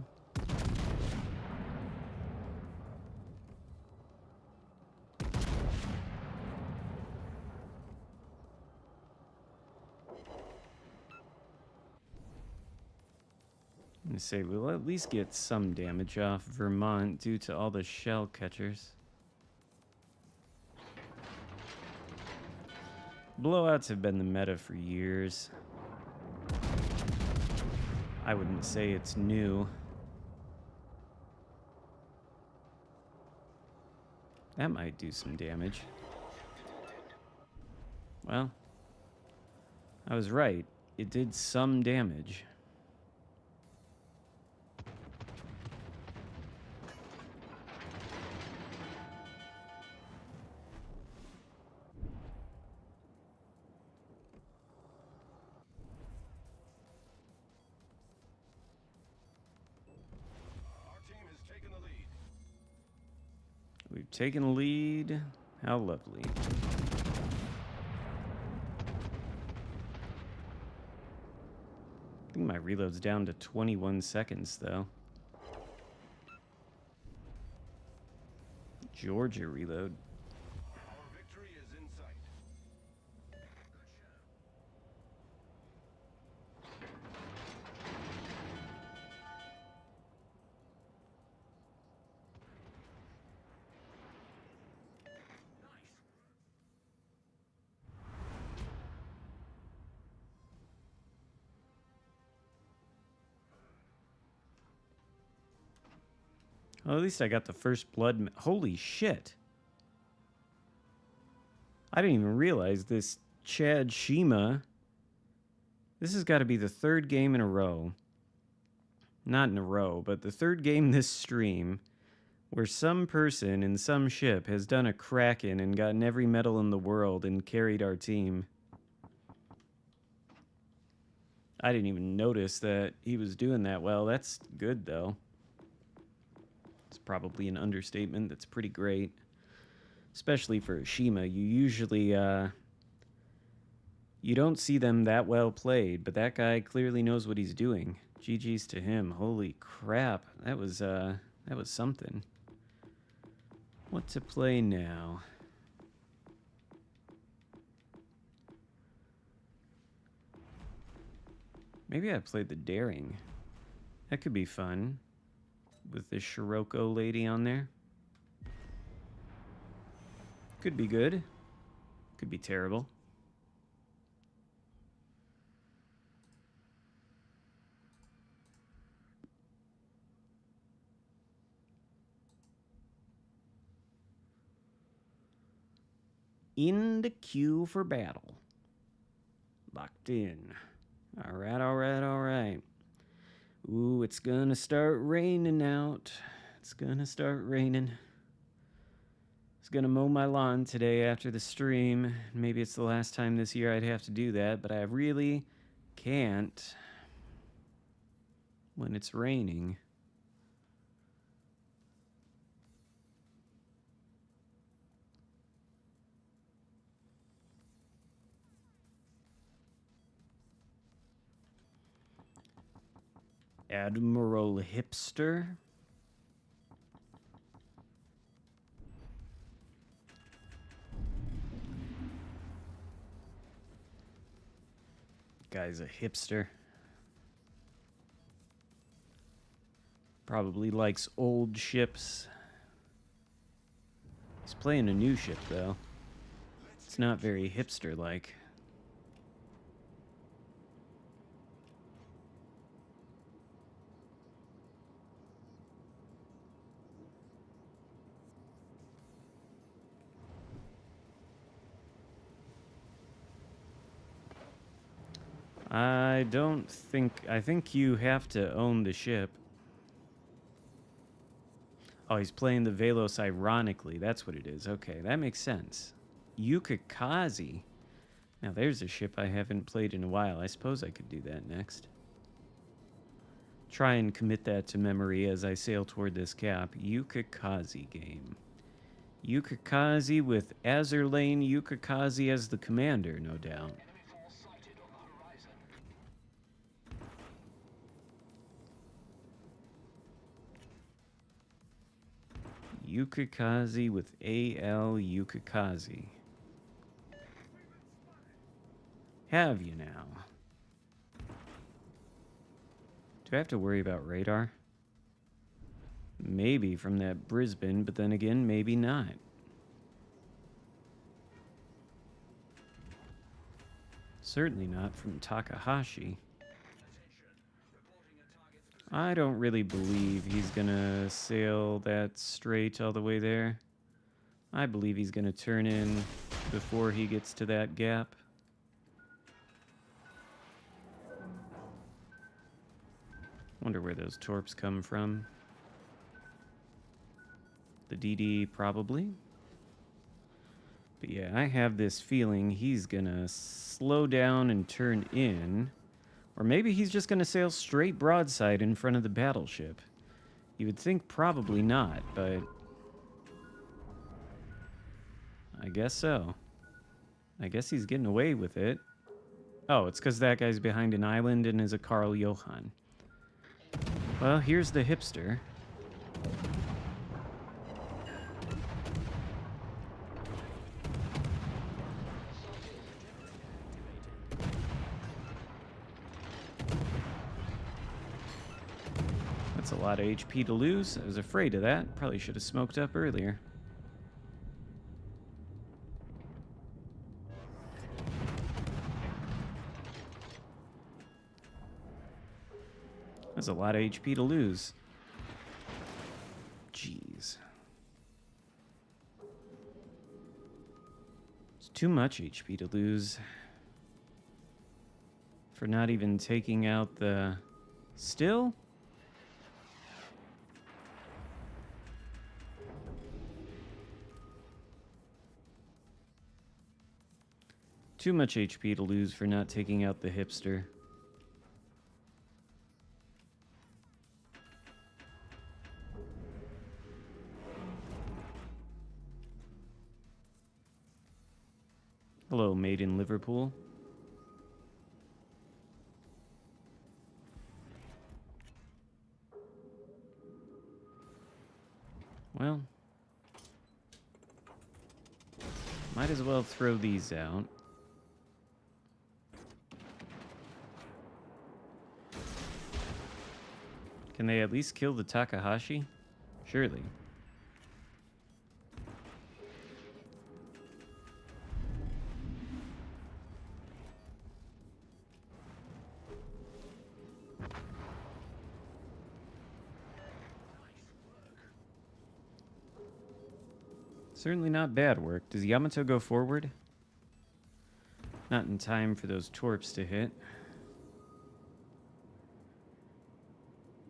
I'm gonna say we'll at least get some damage off Vermont due to all the shell catchers. Blowouts have been the meta for years. I wouldn't say it's new. That might do some damage. Well, I was right. It did some damage. Our team has taken the lead. We've taken a lead. How lovely. I think my reload's down to 21 seconds, though. Georgia reload. Our victory is in sight. Well, at least I got the first blood. Holy shit. I didn't even realize this Chad Shima. This has got to be the third game in a row. Not in a row, but the third game this stream where some person in some ship has done a Kraken and gotten every medal in the world and carried our team. I didn't even notice that he was doing that well. That's good, though. It's probably an understatement. That's pretty great. Especially for Shima. You usually, you don't see them that well played, but that guy clearly knows what he's doing. GG's to him. Holy crap. That was something. What to play now? Maybe I played the Daring. That could be fun. With this Scirocco lady on there. Could be good. Could be terrible. In the queue for battle. Locked in. Alright, alright, alright. Ooh, it's gonna start raining out. It's gonna start raining. I was gonna mow my lawn today after the stream. Maybe it's the last time this year I'd have to do that, but I really can't when it's raining. Admiral Hipster. Guy's a hipster. Probably likes old ships. He's playing a new ship, though. It's not very hipster-like. I think you have to own the ship. Oh, he's playing the Velos ironically. That's what it is. Okay, that makes sense. Yukikazi. Now there's a ship I haven't played in a while. I suppose I could do that next. try and commit that to memory as I sail toward this cap. Yukikazi game. Yukikazi with Azurlane Yukikazi as the commander, no doubt. Enemy force sighted on the horizon. Yukikazi with AL Yukikazi. Have you now? Do I have to worry about radar? Maybe from that Brisbane, but then again, maybe not. Certainly not from Takahashi. I don't really believe he's gonna sail that straight all the way there. I believe he's gonna turn in before he gets to that gap. Wonder where those torps come from. The DD probably. But yeah, I have this feeling he's gonna slow down and turn in. Or maybe he's just gonna sail straight broadside in front of the battleship. You would think probably not, but I guess so. I guess he's getting away with it. Oh, it's because that guy's behind an island and is a Karl Johann. Well, here's the hipster. That's a lot of HP to lose. I was afraid of that. Probably should have smoked up earlier. That's a lot of HP to lose. Jeez. It's too much HP to lose. For not even taking out the... Still? Too much HP to lose for not taking out the hipster. Hello, made in Liverpool. Well, might as well throw these out. Can they at least kill the Takahashi? Surely. Certainly not bad work. Does Yamato go forward? Not in time for those torps to hit.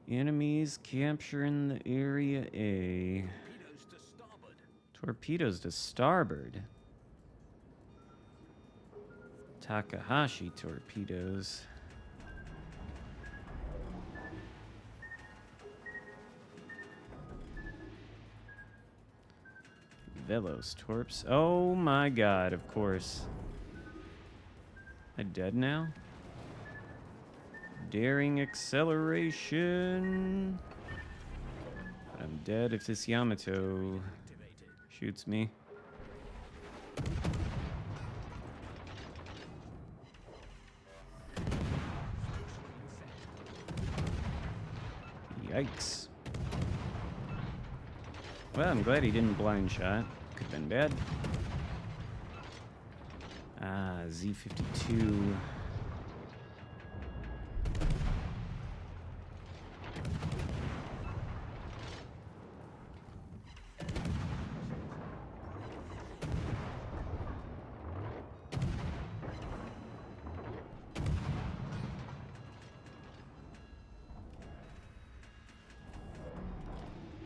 Enemies capturing the area A. Torpedoes to starboard. Torpedoes to starboard. Takahashi torpedoes. Velos torps. Oh my god, of course. I'm dead now? Daring acceleration. But I'm dead if this Yamato shoots me. Yikes. Well, I'm glad he didn't blind shot. Could have been bad. Ah, Z-52.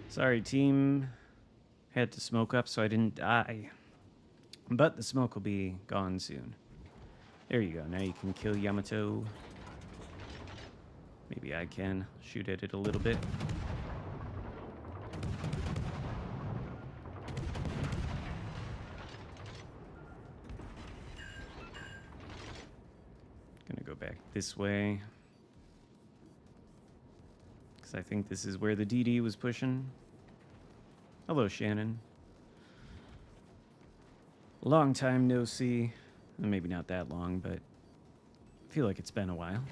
Sorry, team. Had to smoke up so I didn't die. But the smoke will be gone soon. There you go. Now you can kill Yamato. Maybe I can shoot at it a little bit. Gonna go back this way. Because I think this is where the DD was pushing. Hello, Shannon. Long time no see. Well, maybe not that long, but I feel like it's been a while.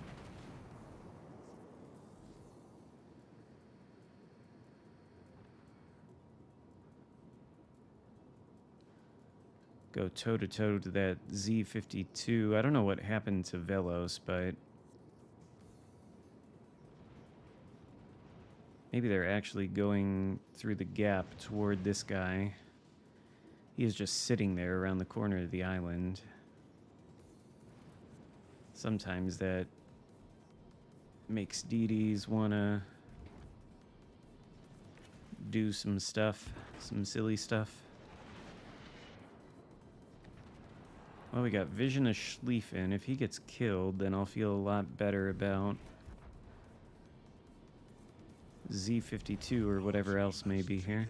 Go toe-to-toe to that Z-52. I don't know what happened to Velos, but maybe they're actually going through the gap toward this guy. He is just sitting there around the corner of the island. Sometimes that makes DDs wanna do some stuff, some silly stuff. Well, we got Vision of Schlieffen. If he gets killed, then I'll feel a lot better about Z-52 or whatever else may be here.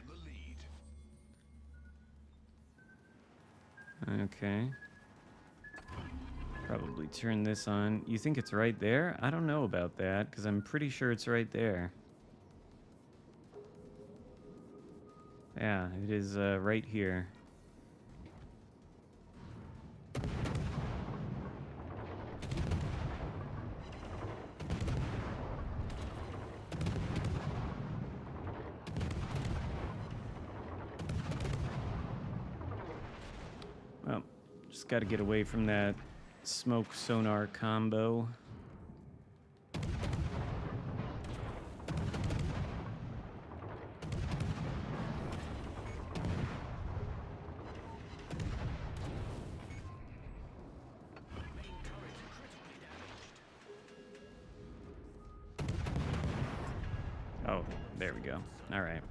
Okay. Probably turn this on. You think it's right there? I don't know about that, because I'm pretty sure it's right there. Yeah, it is right here. Well, just got to get away from that smoke sonar combo. Oh, there we go. All right.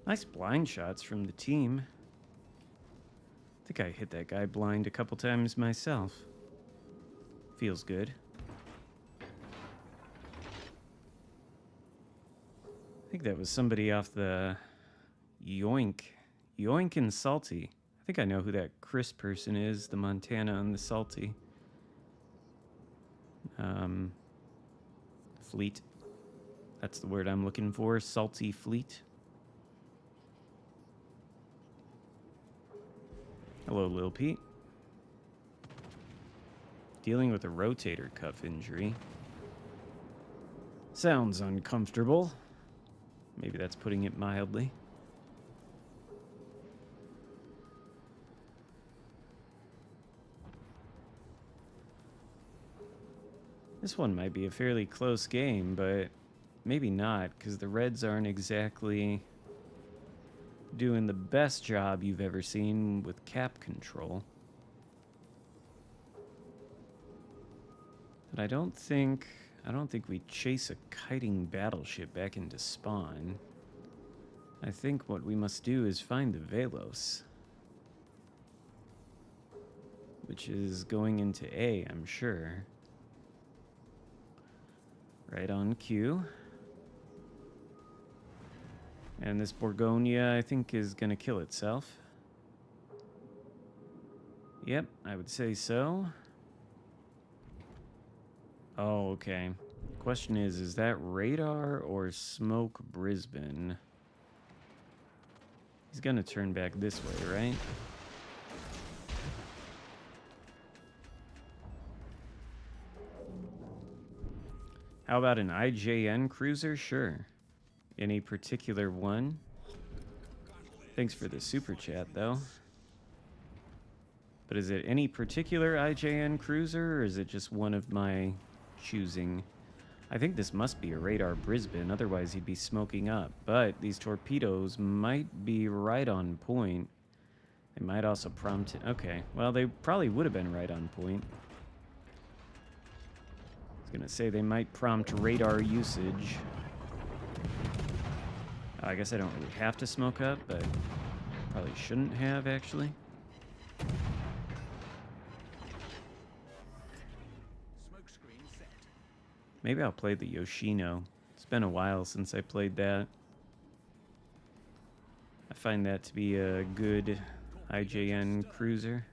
Nice blind shots from the team. I think I hit that guy blind a couple times myself. Feels good. I think that was somebody off the Yoink and Salty. I think I know who that Chris person is, the Montana and the Salty. Fleet. That's the word I'm looking for, Salty Fleet. Hello, Lil Pete. Dealing with a rotator cuff injury. Sounds uncomfortable. Maybe that's putting it mildly. This one might be a fairly close game, but maybe not, because the Reds aren't exactly doing the best job you've ever seen with cap control. But I don't think we chase a kiting battleship back into spawn. I think what we must do is find the Velos, which is going into A, I'm sure. Right on cue. And this Borgonia, I think, is going to kill itself. Yep, I would say so. Oh, okay. Question is that radar or smoke Brisbane? He's going to turn back this way, right? How about an IJN cruiser? Sure. Any particular one? Thanks for the super chat, though. But is it any particular IJN cruiser, or is it just one of my choosing? I think this must be a radar Brisbane, otherwise he'd be smoking up. But these torpedoes might be right on point. They might also prompt... Okay, well, they probably would have been right on point. I was gonna say they might prompt radar usage. I guess I don't really have to smoke up, but probably shouldn't have, actually. Smoke screen set. Maybe I'll play the Yoshino. It's been a while since I played that. I find that to be a good IJN cruiser.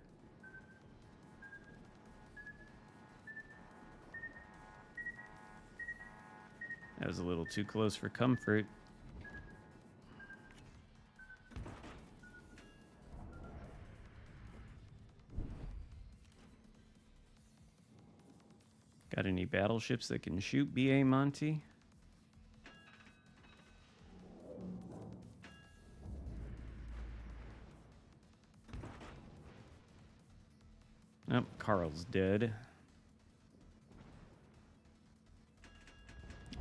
That was a little too close for comfort. Got any battleships that can shoot BA Monty? Oh, Carl's dead.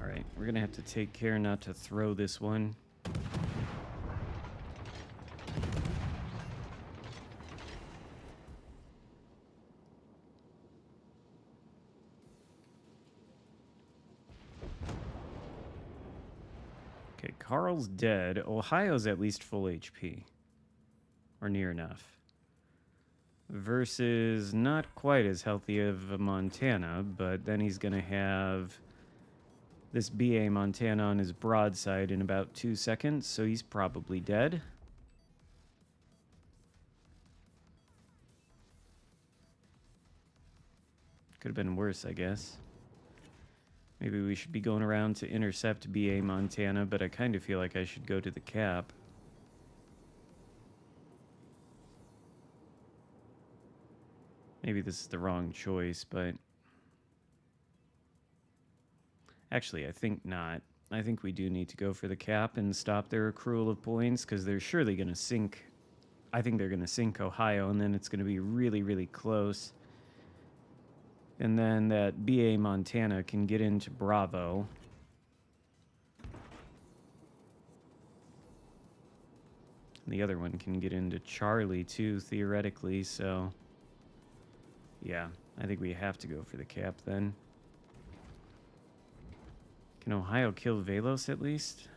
Alright, we're gonna have to take care not to throw this one. Okay, Carl's dead. Ohio's at least full HP. Or near enough. Versus not quite as healthy of a Montana, but then he's gonna have this BA Montana on his broadside in about 2 seconds, so he's probably dead. Could have been worse, I guess. Maybe we should be going around to intercept BA Montana, but I kind of feel like I should go to the cap. Maybe this is the wrong choice, but... Actually, I think not. I think we do need to go for the cap and stop their accrual of points, because they're surely going to sink. I think they're going to sink Ohio, and then it's going to be really, really close. And then that BA Montana can get into Bravo. And the other one can get into Charlie, too, theoretically, so... Yeah, I think we have to go for the cap, then. Can Ohio kill Velos at least?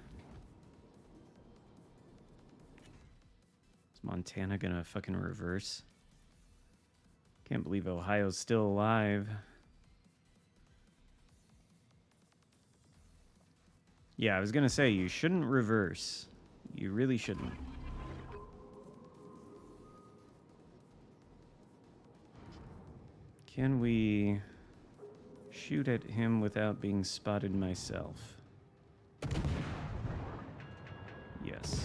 Is Montana gonna fucking reverse? Can't believe Ohio's still alive. Yeah, I was gonna say, you shouldn't reverse. You really shouldn't. Can we... shoot at him without being spotted myself? Yes.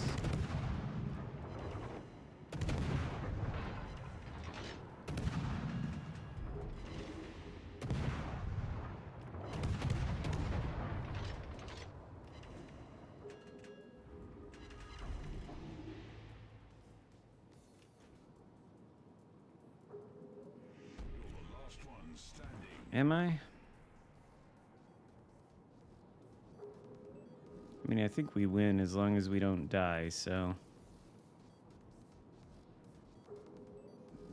Am I? I mean, I think we win as long as we don't die, so...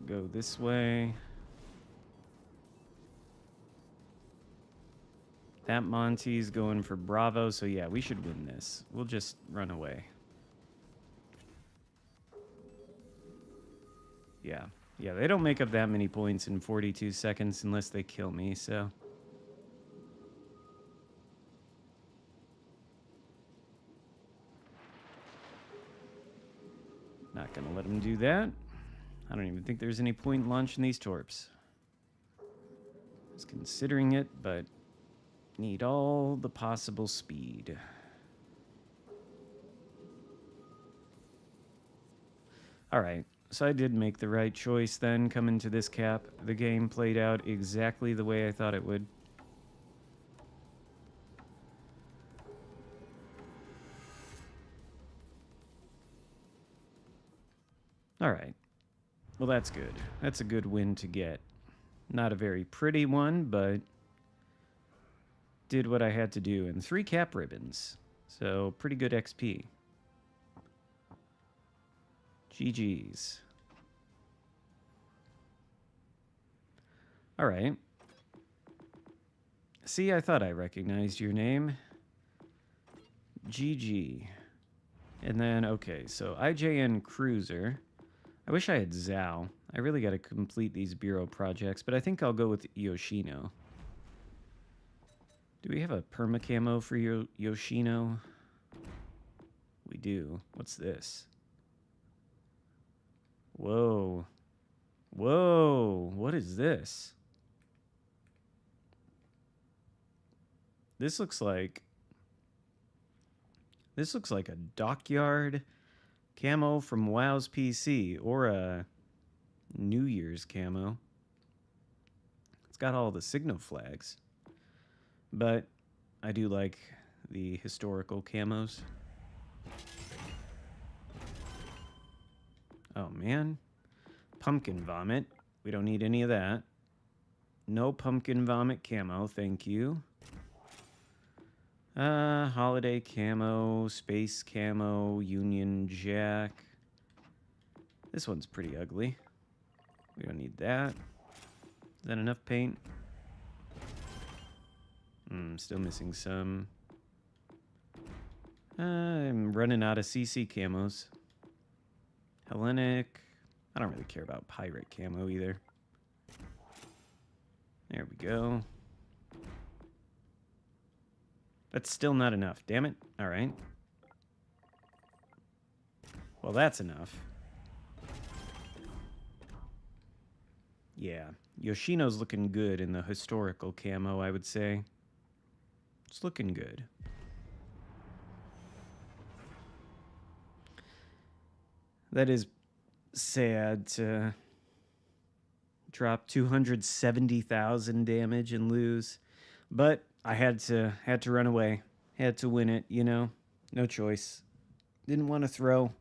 Go this way. That Monty's going for Bravo, so yeah, we should win this. We'll just run away. Yeah. Yeah, they don't make up that many points in 42 seconds unless they kill me, so... Not gonna let them do that. I don't even think there's any point in launching these torps. I was considering it, but need all the possible speed. Alright, so I did make the right choice then, coming to this cap. The game played out exactly the way I thought it would. Alright. Well, that's good. That's a good win to get. Not a very pretty one, but did what I had to do. And 3 cap ribbons. So, pretty good XP. GG's. Alright. See, I thought I recognized your name. GG. And then, okay, so IJN Cruiser. I wish I had Zhao. I really got to complete these Bureau projects, but I think I'll go with Yoshino. Do we have a perma camo for Yoshino? We do. What's this? Whoa. Whoa. What is this? This looks like a dockyard camo from WoW's PC or a New Year's camo. It's got all the signal flags. But I do like the historical camos. Oh man. Pumpkin vomit. We don't need any of that. No pumpkin vomit camo, thank you. Holiday camo, space camo, Union Jack. This one's pretty ugly. We don't need that. Is that enough paint? Still missing some. I'm running out of CC camos. Hellenic. I don't really care about pirate camo either. There we go. That's still not enough. Damn it. All right. Well, that's enough. Yeah. Yoshino's looking good in the historical camo, I would say. It's looking good. That is sad to drop 270,000 damage and lose. But I had to run away. Had to win it, you know. No choice. Didn't want to throw.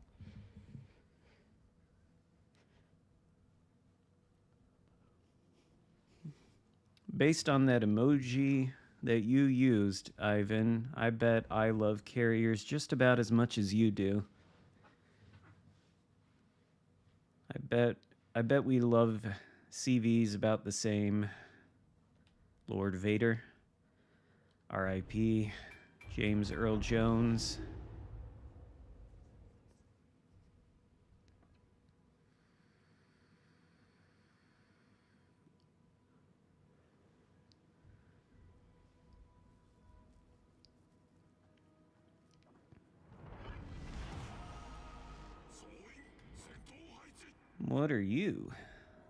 Based on that emoji that you used, Ivan, I bet I love carriers just about as much as you do. I bet we love CVs about the same. Lord Vader. R.I.P. James Earl Jones. What are you?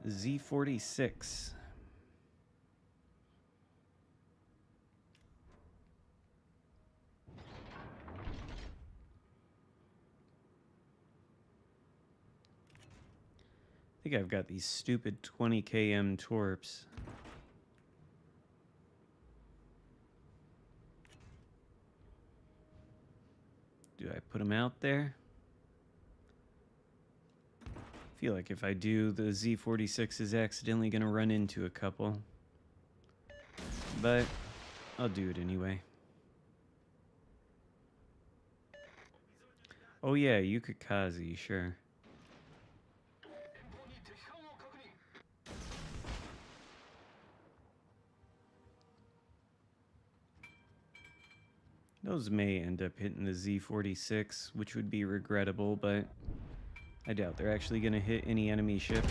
Z46. I think I've got these stupid 20 km torps. Do I put them out there? I feel like if I do, the Z46 is accidentally going to run into a couple. But I'll do it anyway. Oh yeah, Yukikaze, sure. Those may end up hitting the Z46, which would be regrettable, but I doubt they're actually going to hit any enemy ship.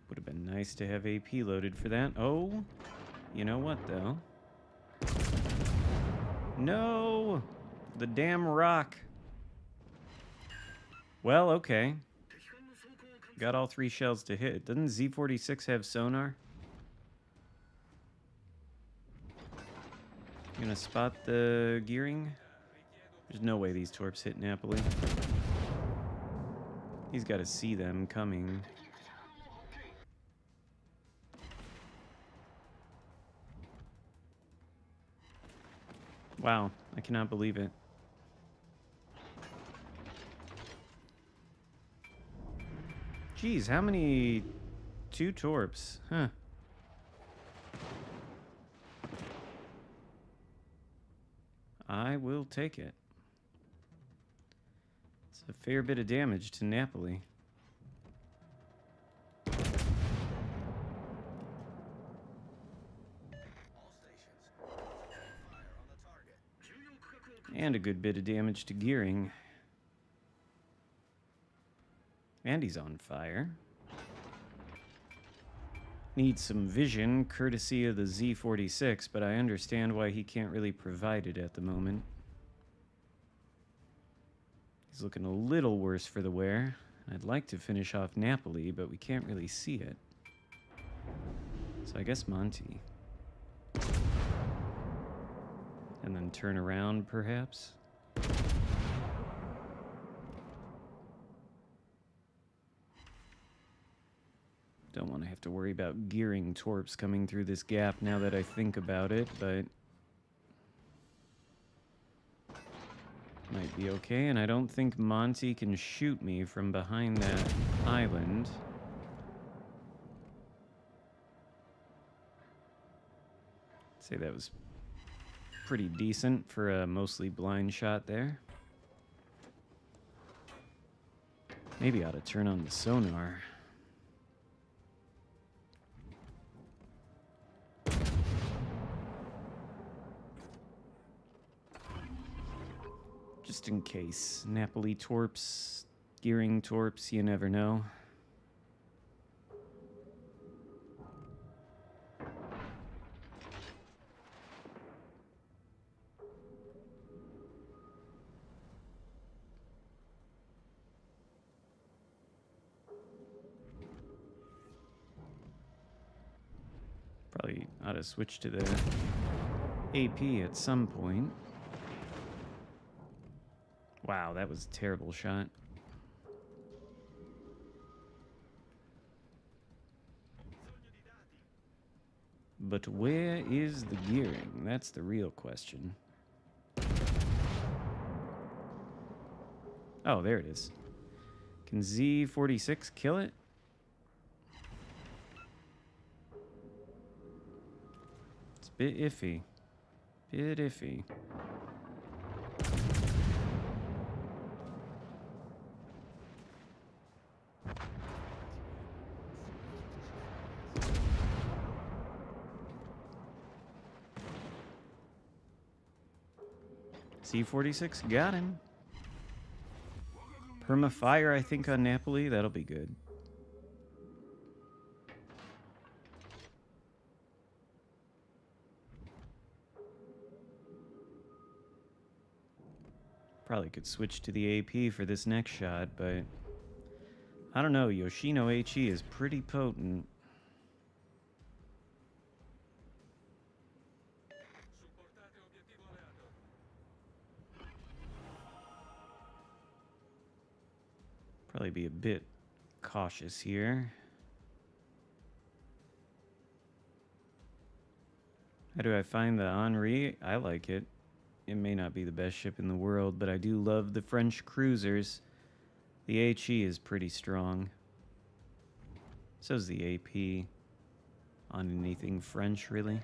Would have been nice to have AP loaded for that. Oh, you know what, though? No! The damn rock. Well, okay. Got all 3 shells to hit. Doesn't Z46 have sonar? You gonna spot the gearing? There's no way these torps hit Napoli. He's got to see them coming. Wow, I cannot believe it. Geez, how many 2 torps? Huh. I will take it. It's a fair bit of damage to Napoli. And a good bit of damage to gearing. And he's on fire. Needs some vision, courtesy of the Z-46, but I understand why he can't really provide it at the moment. He's looking a little worse for the wear. I'd like to finish off Napoli, but we can't really see it. So I guess Monty. And then turn around, perhaps? Don't want to have to worry about gearing torps coming through this gap now that I think about it, but might be okay. And I don't think Monty can shoot me from behind that island. I'd say that was pretty decent for a mostly blind shot there. Maybe I ought to turn on the sonar. Just in case. Napoli torps, gearing torps, you never know. Probably ought to switch to the AP at some point. Wow, that was a terrible shot. But where is the gearing? That's the real question. Oh, there it is. Can Z-46 kill it? It's a bit iffy. Bit iffy. C-46 got him. Perma-fire, I think, on Napoli. That'll be good. Probably could switch to the AP for this next shot, but I don't know. Yoshino HE is pretty potent. Probably be a bit cautious here. How do I find the Henri? I like it. It may not be the best ship in the world, but I do love the French cruisers. The HE is pretty strong. So's the AP on anything French, really.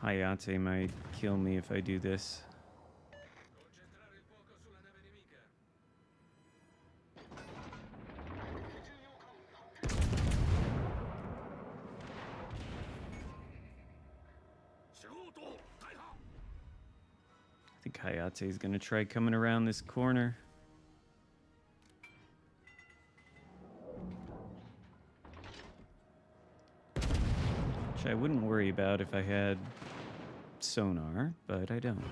Hayate might kill me if I do this. I think Hayate is going to try coming around this corner. Which I wouldn't worry about if I had sonar, but I don't.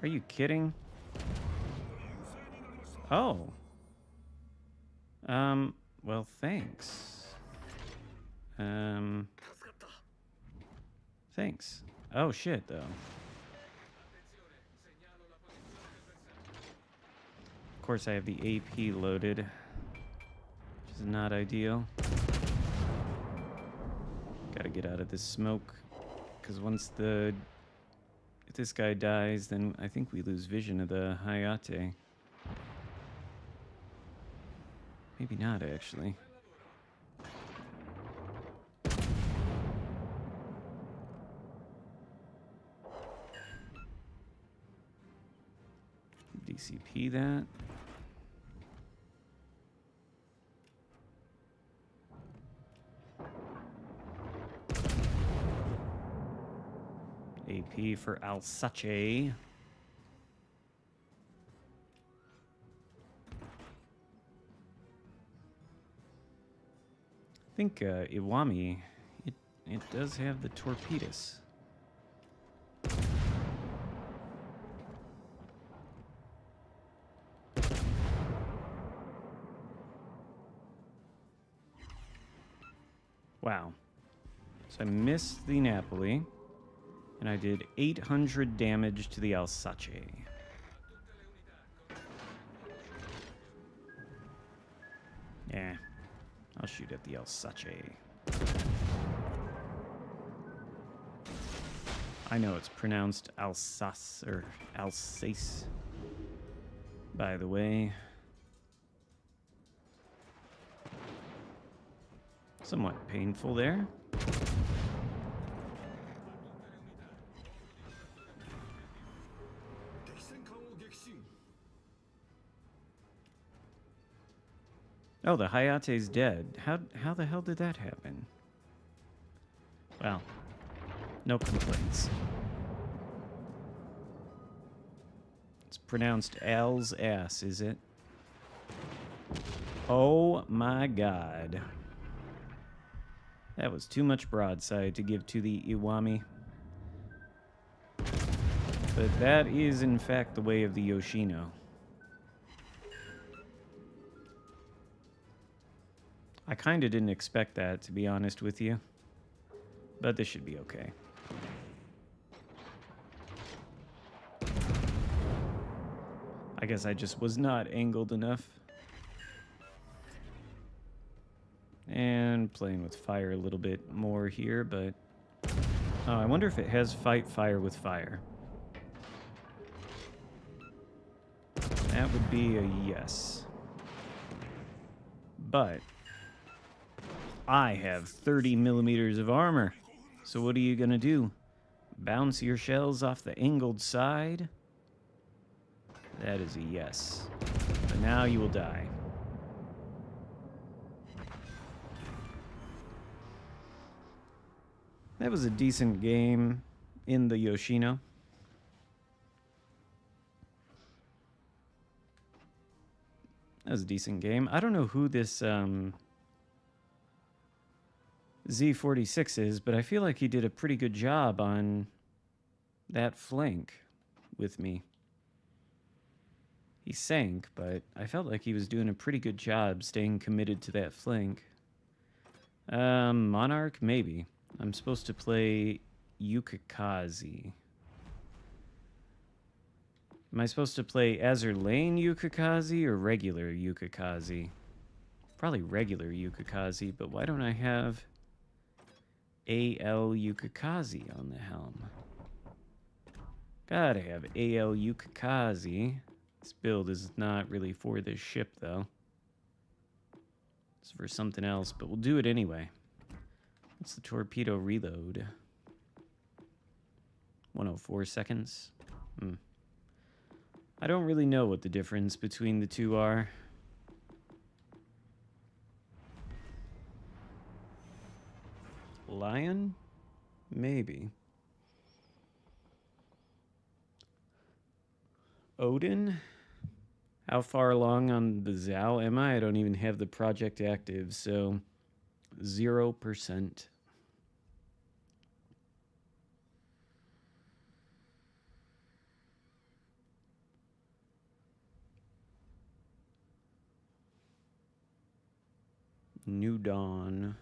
Are you kidding? Oh. Well, thanks. Thanks. Oh, shit, though. Of course, I have the AP loaded, which is not ideal. Gotta get out of this smoke, because if this guy dies, then I think we lose vision of the Hayate. Maybe not, actually. TCP that. AP for Alsace. I think Iwami, it does have the torpedoes. Wow. So I missed the Napoli, and I did 800 damage to the Alsace. Yeah, I'll shoot at the Alsace. I know it's pronounced Alsace or Alsace, by the way. Somewhat painful there. Oh, the Hayate's dead. How the hell did that happen? Well, no complaints. It's pronounced Al's ass, is it? Oh my god. That was too much broadside to give to the Iwami. But that is, in fact, the way of the Yoshino. I kinda didn't expect that, to be honest with you. But this should be okay. I guess I just was not angled enough. And playing with fire a little bit more here, but... Oh, I wonder if it has fight fire with fire. That would be a yes. But... I have 30 millimeters of armor. So what are you gonna do? Bounce your shells off the angled side? That is a yes. But now you will die. That was a decent game in the Yoshino. That was a decent game. I don't know who this Z46 is, but I feel like he did a pretty good job on that flank with me. He sank, but I felt like he was doing a pretty good job staying committed to that flank. Monarch? Maybe. I'm supposed to play Yukikaze. Am I supposed to play Azur Lane Yukikaze or regular Yukikaze? Probably regular Yukikaze, but why don't I have AL Yukikaze on the helm? Gotta have AL Yukikaze. This build is not really for this ship, though. It's for something else, but we'll do it anyway. What's the torpedo reload? 104 seconds. I don't really know what the difference between the two are. Lion? Maybe. Odin? How far along on the Zao am I? I don't even have the project active, so 0%. New Dawn.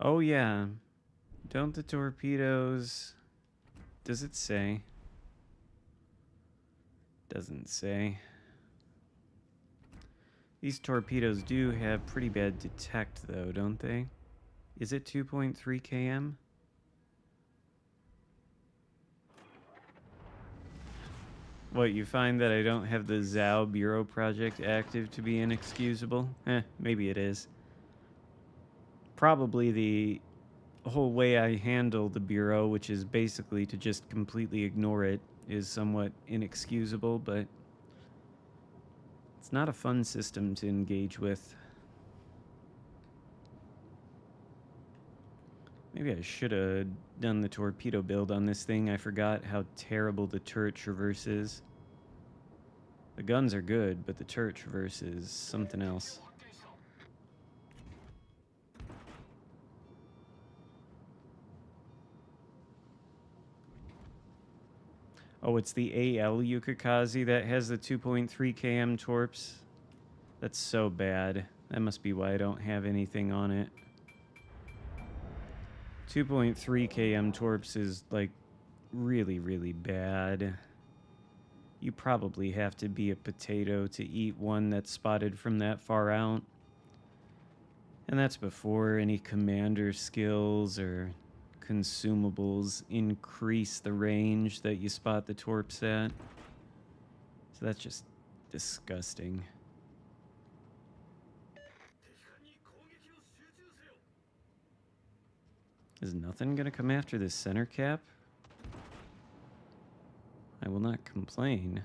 Oh yeah. Don't the torpedoes... Does it say? Doesn't say. These torpedoes do have pretty bad detect, though, don't they? Is it 2.3 km? What, you find that I don't have the Zhao Bureau project active to be inexcusable? Maybe it is. Probably the whole way I handle the Bureau, which is basically to just completely ignore it, is somewhat inexcusable, but it's not a fun system to engage with. Maybe I should have done the torpedo build on this thing. I forgot how terrible the turret traverse is. The guns are good, but the turret traverse is something else. Oh, it's the AL Yukikaze that has the 2.3 km torps. That's so bad. That must be why I don't have anything on it. 2.3 km torps is like really, really bad. You probably have to be a potato to eat one that's spotted from that far out. And that's before any commander skills or consumables increase the range that you spot the torps at. So that's just disgusting. Is nothing gonna come after this center cap? I will not complain.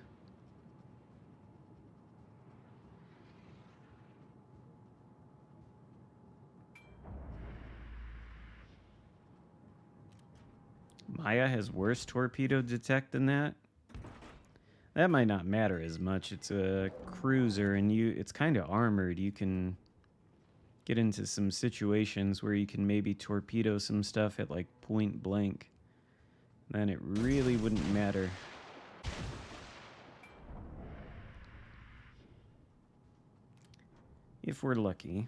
Maya has worse torpedo detect than that? That might not matter as much. It's a cruiser and it's kind of armored. You can get into some situations where you can maybe torpedo some stuff at like point blank. Then it really wouldn't matter. If we're lucky.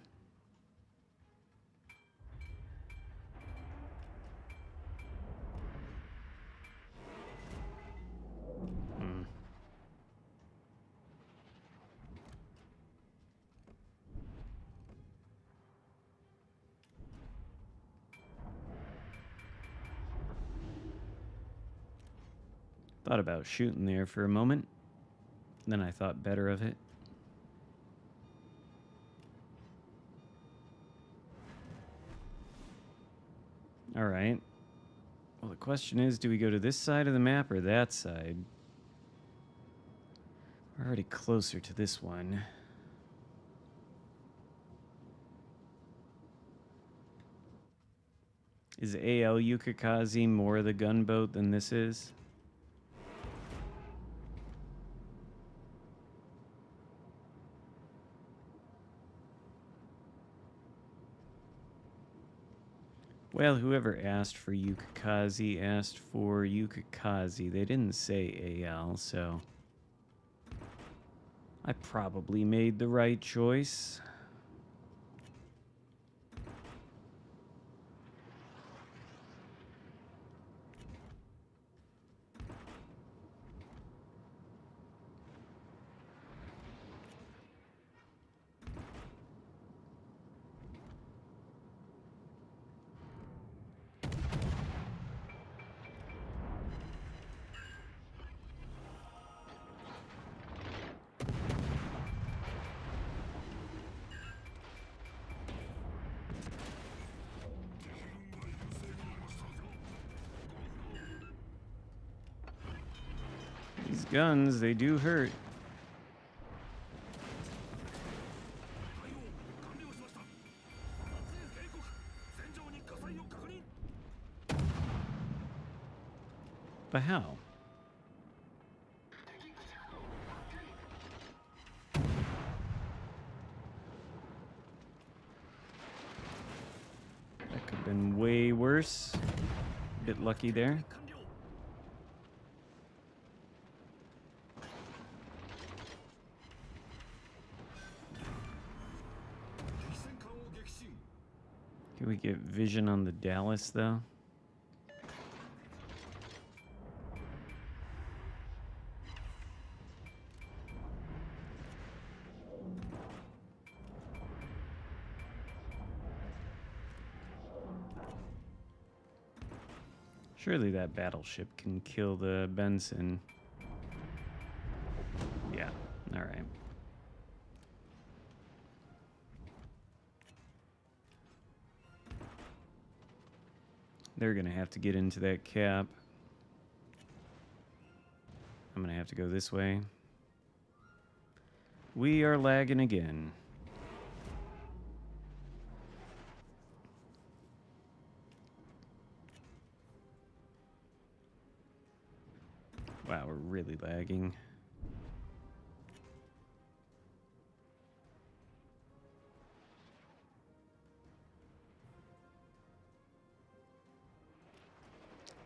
Thought about shooting there for a moment. Then I thought better of it. All right. Well, the question is, do we go to this side of the map or that side? We're already closer to this one. Is AL Yukikaze more the gunboat than this is? Well, whoever asked for Yukikaze asked for Yukikaze. They didn't say AL, so I probably made the right choice. These guns, they do hurt. But how? That could have been way worse. Bit lucky there. Can we get vision on the Dallas, though? Surely that battleship can kill the Benson. All right. They're going to have to get into that cap. I'm going to have to go this way. We are lagging again. Wow, we're really lagging.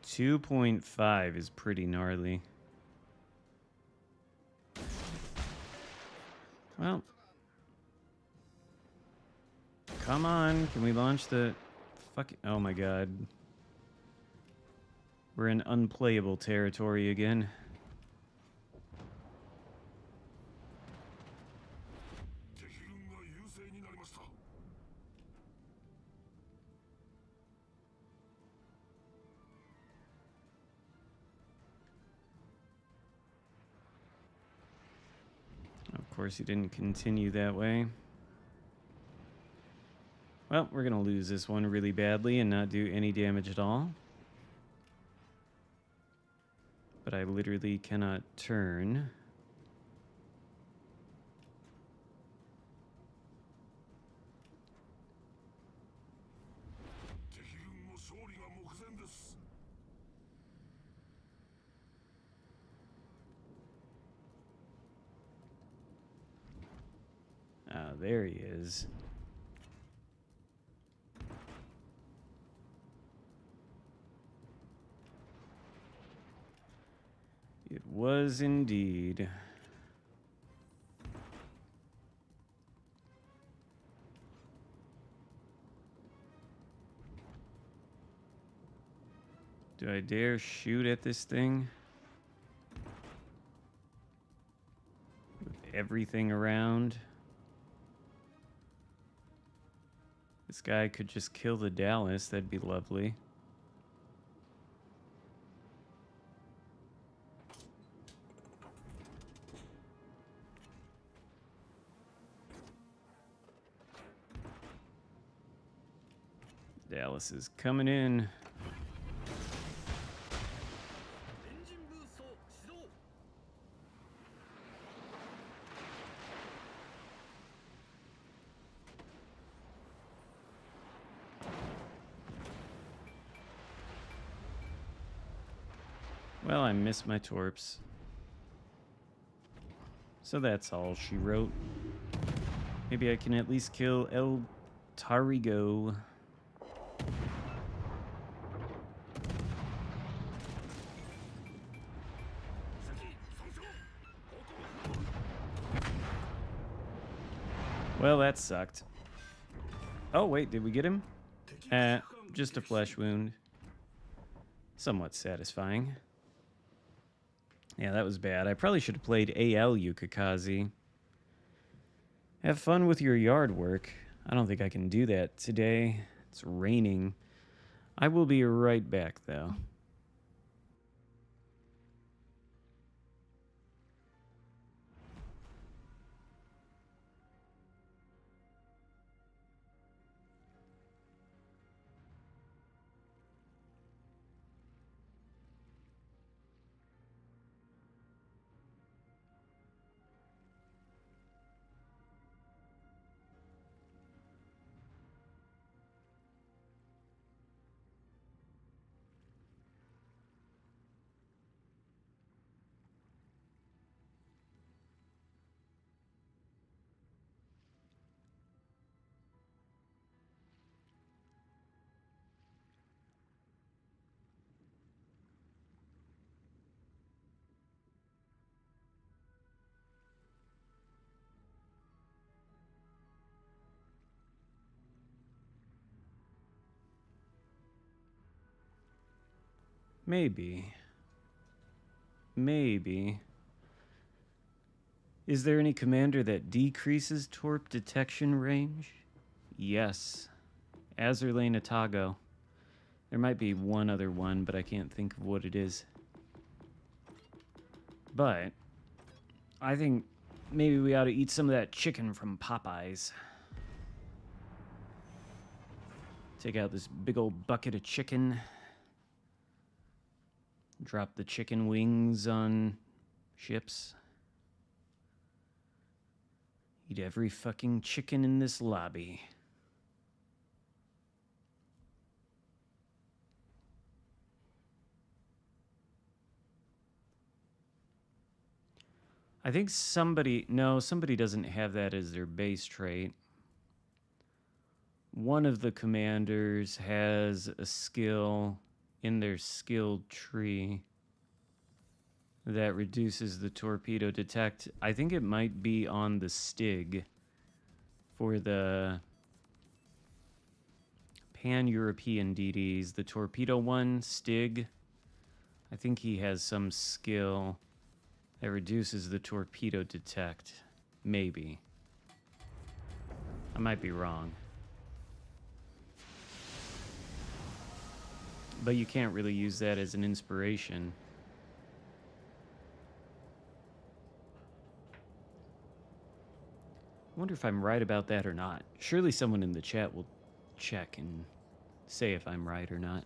.5 is pretty gnarly. Well, come on, can we launch the fuck? Oh my god. We're in unplayable territory again. Of course, he didn't continue that way. Well, we're gonna lose this one really badly and not do any damage at all. But I literally cannot turn. Ah, there he is. It was indeed. Do I dare shoot at this thing? With everything around? This guy could just kill the Dallas, that'd be lovely. Dallas is coming in. Well, I missed my torps. So that's all she wrote. Maybe I can at least kill El Tarigo. Well, that sucked. Oh, wait, did we get him? Just a flesh wound. Somewhat satisfying. Yeah, that was bad. I probably should have played AL Yukikaze. Have fun with your yard work. I don't think I can do that today. It's raining. I will be right back, though. Maybe. Maybe. Is there any commander that decreases torp detection range? Yes. Azerlane Atago. There might be one other one, but I can't think of what it is. But I think Maybe we ought to eat some of that chicken from Popeyes. Take out this big old bucket of chicken. Drop the chicken wings on ships. Eat every fucking chicken in this lobby. I think somebody doesn't have that as their base trait. One of the commanders has a skill in their skill tree that reduces the torpedo detect. I think it might be on the Stig for the Pan-European DDs. The torpedo one, Stig, I think he has some skill that reduces the torpedo detect. Maybe. I might be wrong. But you can't really use that as an inspiration. I wonder if I'm right about that or not. Surely someone in the chat will check and say if I'm right or not.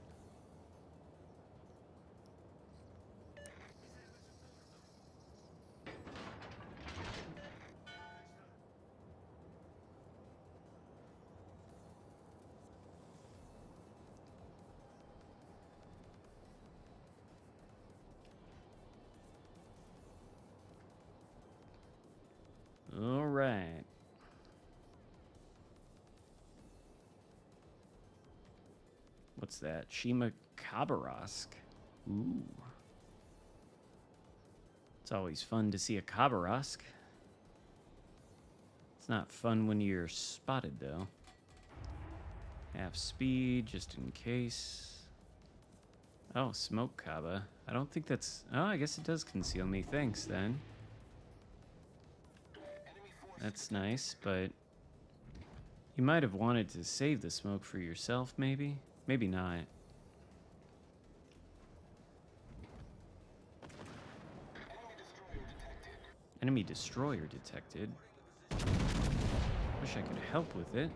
All right. What's that? Shima Khabarovsk. Ooh. It's always fun to see a Khabarovsk. It's not fun when you're spotted, though. Half speed, just in case. Oh, smoke Kaba. I don't think that's... Oh, I guess it does conceal me. Thanks, then. That's nice, but... You might have wanted to save the smoke for yourself, maybe? Maybe not. Enemy destroyer detected. Wish I could help with it.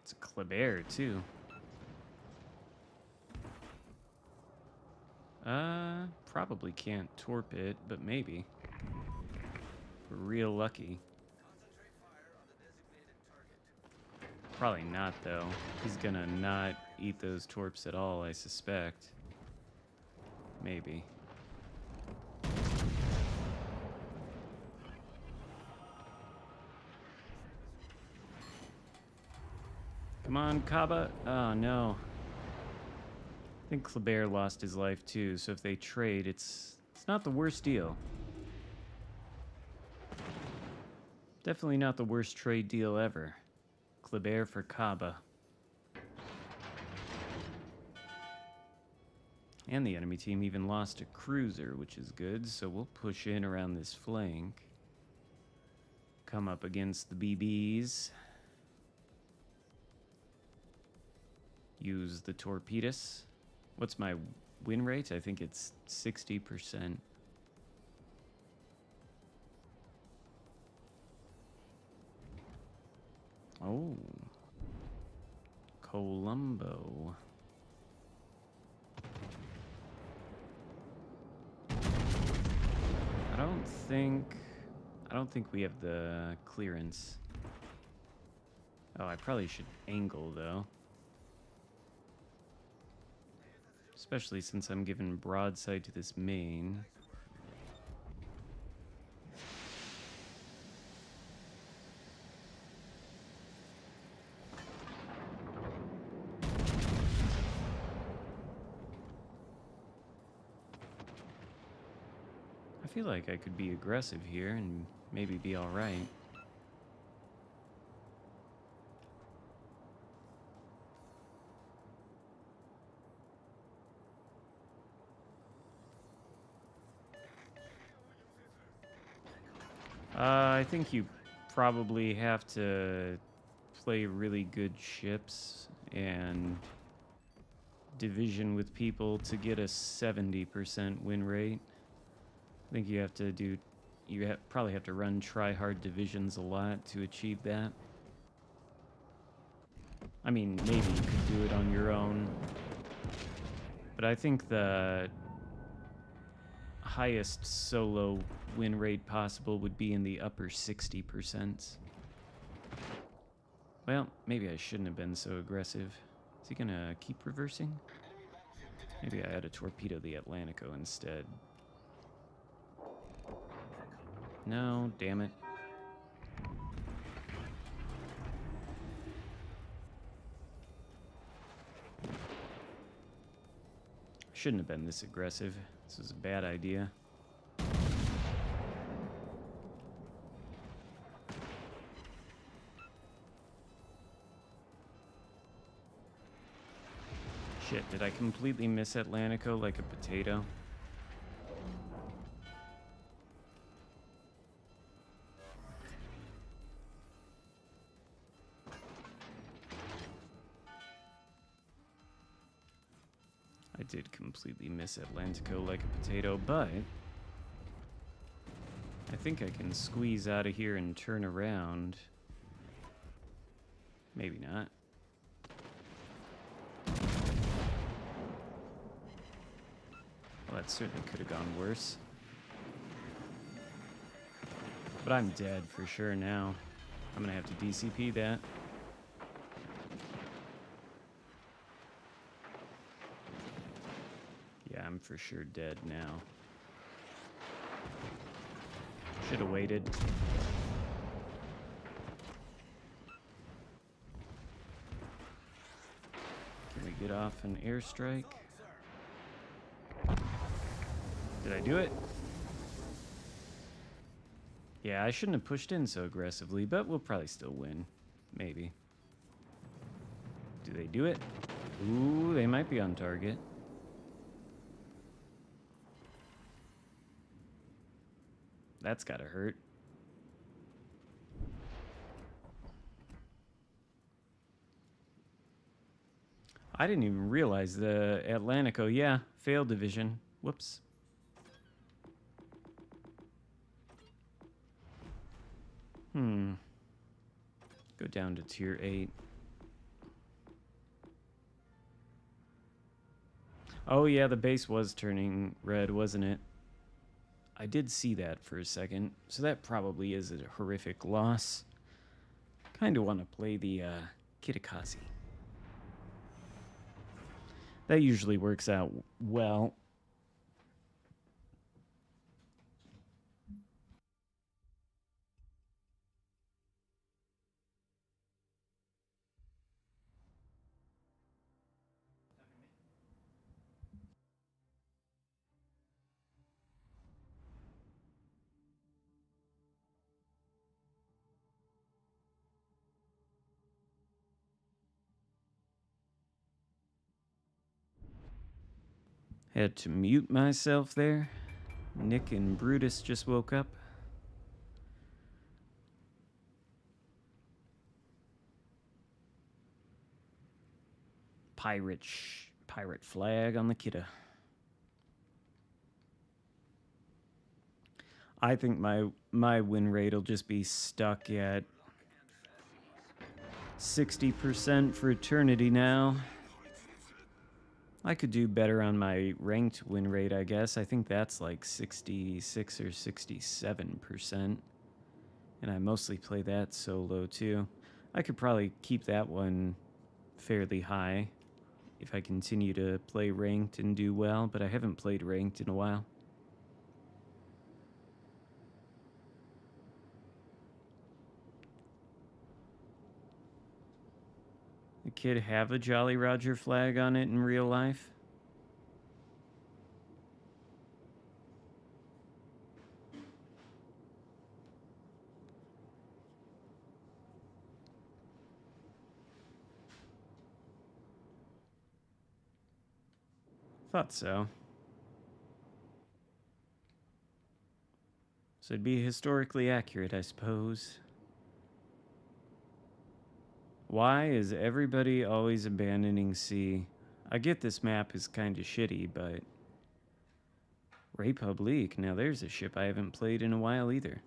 It's a Kleber, too. Probably can't torp it, but maybe. We're real lucky. Concentrate fire on the designated target. Probably not, though. He's gonna not eat those torps at all, I suspect. Maybe. Come on, Kaba. Oh, no. I think Kleber lost his life, too, so if they trade, it's not the worst deal. Definitely not the worst trade deal ever. Kleber for Kaba. And the enemy team even lost a cruiser, which is good, so we'll push in around this flank. Come up against the BBs. Use the torpedoes. What's my win rate? I think it's 60%. Oh. Colombo. I don't think we have the clearance. Oh, I probably should angle though. Especially since I'm given broadside to this main. I feel like I could be aggressive here and maybe be all right. I think you probably have to play really good ships and division with people to get a 70% win rate. I think you have to do, probably have to run try-hard divisions a lot to achieve that. I mean, maybe you could do it on your own, but I think the highest solo win rate possible would be in the upper 60%. Well, maybe I shouldn't have been so aggressive. Is he gonna keep reversing? Maybe I ought to torpedo the Atlantico instead. No, damn it. Shouldn't have been this aggressive. This was a bad idea. Shit, did I completely miss Atlantico like a potato? I did completely miss Atlantico like a potato, but I think I can squeeze out of here and turn around. Maybe not. Well, that certainly could have gone worse. But I'm dead for sure now. I'm gonna have to DCP that. Yeah, I'm for sure dead now. Should have waited. Can we get off an airstrike? Did I do it? Yeah, I shouldn't have pushed in so aggressively, but we'll probably still win. Maybe. Do they do it? Ooh, they might be on target. That's gotta hurt. I didn't even realize the Atlantico, yeah, failed division. Whoops. Go down to tier 8. Oh yeah, the base was turning red, wasn't it? I did see that for a second, so that probably is a horrific loss. Kind of want to play the Kitakazi. That usually works out well. Had to mute myself there. Nick and Brutus just woke up. Pirate flag on the Kidda. I think my win rate will just be stuck at 60% for eternity now. I could do better on my ranked win rate, I guess. I think that's like 66 or 67%. And I mostly play that solo too. I could probably keep that one fairly high if I continue to play ranked and do well, but I haven't played ranked in a while. The kid have a Jolly Roger flag on it in real life? Thought so. So it'd be historically accurate, I suppose. Why is everybody always abandoning C? I get this map is kind of shitty, but Republique, now there's a ship I haven't played in a while either.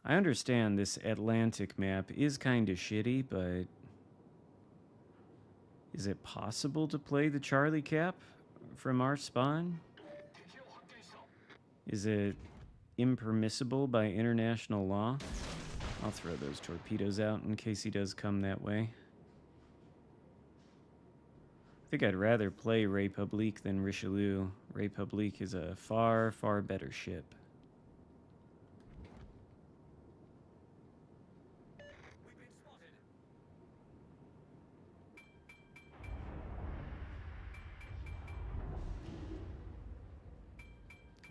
I understand this Atlantic map is kind of shitty, but is it possible to play the Charlie Cap from our spawn? Is it impermissible by international law? I'll throw those torpedoes out in case he does come that way. I think I'd rather play Republique than Richelieu. Republique is a far, far better ship. We've been spotted.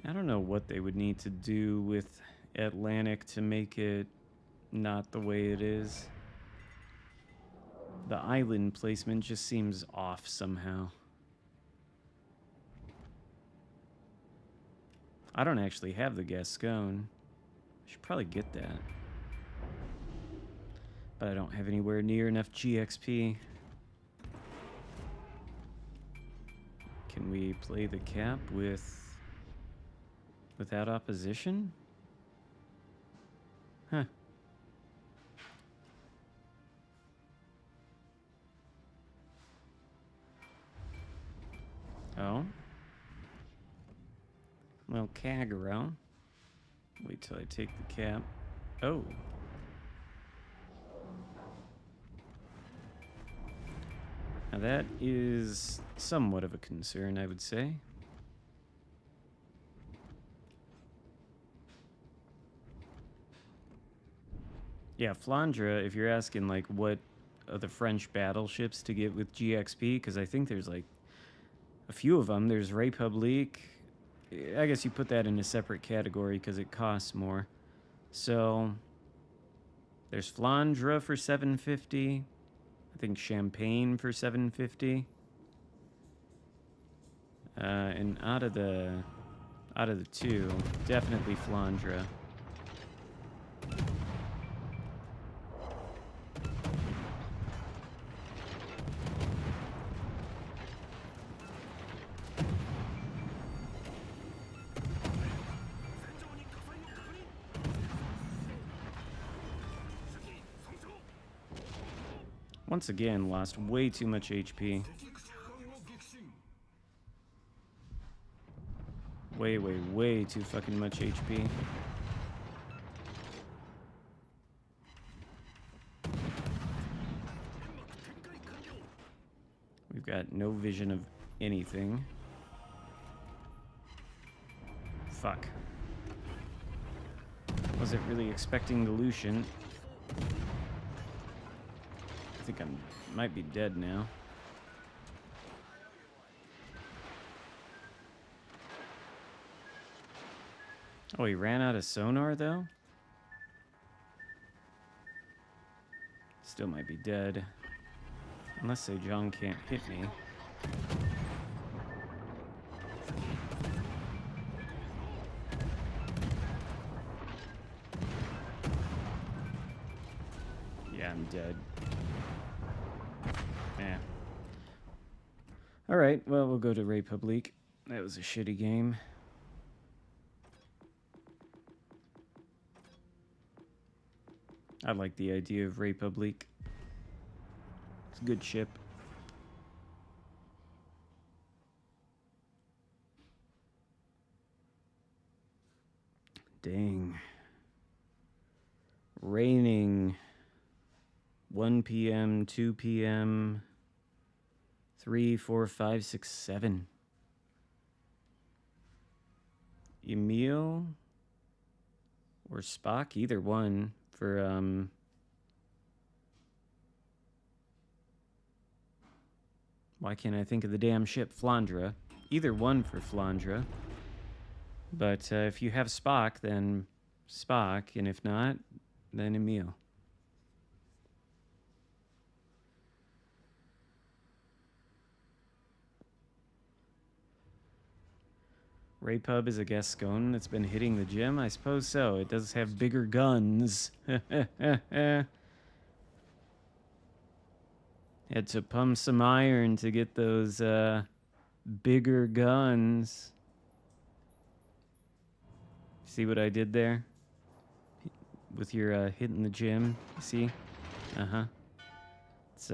I don't know what they would need to do with Atlantic to make it not the way it is. The island placement just seems off somehow. I don't actually have the Gascon. I should probably get that. But I don't have anywhere near enough GXP. Can we play the cap without opposition? Huh. Oh. Well, Kagero. Wait till I take the cap. Oh. Now that is somewhat of a concern, I would say. Yeah, Flandre, if you're asking, like, what are the French battleships to get with GXP, because I think there's, like, a few of them. There's Republique. I guess you put that in a separate category because it costs more. So, there's Flandre for 750. I think Champagne for 750. And out of the two, definitely Flandre. Once again, lost way too much HP. Way, way, way too fucking much HP. We've got no vision of anything. Fuck. Wasn't really expecting the Lucian. I think I might be dead now. Oh, he ran out of sonar, though? Still might be dead. Unless Sejong can't hit me. Yeah, I'm dead. Yeah. Alright, well, we'll go to Republique. That was a shitty game. I like the idea of Republique. It's a good ship. Dang. Raining. 1 p.m., 2 p.m., 3, 4, 5, 6, 7. Emil or Spock, either one for why can't I think of the damn ship? Flandre. Either one for Flandre. But if you have Spock, then Spock, and if not, then Emil. Raypub is a Gascon that's been hitting the gym? I suppose so. It does have bigger guns. Had to pump some iron to get those bigger guns. See what I did there? With your hitting the gym, you see? Uh-huh. It's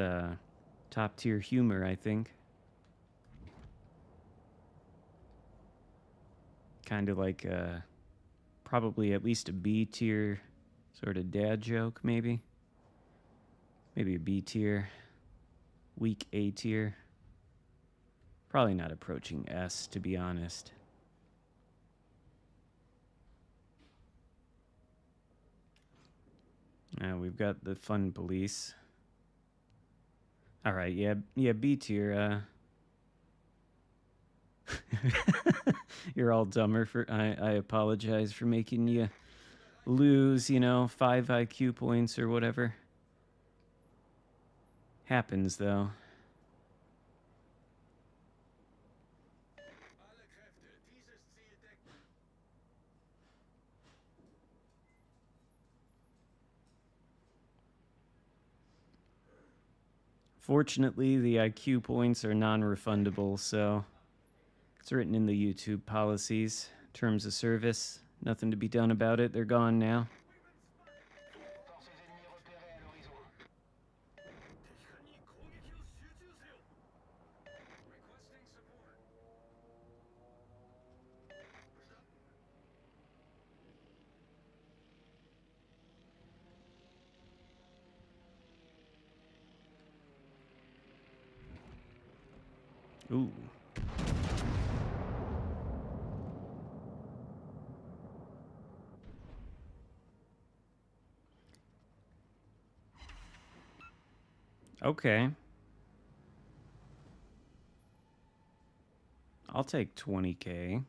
top tier humor, I think. Kind of like probably at least a B tier sort of dad joke, maybe. Maybe a B tier. Weak A tier. Probably not approaching S, to be honest. Now we've got the fun police. All right, yeah, B tier. You're all dumber for. I apologize for making you lose, 5 IQ points or whatever. Happens though. Alle Kräfte, dieses Ziel decken. Fortunately, the IQ points are non-refundable, so it's written in the YouTube policies, terms of service. Nothing to be done about it. They're gone now. Forces ennemies repérées à l'horizon. 敵艦に攻撃を集中せよ。Requesting support. Ooh. Okay. I'll take 20K.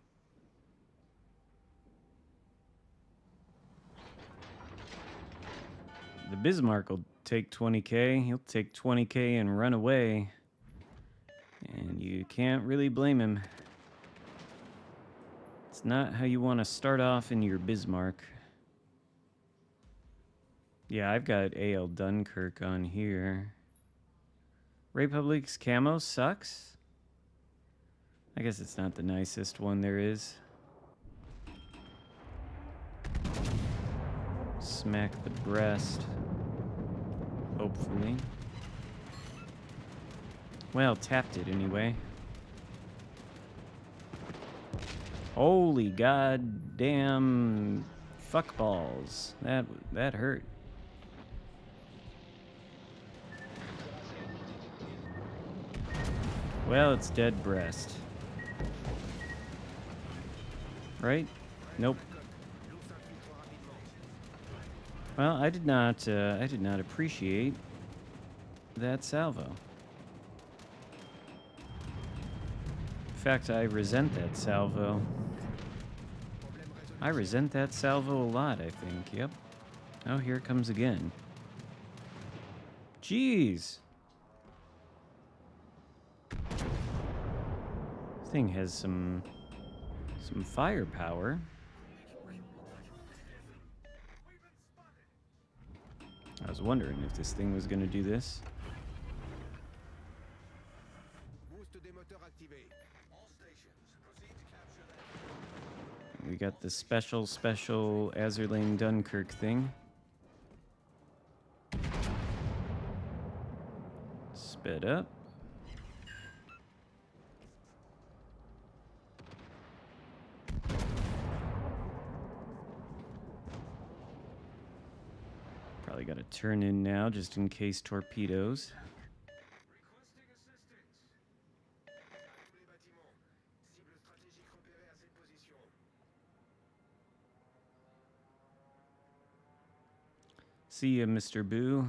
The Bismarck will take 20K. He'll take 20K and run away. And you can't really blame him. It's not how you want to start off in your Bismarck. Yeah, I've got AL Dunkirk on here. Republic's camo sucks. I guess it's not the nicest one there is. Smack the breast. Hopefully. Well, tapped it anyway. Holy goddamn fuckballs. That hurt. Well, it's dead breast. Right? Nope. Well, I did not appreciate that salvo. In fact, I resent that salvo. I resent that salvo a lot, I think. Yep. Oh, here it comes again. Jeez. This thing has some firepower. I was wondering if this thing was going to do this. Boost des moteurs activé. All stations, proceed to capture that. We got the special Azerlane Dunkirk thing. Sped up. Probably got to turn in now just in case torpedoes. Requesting assistance. Arrive les bâtiments. Cible stratégique repérée à cette position. See ya, Mr. Boo.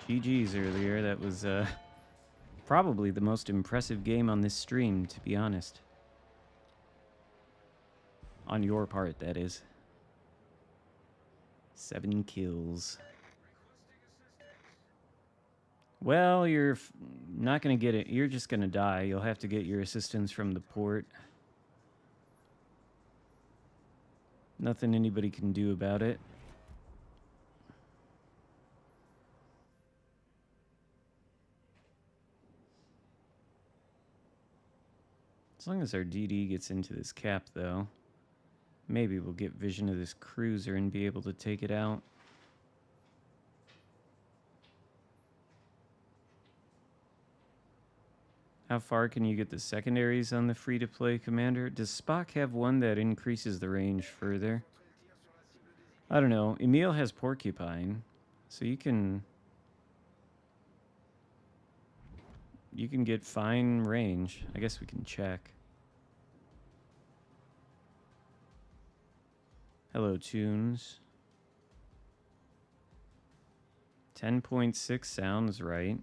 GG's earlier. That was probably the most impressive game on this stream, to be honest. On your part, that is. 7 kills. Well, you're not going to get it. You're just going to die. You'll have to get your assistance from the port. Nothing anybody can do about it. As long as our DD gets into this cap, though, maybe we'll get vision of this cruiser and be able to take it out. How far can you get the secondaries on the free-to-play commander? Does Spock have one that increases the range further? I don't know. Emil has porcupine, so you can get fine range. I guess we can check. Hello, Tunes. 10.6 sounds right.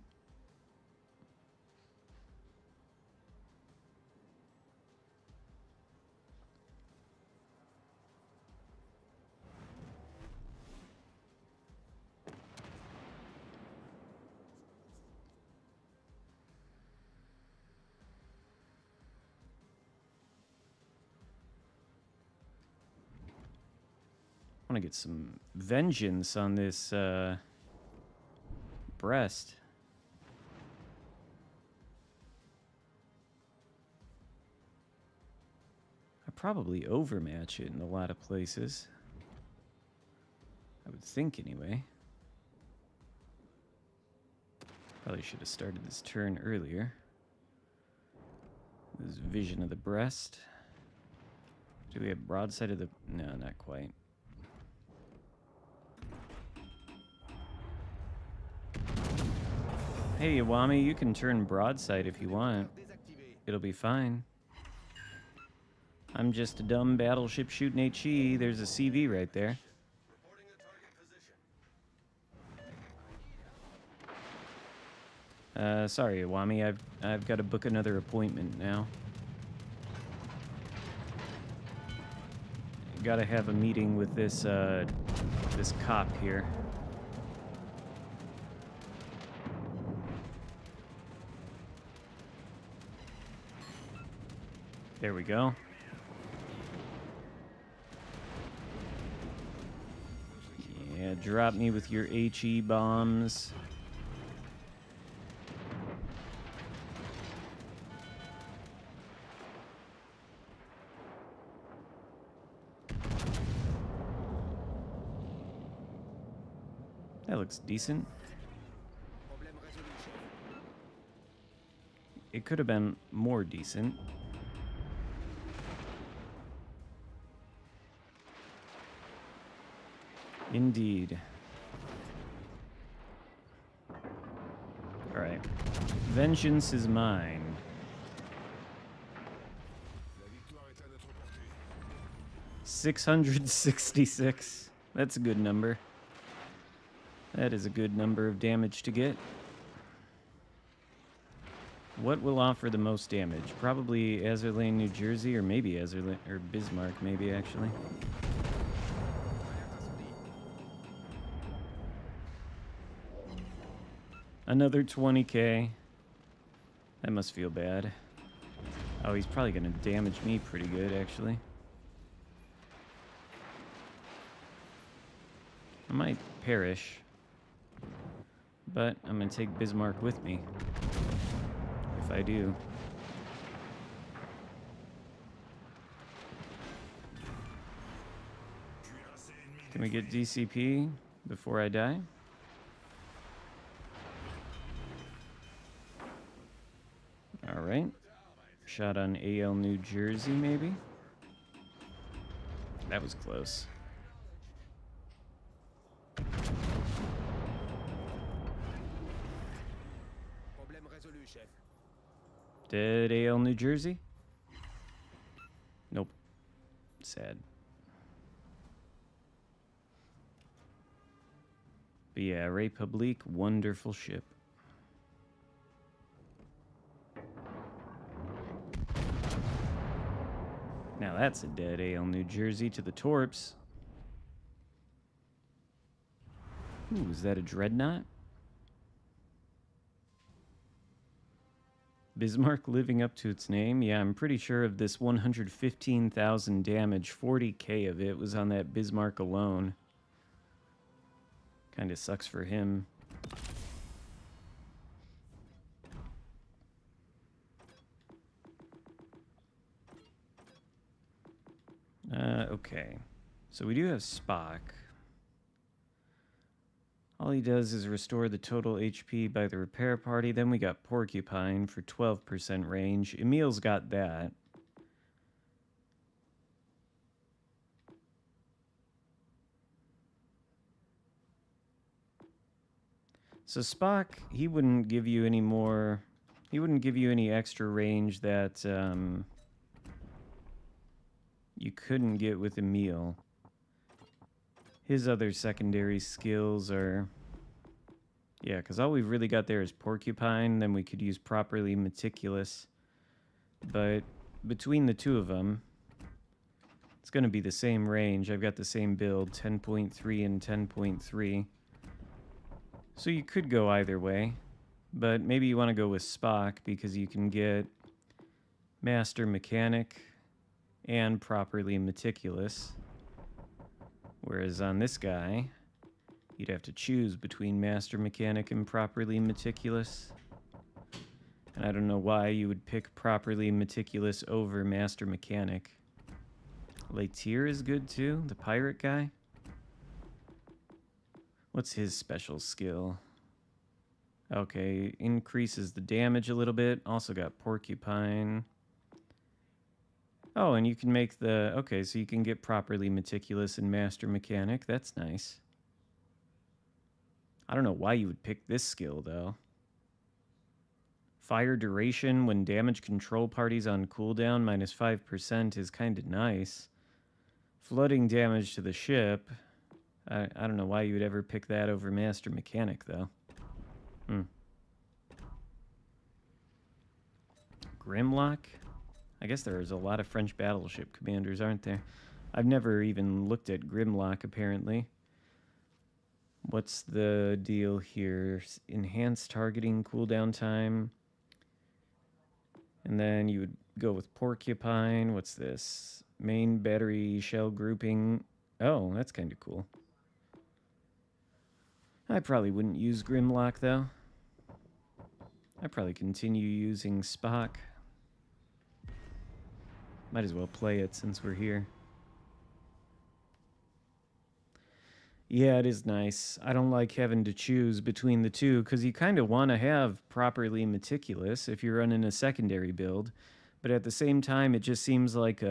I want to get some vengeance on this breast. I probably overmatch it in a lot of places. I would think anyway. Probably should have started this turn earlier. This is vision of the breast. Do we have broadside of the... No, not quite. Hey, Iwami, you can turn broadside if you want. It'll be fine. I'm just a dumb battleship shooting HE. There's a CV right there. Reporting a target position. Sorry, Iwami. I've got to book another appointment now. Gotta have a meeting with this this cop here. There we go. Yeah, drop me with your HE bombs. That looks decent. It could have been more decent. Indeed. Alright. Vengeance is mine. 666. That's a good number. That is a good number of damage to get. What will offer the most damage? Probably Azerlane, New Jersey, or maybe Azerlane, or Bismarck, maybe actually. Another 20k. That must feel bad. Oh, he's probably going to damage me pretty good, actually. I might perish. But I'm going to take Bismarck with me. If I do. Can we get DCP before I die? Alright. Shot on AL New Jersey, maybe? That was close. Dead AL New Jersey? Nope. Sad. But yeah, Republique, wonderful ship. Now that's a dead AL New Jersey to the Torps. Ooh, is that a dreadnought? Bismarck living up to its name? Yeah, I'm pretty sure of this 115,000 damage, 40k of it was on that Bismarck alone. Kinda sucks for him. Okay. So we do have Spock. All he does is restore the total HP by the repair party. Then we got Porcupine for 12% range. Emil's got that. So Spock, he wouldn't give you any more... He wouldn't give you any extra range that you couldn't get with Emil. His other secondary skills are... Yeah, because all we've really got there is Porcupine, then we could use Properly Meticulous. But between the two of them, it's going to be the same range. I've got the same build, 10.3 and 10.3. So you could go either way, but maybe you want to go with Spock because you can get Master Mechanic and Properly Meticulous. Whereas on this guy, you'd have to choose between Master Mechanic and Properly Meticulous. And I don't know why you would pick Properly Meticulous over Master Mechanic. Laetier is good too, the pirate guy. What's his special skill? Okay, increases the damage a little bit. Also got Porcupine. Oh, and you can make the... Okay, so you can get Properly Meticulous and Master Mechanic. That's nice. I don't know why you would pick this skill, though. Fire duration when damage control parties on cooldown minus 5% is kind of nice. Flooding damage to the ship... I don't know why you would ever pick that over Master Mechanic, though. Grimlock? I guess there's a lot of French battleship commanders, aren't there? I've never even looked at Grimlock, apparently. What's the deal here? Enhanced targeting cooldown time. And then you would go with Porcupine. What's this? Main battery shell grouping. Oh, that's kind of cool. I probably wouldn't use Grimlock, though. I'd probably continue using Spock. Might as well play it since we're here. Yeah, it is nice. I don't like having to choose between the two, because you kind of want to have Properly Meticulous if you're running a secondary build. But at the same time, it just seems like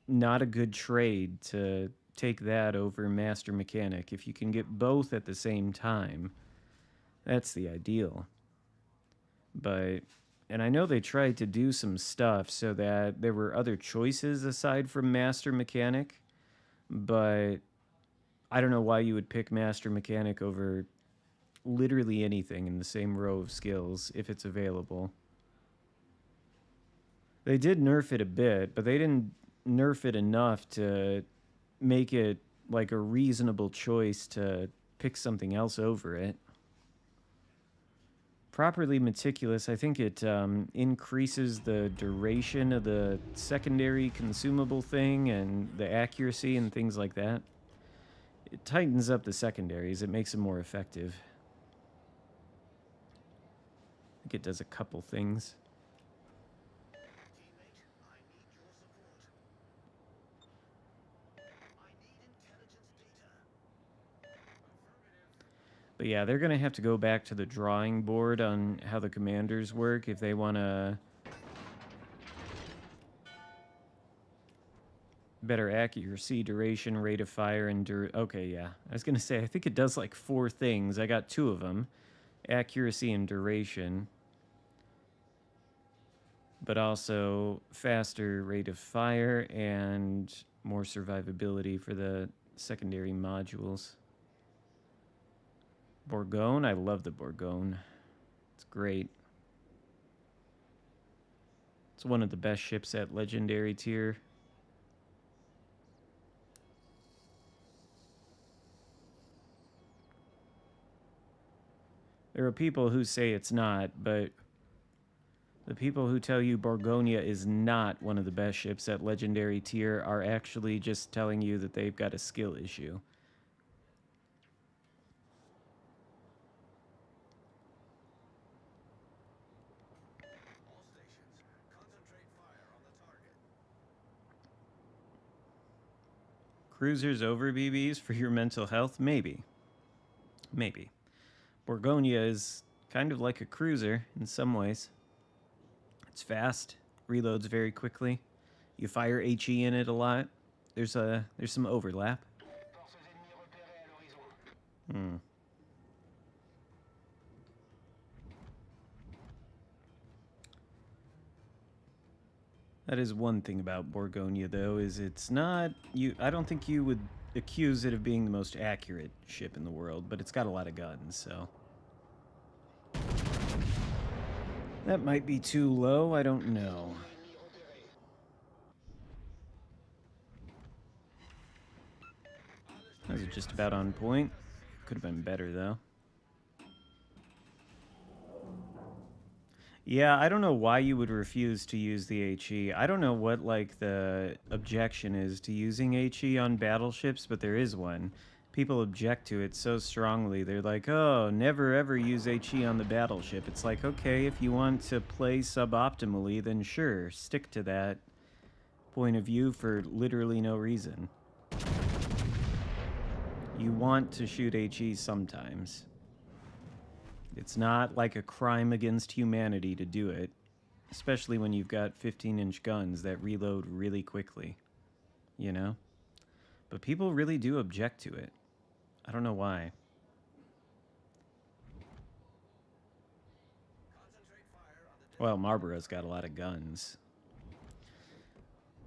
not a good trade to take that over Master Mechanic. If you can get both at the same time, that's the ideal. But, and I know they tried to do some stuff so that there were other choices aside from Master Mechanic, but I don't know why you would pick Master Mechanic over literally anything in the same row of skills if it's available. They did nerf it a bit, but they didn't nerf it enough to make it like a reasonable choice to pick something else over it. Properly Meticulous, I think it increases the duration of the secondary consumable thing and the accuracy and things like that. It tightens up the secondaries. It makes them more effective. I think it does a couple things. Teammate, I need your support. I need intelligence data. Affirmative. But yeah, they're going to have to go back to the drawing board on how the commanders work if they want to... Better accuracy, duration, rate of fire, and okay, yeah. I was going to say, I think it does like 4 things. I got 2 of them. Accuracy and duration. But also faster rate of fire and more survivability for the secondary modules. Bourgogne, I love the Bourgogne. It's great. It's one of the best ships at legendary tier. There are people who say it's not, but the people who tell you Bourgogne is not one of the best ships at legendary tier are actually just telling you that they've got a skill issue. All stations, concentrate fire on the target. Cruisers over BBs for your mental health? Maybe. Maybe. Borgonia is kind of like a cruiser in some ways. It's fast, reloads very quickly. You fire HE in it a lot. There's some overlap. Forces ennemies repérées à l'horizon. Hmm. That is one thing about Borgonia, though, is it's not I don't think you would accuse it of being the most accurate ship in the world, but it's got a lot of guns, so that might be too low. I don't know. Ennemis repérés. That was just about on point. Could have been better, though. Yeah, I don't know why you would refuse to use the HE. I don't know what, like, the objection is to using HE on battleships, but there is one. People object to it so strongly. They're like, oh, never ever use HE on the battleship. It's like, okay, if you want to play suboptimally, then sure, stick to that point of view for literally no reason. You want to shoot HE sometimes. It's not like a crime against humanity to do it, especially when you've got 15-inch guns that reload really quickly, you know? But people really do object to it. I don't know why. Concentrate fire on the Well, Marlboro's got a lot of guns.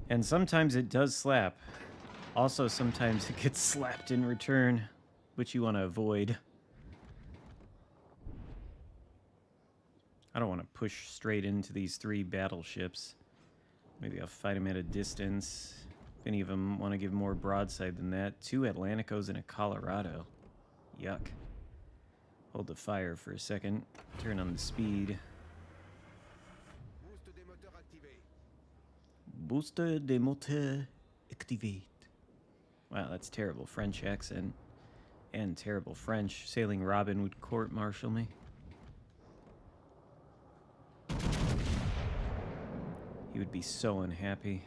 And sometimes it does slap. Also, sometimes it gets slapped in return, which you want to avoid. I don't want to push straight into these 3 battleships. Maybe I'll fight them at a distance. If any of them want to give more broadside than that. 2 Atlanticos and a Colorado. Yuck. Hold the fire for a second. Turn on the speed. boost des moteurs activés. Booster de moteur activate. Wow, that's terrible French accent. And terrible French. Sailing Robin would court-martial me. He would be so unhappy.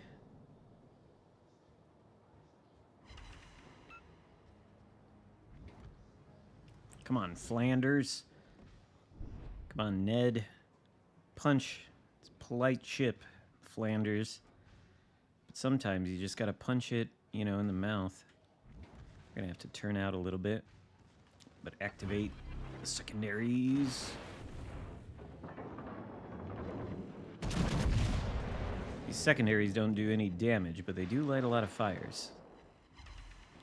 Come on, Flanders. Come on, Ned. Punch. It's a polite ship, Flanders. But sometimes you just gotta punch it, you know, in the mouth. We're gonna have to turn out a little bit. But activate the secondaries. These secondaries don't do any damage, but they do light a lot of fires.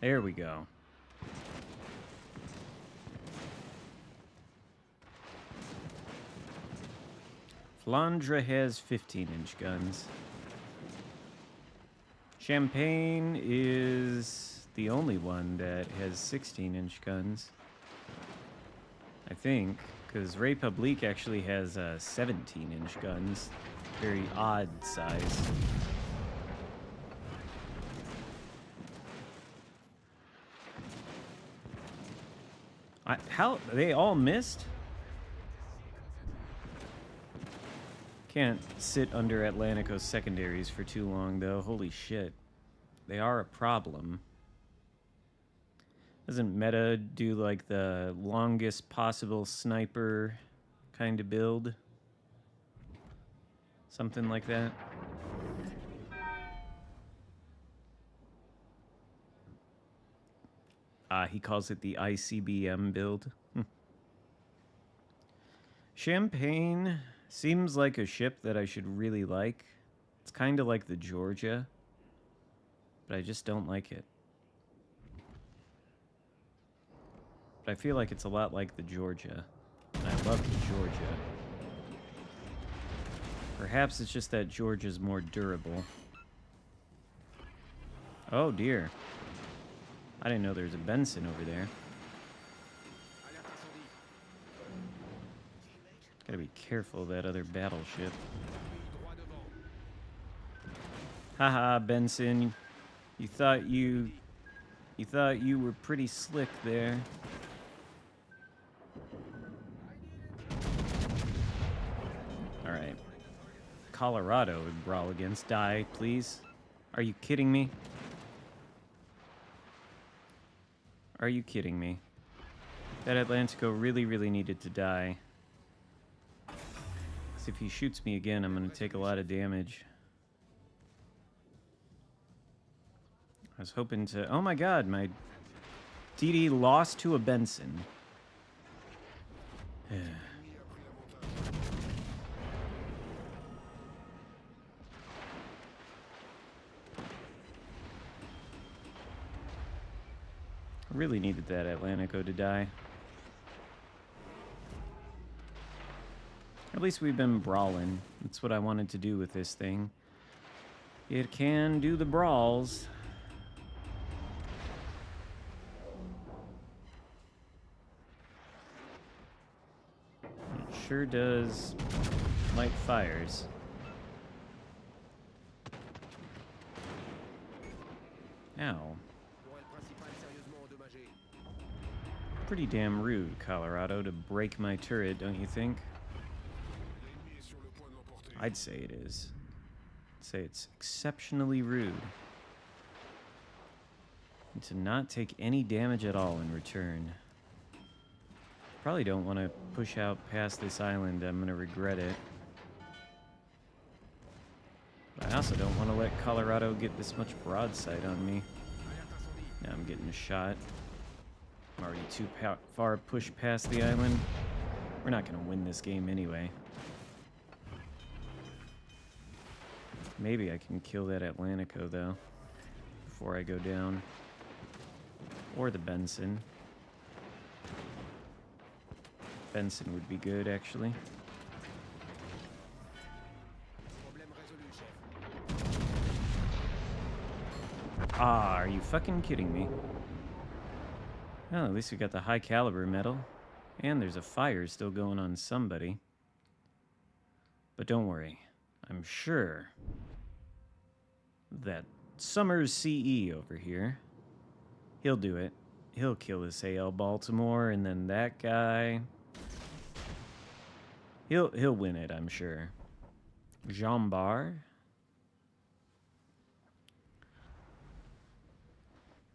There we go. Flandre has 15-inch guns. Champagne is the only one that has 16-inch guns. I think, because République actually has 17-inch guns. Very odd size. How they all missed? Can't sit under Atlantico's secondaries for too long, though. Holy shit. They are a problem. Doesn't meta do like the longest possible sniper kind of build? Something like that? He calls it the ICBM build. Champagne seems like a ship that I should really like. It's kind of like the Georgia, but I just don't like it. But I feel like it's a lot like the Georgia, and I love the Georgia. Perhaps it's just that Georgia's more durable. Oh dear. I didn't know there was a Benson over there. Alerte incendie. Gotta be careful of that other battleship. Droit devant. Haha, Benson. You thought you were pretty slick there. Alright. Colorado would brawl against. Die, please. Are you kidding me? Are you kidding me? That Atlantico really, really needed to die. 'Cause if he shoots me again, I'm going to take a lot of damage. I was hoping to... Oh my god, my DD lost to a Benson. I really needed that Atlantico to die. At least we've been brawling. That's what I wanted to do with this thing. It can do the brawls. It sure does light fires. Ow. Pretty damn rude, Colorado, to break my turret, don't you think? I'd say it is. I'd say it's exceptionally rude. And to not take any damage at all in return. Probably don't want to push out past this island. I'm going to regret it. But I also don't want to let Colorado get this much broadside on me. Now I'm getting a shot. I'm already too far pushed past the island. We're not going to win this game anyway. Maybe I can kill that Atlantico, though, before I go down. Or the Benson. Benson would be good, actually. Ah, are you fucking kidding me? Well, at least we got the high caliber medal. And there's a fire still going on somebody. But don't worry. I'm sure that Summers CE over here, he'll do it. He'll kill this AL Baltimore, and then that guy, he'll win it, I'm sure. Jean Bar.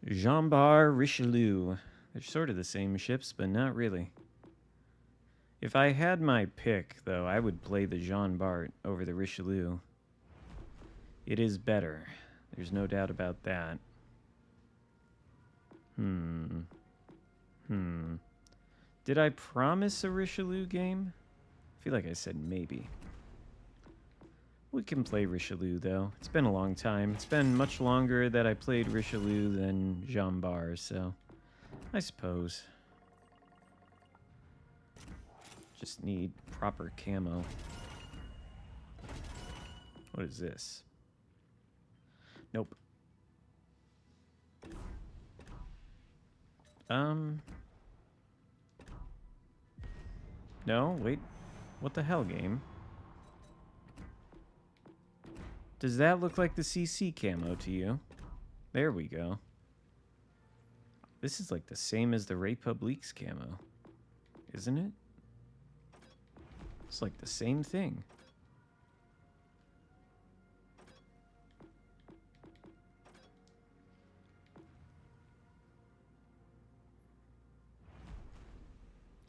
Jean Bar, Richelieu. They're sort of the same ships, but not really. If I had my pick, though, I would play the Jean Bart over the Richelieu. It is better. There's no doubt about that. Did I promise a Richelieu game? I feel like I said maybe. We can play Richelieu, though. It's been a long time. It's been much longer that I played Richelieu than Jean Bar, so I suppose. Just need proper camo. What is this? Nope. No, wait. What the hell, game? Does that look like the CC camo to you? There we go. This is like the same as the Republique's camo, isn't it? It's like the same thing.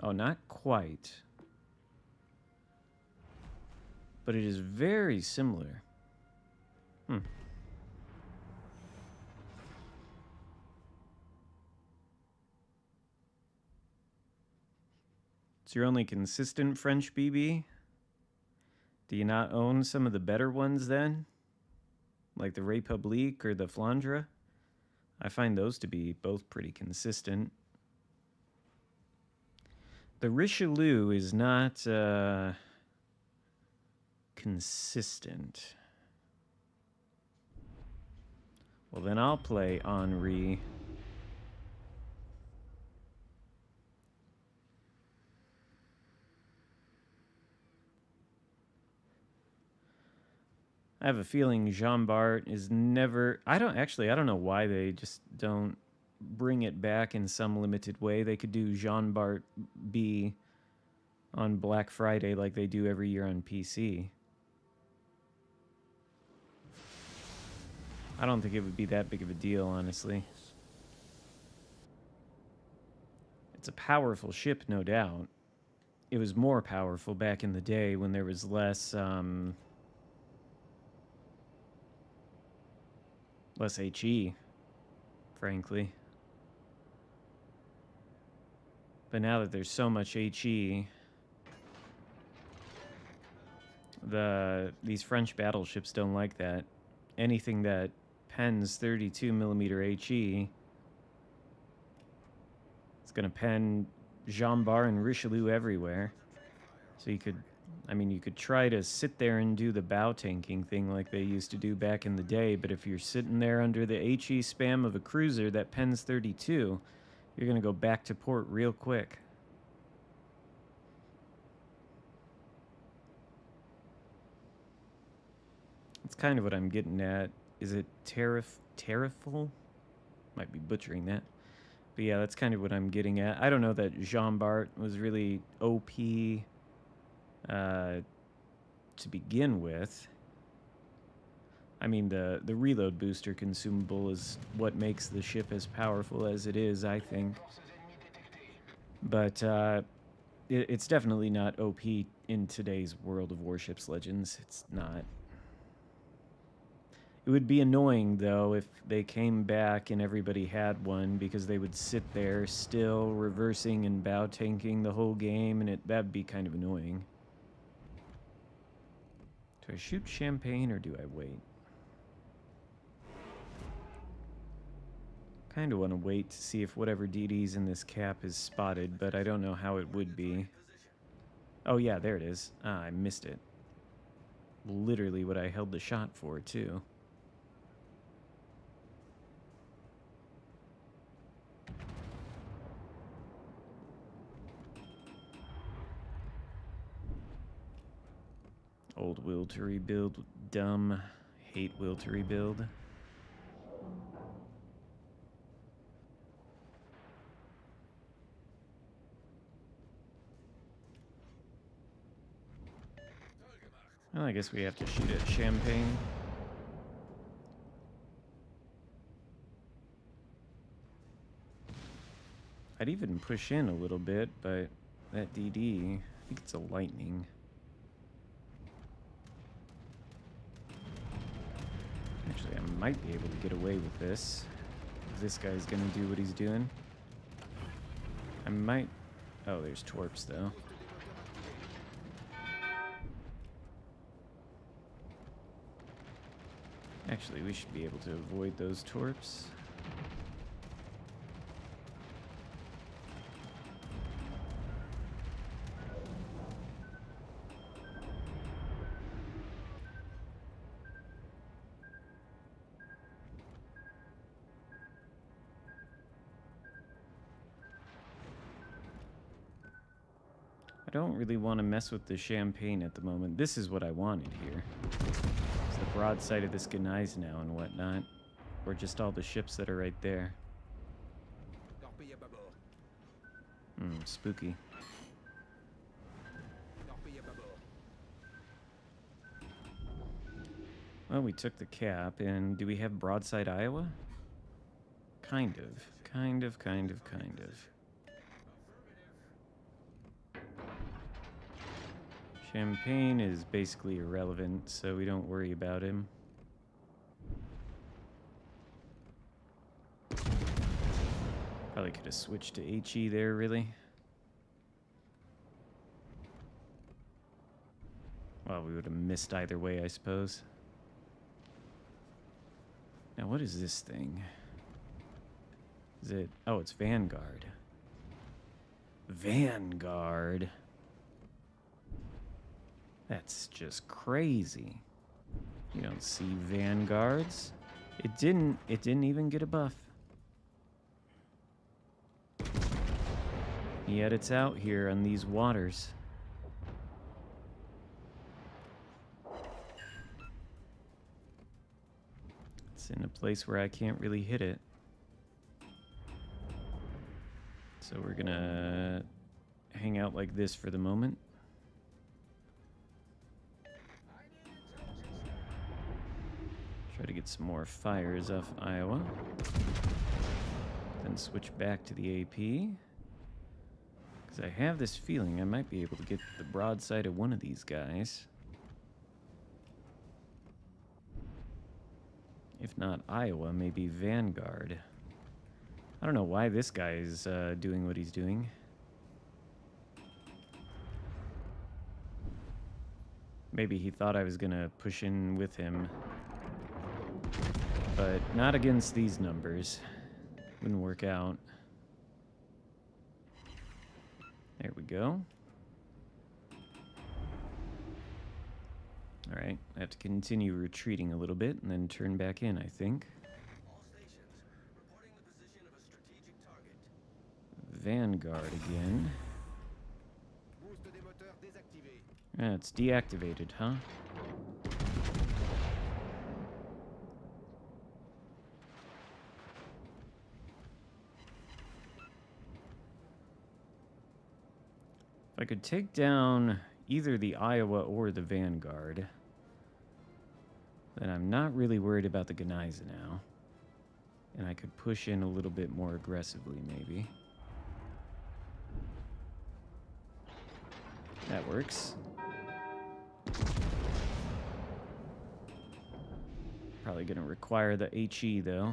Oh, not quite. But it is very similar. It's your only consistent French BB? Do you not own some of the better ones then? Like the Republique or the Flandre? I find those to be both pretty consistent. The Richelieu is not consistent. Well, then I'll play Henri. I have a feeling Jean Bart is never... I don't know why they just don't bring it back in some limited way. They could do Jean Bart B on Black Friday like they do every year on PC. I don't think it would be that big of a deal, honestly. It's a powerful ship, no doubt. It was more powerful back in the day when there was less HE, frankly. But now that there's so much HE, these French battleships don't like that. Anything that pens 32mm HE, it's gonna pen Jean Bart and Richelieu everywhere. So you could try to sit there and do the bow tanking thing like they used to do back in the day, but if you're sitting there under the HE spam of a cruiser that pens 32, you're gonna go back to port real quick. That's kind of what I'm getting at. Is it Terriful? Might be butchering that. But yeah, that's kind of what I'm getting at. I don't know that Jean Bart was really OP to begin with. I mean, the reload booster consumable is what makes the ship as powerful as it is, I think. But it's definitely not OP in today's World of Warships Legends. It's not. It would be annoying, though, if they came back and everybody had one, because they would sit there still reversing and bow tanking the whole game, and that'd be kind of annoying. Do I shoot champagne or do I wait? Kind of want to wait to see if whatever DD's in this cap is spotted, but I don't know how it would be. Oh yeah, there it is. Ah, I missed it. Literally what I held the shot for, too. Old will to rebuild, dumb. Hate will to rebuild. Well, I guess we have to shoot at champagne. I'd even push in a little bit, but that DD, I think it's a lightning. Actually, I might be able to get away with this. If this guy's gonna do what he's doing. I might... Oh, there's torps, though. Actually, we should be able to avoid those torps. I don't really want to mess with the champagne at the moment. This is what I wanted here. It's the broadside of the Gneisenau and whatnot. Or just all the ships that are right there. Spooky. Well, we took the cap, and do we have broadside Iowa? Kind of. Kind of. Champagne is basically irrelevant, so we don't worry about him. Probably could have switched to HE there, really. Well, we would have missed either way, I suppose. Now, what is this thing? Is it... Oh, it's Vanguard. Vanguard. That's just crazy. You don't see Vanguards. It didn't even get a buff. Yet it's out here on these waters. It's in a place where I can't really hit it. So we're gonna hang out like this for the moment. Try to get some more fires off Iowa. Then switch back to the AP. Because I have this feeling I might be able to get the broadside of one of these guys. If not Iowa, maybe Vanguard. I don't know why this guy is doing what he's doing. Maybe he thought I was gonna push in with him. But not against these numbers. Wouldn't work out. There we go. Alright, I have to continue retreating a little bit and then turn back in, I think. All stations, reporting the position of a strategic target. Vanguard again. Boost des moteurs désactivé. Yeah, it's deactivated, huh? If I could take down either the Iowa or the Vanguard, then I'm not really worried about the Gneisenau now. And I could push in a little bit more aggressively, maybe. That works. Probably gonna require the HE though.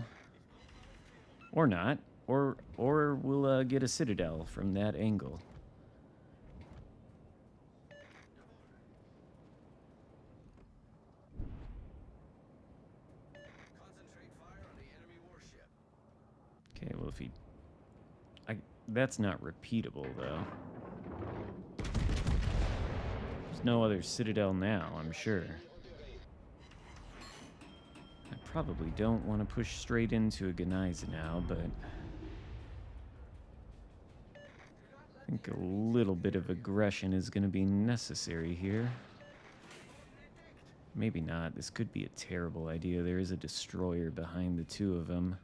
Or not. Or we'll get a Citadel from that angle. Concentrate fire on the enemy warship. Okay, well if he... that's not repeatable though. There's no other Citadel now, I'm sure. I probably don't want to push straight into a Gneisenau, but... I think a little bit of aggression is going to be necessary here. Maybe not. This could be a terrible idea. There is a destroyer behind the two of them.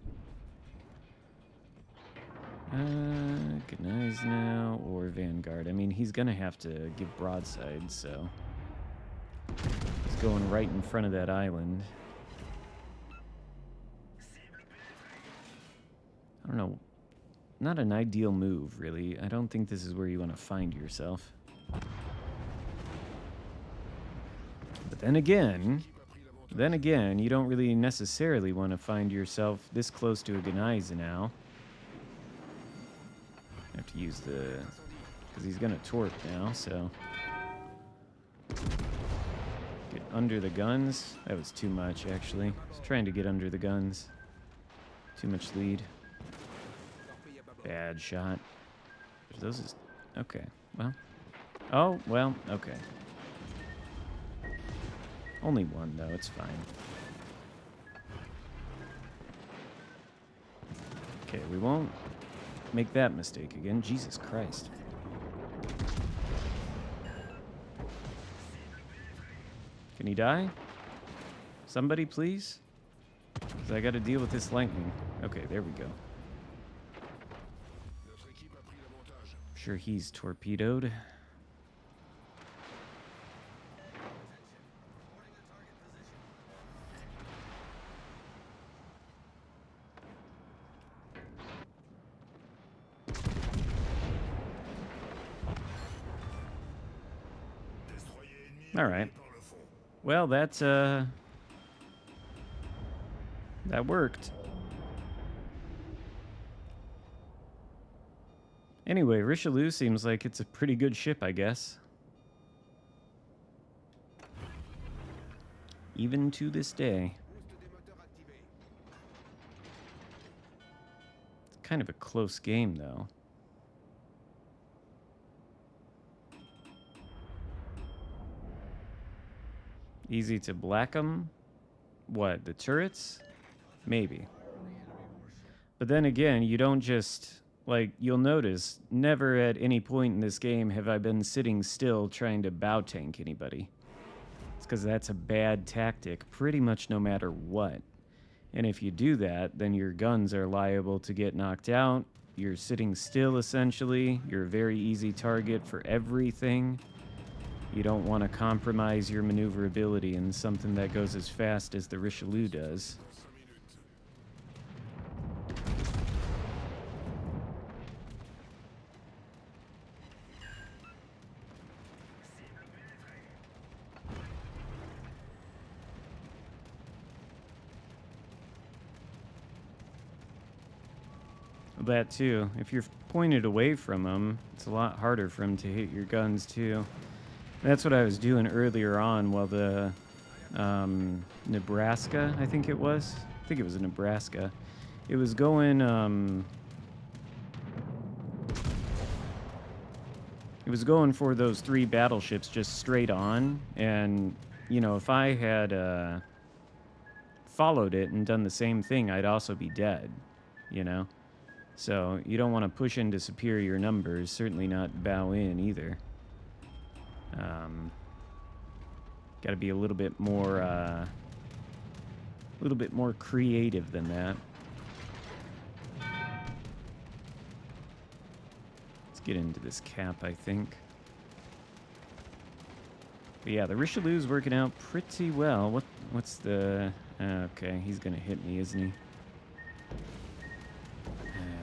Gneisenau or Vanguard. I mean, he's going to have to give broadside, so... He's going right in front of that island. I don't know. Not an ideal move, really. I don't think this is where you want to find yourself. But then again, you don't really necessarily want to find yourself this close to a Gneisenau. I have to use the... because he's going to torp now, so... Get under the guns. That was too much, actually. I was trying to get under the guns. Too much lead. Bad shot. Those is... okay, well... oh, well, okay. Only one, though. It's fine. Okay, we won't make that mistake again. Jesus Christ. Can he die? Somebody, please? Because I got to deal with this lightning. Okay, there we go. I'm sure he's torpedoed. All right. Well, that's that worked. Anyway, Richelieu seems like it's a pretty good ship, I guess. Even to this day. It's kind of a close game, though. Easy to black them? What, the turrets? Maybe. But then again, you don't just... like, you'll notice, never at any point in this game have I been sitting still trying to bow tank anybody. It's because that's a bad tactic, pretty much no matter what. And if you do that, then your guns are liable to get knocked out. You're sitting still, essentially. You're a very easy target for everything. You don't want to compromise your maneuverability in something that goes as fast as the Richelieu does. that too. If you're pointed away from him, it's a lot harder for him to hit your guns too. That's what I was doing earlier on while the Nebraska, I think it was. I think it was a Nebraska. It was going, it was going for those 3 battleships just straight on. And, you know, if I had followed it and done the same thing, I'd also be dead, you know? So you don't want to push into superior numbers, certainly not bow in either. Got to be a little bit more creative than that. Let's get into this cap, I think. But yeah, the Richelieu's working out pretty well. What's the... okay, he's gonna hit me, isn't he?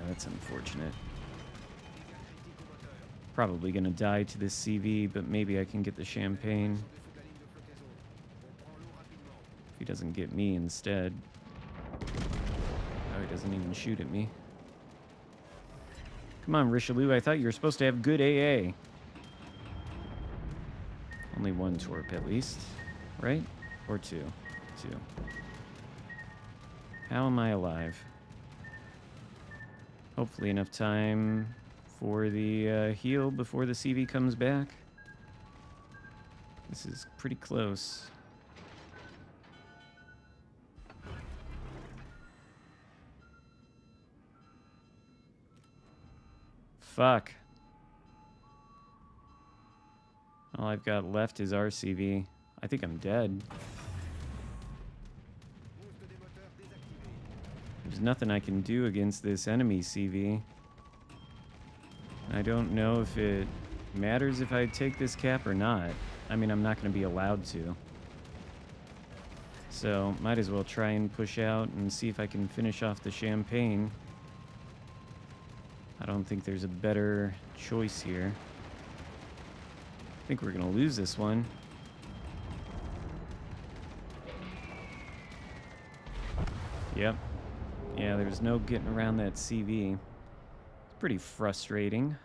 That's unfortunate. Probably gonna die to this CV, but maybe I can get the champagne. If he doesn't get me instead. Oh, he doesn't even shoot at me. Come on, Richelieu, I thought you were supposed to have good AA. Only 1 torp at least, right? Or 2. 2. How am I alive? Hopefully enough time for the heal before the CV comes back. This is pretty close. Fuck. All I've got left is RCV. I think I'm dead. There's nothing I can do against this enemy CV. I don't know if it matters if I take this cap or not. I mean, I'm not going to be allowed to. So, might as well try and push out and see if I can finish off the champagne. I don't think there's a better choice here. I think we're going to lose this one. Yep. Yeah, there's no getting around that CV. It's pretty frustrating.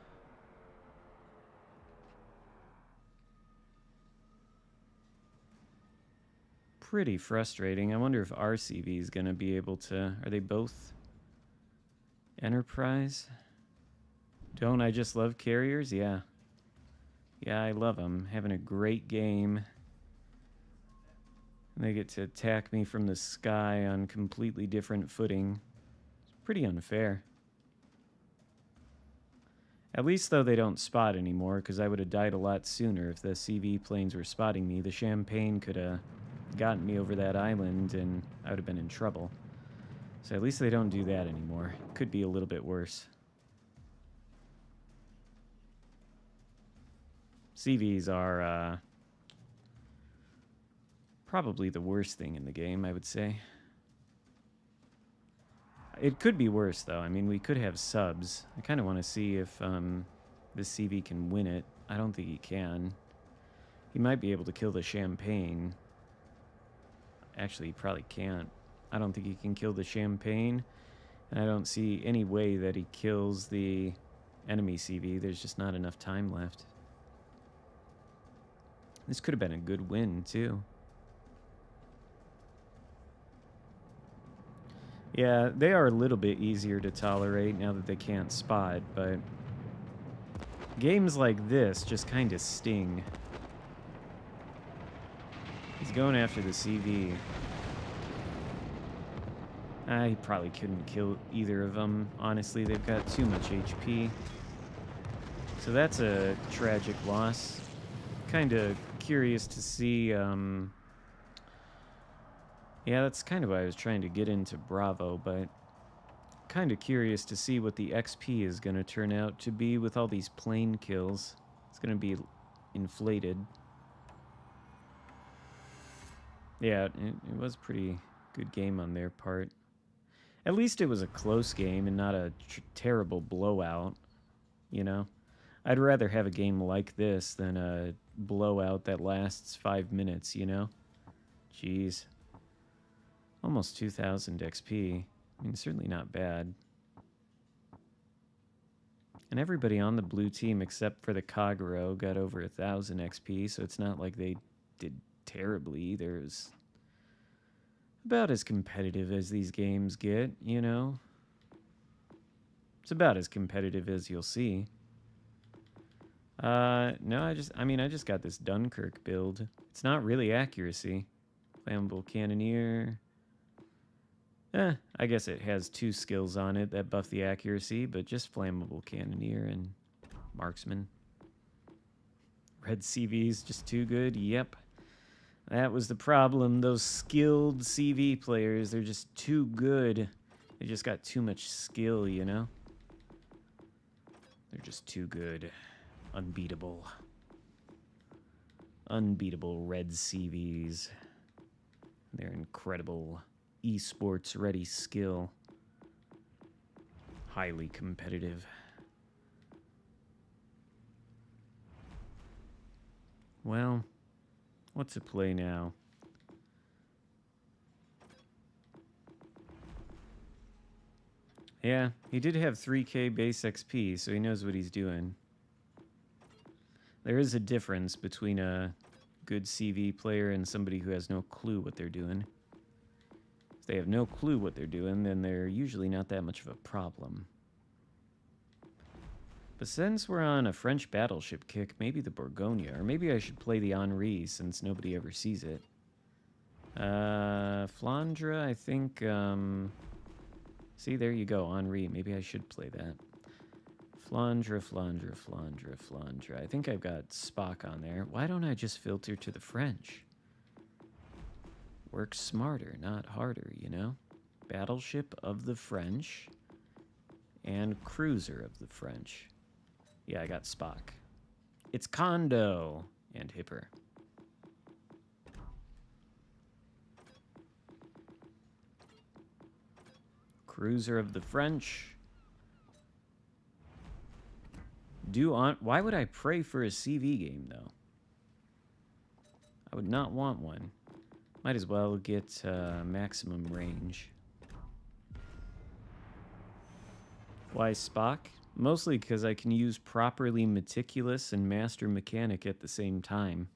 Pretty frustrating. I wonder if our CV is going to be able to... Are they both Enterprise? Don't I just love carriers? Yeah. Yeah, I love them. Having a great game. They get to attack me from the sky on completely different footing. It's pretty unfair. At least, though, they don't spot anymore, because I would have died a lot sooner if the CV planes were spotting me. The champagne could have gotten me over that island, and I would have been in trouble. So at least they don't do that anymore. Could be a little bit worse. CVs are... probably the worst thing in the game, I would say. It could be worse, though. I mean, we could have subs. I kind of want to see if this CV can win it. I don't think he can. He might be able to kill the champagne. Actually, he probably can't. I don't think he can kill the champagne. And I don't see any way that he kills the enemy CV. There's just not enough time left. This could have been a good win, too. Yeah, they are a little bit easier to tolerate now that they can't spot, but games like this just kind of sting. He's going after the CV. He probably couldn't kill either of them. Honestly, they've got too much HP. So that's a tragic loss. Kind of curious to see... Yeah, that's kind of why I was trying to get into Bravo, but kind of curious to see what the XP is going to turn out to be with all these plane kills. It's going to be inflated. Yeah, it was a pretty good game on their part. At least it was a close game and not a terrible blowout, you know? I'd rather have a game like this than a blowout that lasts 5 minutes, you know? Jeez. Almost 2,000 XP. I mean, certainly not bad. And everybody on the blue team except for the Kagero got over 1,000 XP, so it's not like they did terribly either. It was about as competitive as these games get, you know? It's about as competitive as you'll see. No, I just got this Dunkirk build. It's not really accuracy. Flammable Cannoneer. I guess it has 2 skills on it that buff the accuracy, but just Flammable Cannoneer and Marksman. Red CV's just too good, yep. That was the problem. Those skilled CV players, they're just too good. They just got too much skill, you know? They're just too good. Unbeatable. Unbeatable red CVs. Their incredible esports ready skill. Highly competitive. Well, what's a play now? Yeah, he did have 3k base XP, so he knows what he's doing. There is a difference between a good CV player and somebody who has no clue what they're doing. If they have no clue what they're doing, then they're usually not that much of a problem. But since we're on a French battleship kick, maybe the Bourgogne, or maybe I should play the Henri since nobody ever sees it. Flandre, I think, see, there you go, Henri. Maybe I should play that. Flandre, Flandre, Flandre, Flandre. I think I've got Spock on there. Why don't I just filter to the French? Work smarter, not harder, you know? Battleship of the French and cruiser of the French. Yeah, I got Spock. It's Kondo and Hipper. Cruiser of the French. Why would I pray for a CV game, though? I would not want one. Might as well get maximum range. Why Spock? Mostly because I can use properly meticulous and master mechanic at the same time.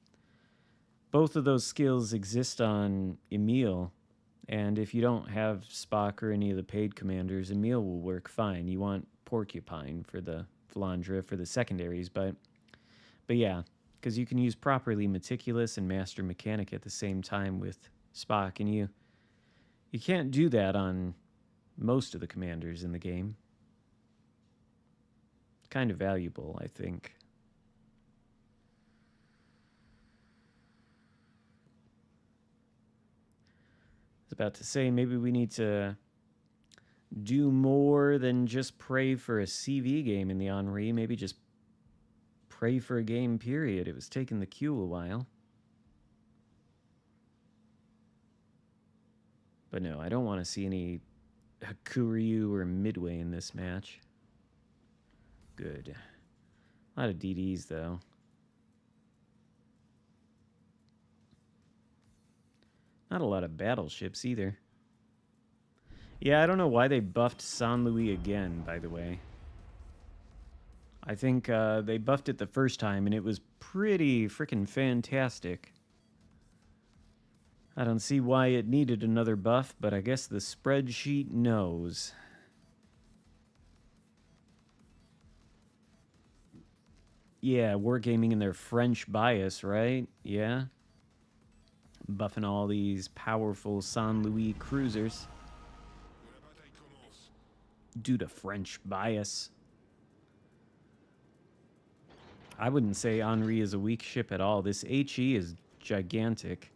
Both of those skills exist on Emil, and if you don't have Spock or any of the paid commanders, Emil will work fine. You want Porcupine for the Flandre for the secondaries, but yeah, because you can use properly meticulous and master mechanic at the same time with Spock, and you can't do that on most of the commanders in the game. Kind of valuable, I think. I was about to say, maybe we need to do more than just pray for a CV game in the Henri. Maybe just pray for a game, period. It was taking the queue a while. But no, I don't want to see any Hakuryu or Midway in this match. Good. A lot of DDs, though. Not a lot of battleships, either. Yeah, I don't know why they buffed San Luis again, by the way. I think they buffed it the first time, and it was pretty freaking fantastic. I don't see why it needed another buff, but I guess the spreadsheet knows. Yeah, wargaming in their French bias, right? Yeah. Buffing all these powerful San Luis cruisers. Due to French bias. I wouldn't say Henri is a weak ship at all. This HE is gigantic.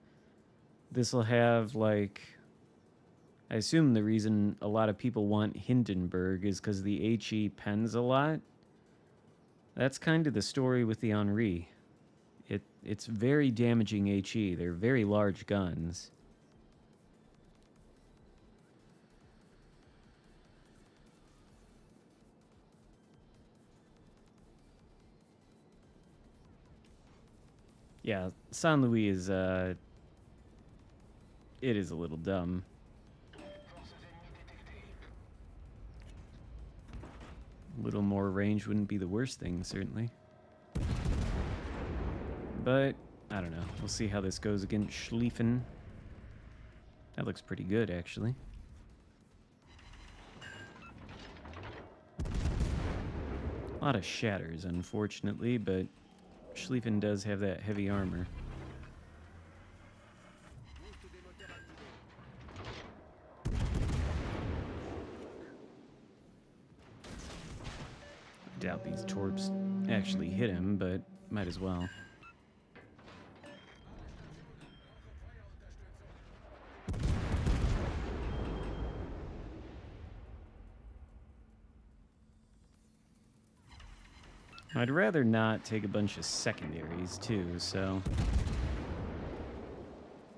This will have, like... I assume the reason a lot of people want Hindenburg is because the HE pens a lot. That's kind of the story with the Henri. It's very damaging HE. They're very large guns. Yeah, San Luis is, it is a little dumb. A little more range wouldn't be the worst thing, certainly. But, I don't know. We'll see how this goes against Schlieffen. That looks pretty good, actually. A lot of shatters, unfortunately, but Schlieffen does have that heavy armor. Doubt these torps actually hit him, but might as well. I'd rather not take a bunch of secondaries, too, so...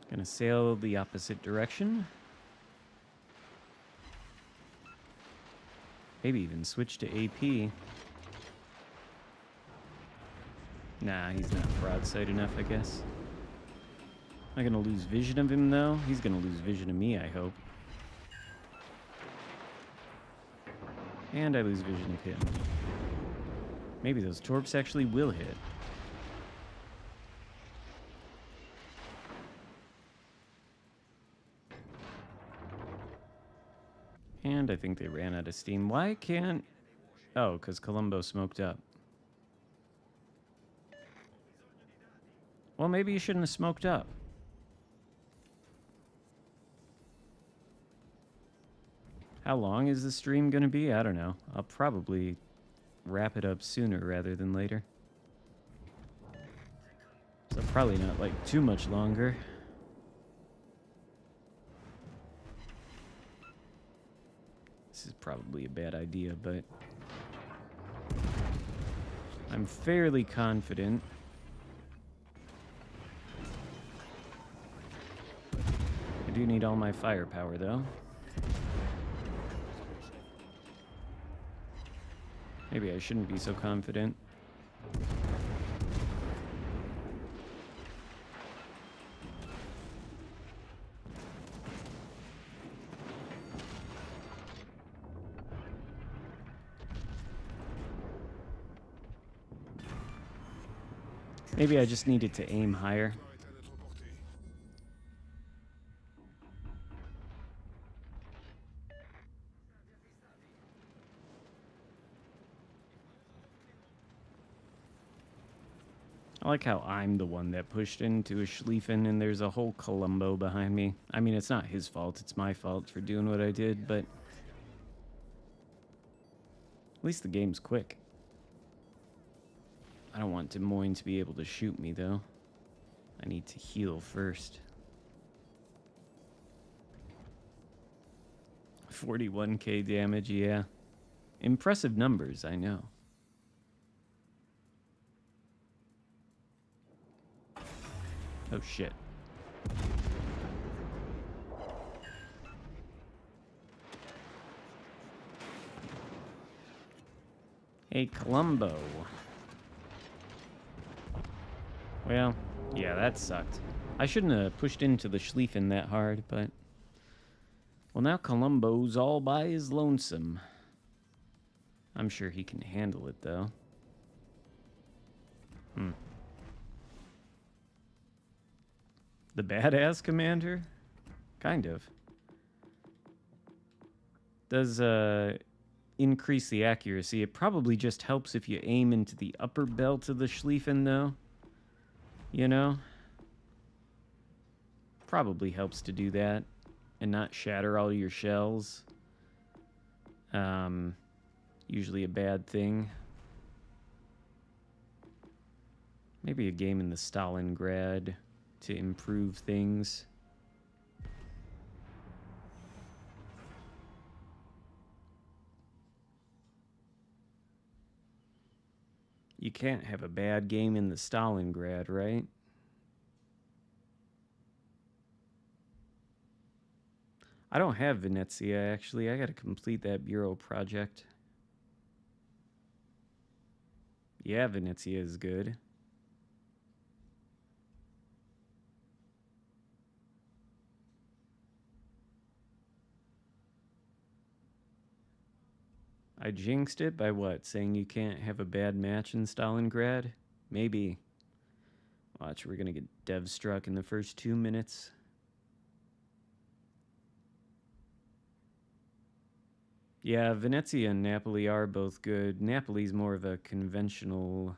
Gonna sail the opposite direction. Maybe even switch to AP. Nah, he's not broadside enough, I guess. Am I gonna lose vision of him, though? He's gonna lose vision of me, I hope. And I lose vision of him. Maybe those torps actually will hit. And I think they ran out of steam. Why can't... Oh, because Columbo smoked up. Well, maybe you shouldn't have smoked up. How long is the stream going to be? I don't know. I'll probably wrap it up sooner rather than later. So probably not like too much longer. This is probably a bad idea, but I'm fairly confident. I do need all my firepower, though. Maybe I shouldn't be so confident. Maybe I just needed to aim higher. I like how I'm the one that pushed into a Schlieffen and there's a whole Columbo behind me. I mean, it's not his fault, it's my fault for doing what I did, but at least the game's quick. I don't want Des Moines to be able to shoot me, though. I need to heal first. 41k damage, yeah. Impressive numbers, I know. Oh, shit. Hey, Columbo. Well, yeah, that sucked. I shouldn't have pushed into the Schlieffen that hard, but... Well, now Columbo's all by his lonesome. I'm sure he can handle it, though. The badass commander? Kind of. Does, increase the accuracy. It probably just helps if you aim into the upper belt of the Schlieffen, though. You know? Probably helps to do that and not shatter all your shells. Usually a bad thing. Maybe a game in the Stalingrad to improve things. You can't have a bad game in the Stalingrad, right? I don't have Venezia, actually. I gotta complete that bureau project. Yeah, Venezia is good. I jinxed it by what? Saying you can't have a bad match in Stalingrad? Maybe. Watch, we're gonna get dev struck in the first 2 minutes. Yeah, Venezia and Napoli are both good. Napoli's more of a conventional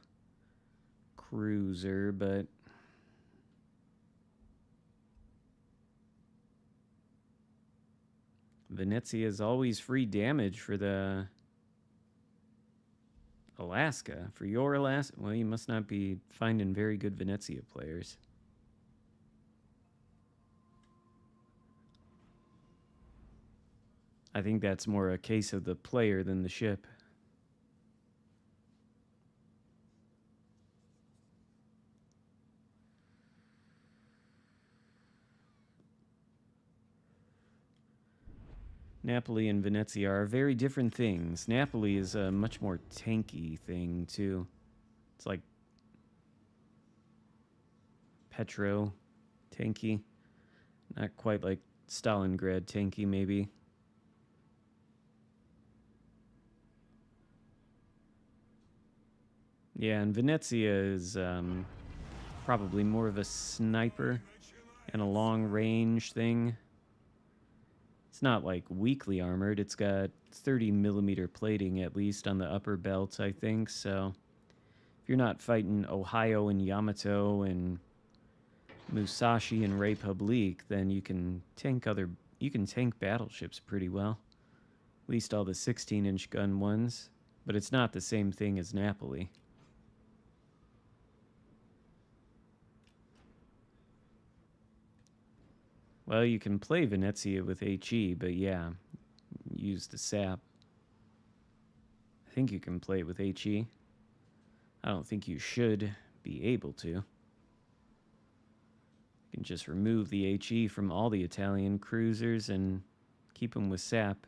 cruiser, but Venezia is always free damage for the Alaska. For your Alaska? Well, you must not be finding very good Venezia players. I think that's more a case of the player than the ship. Napoli and Venezia are very different things. Napoli is a much more tanky thing, too. It's like Petro tanky. Not quite like Stalingrad tanky, maybe. Yeah, and Venezia is probably more of a sniper and a long range thing. It's not like weakly armored. It's got 30 millimeter plating at least on the upper belt, I think. So if you're not fighting Ohio and Yamato and Musashi and Republique, then you can tank battleships pretty well. At least all the 16-inch gun ones. But it's not the same thing as Napoli. Well, you can play Venezia with HE, but yeah, use the SAP. I think you can play it with HE. I don't think you should be able to. You can just remove the HE from all the Italian cruisers and keep them with SAP.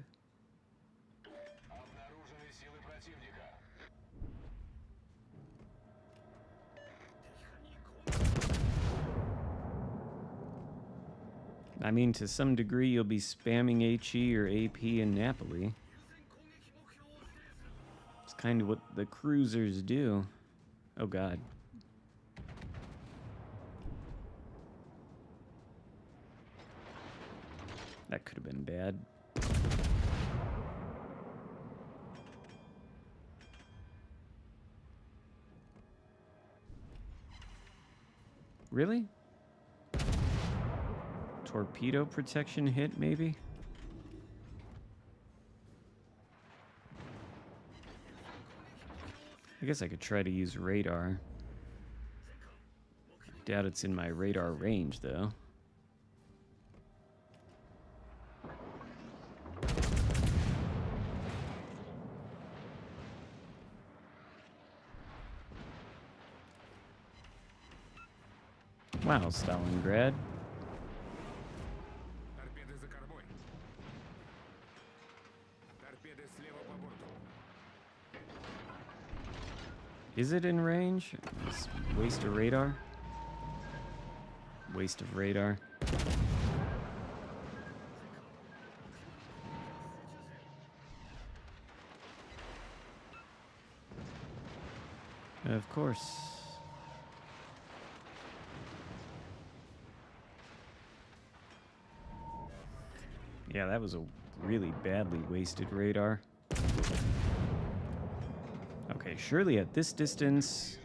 I mean, to some degree, you'll be spamming HE or AP in Napoli. It's kind of what the cruisers do. Oh, God. That could have been bad. Really? Torpedo protection hit, maybe? I guess I could try to use radar. Doubt it's in my radar range, though. Wow, Stalingrad. Is it in range? It's waste of radar? Waste of radar. Of course. Yeah, that was a really badly wasted radar. Okay, surely at this distance,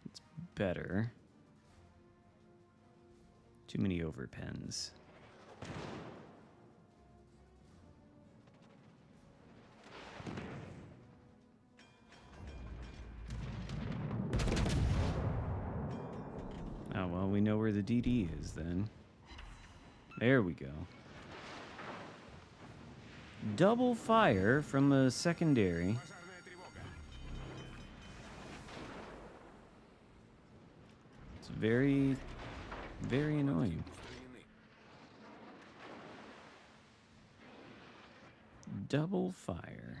it's better. Too many overpens. Oh, well, we know where the DD is then. There we go. Double fire from a secondary. It's very, very annoying. Double fire.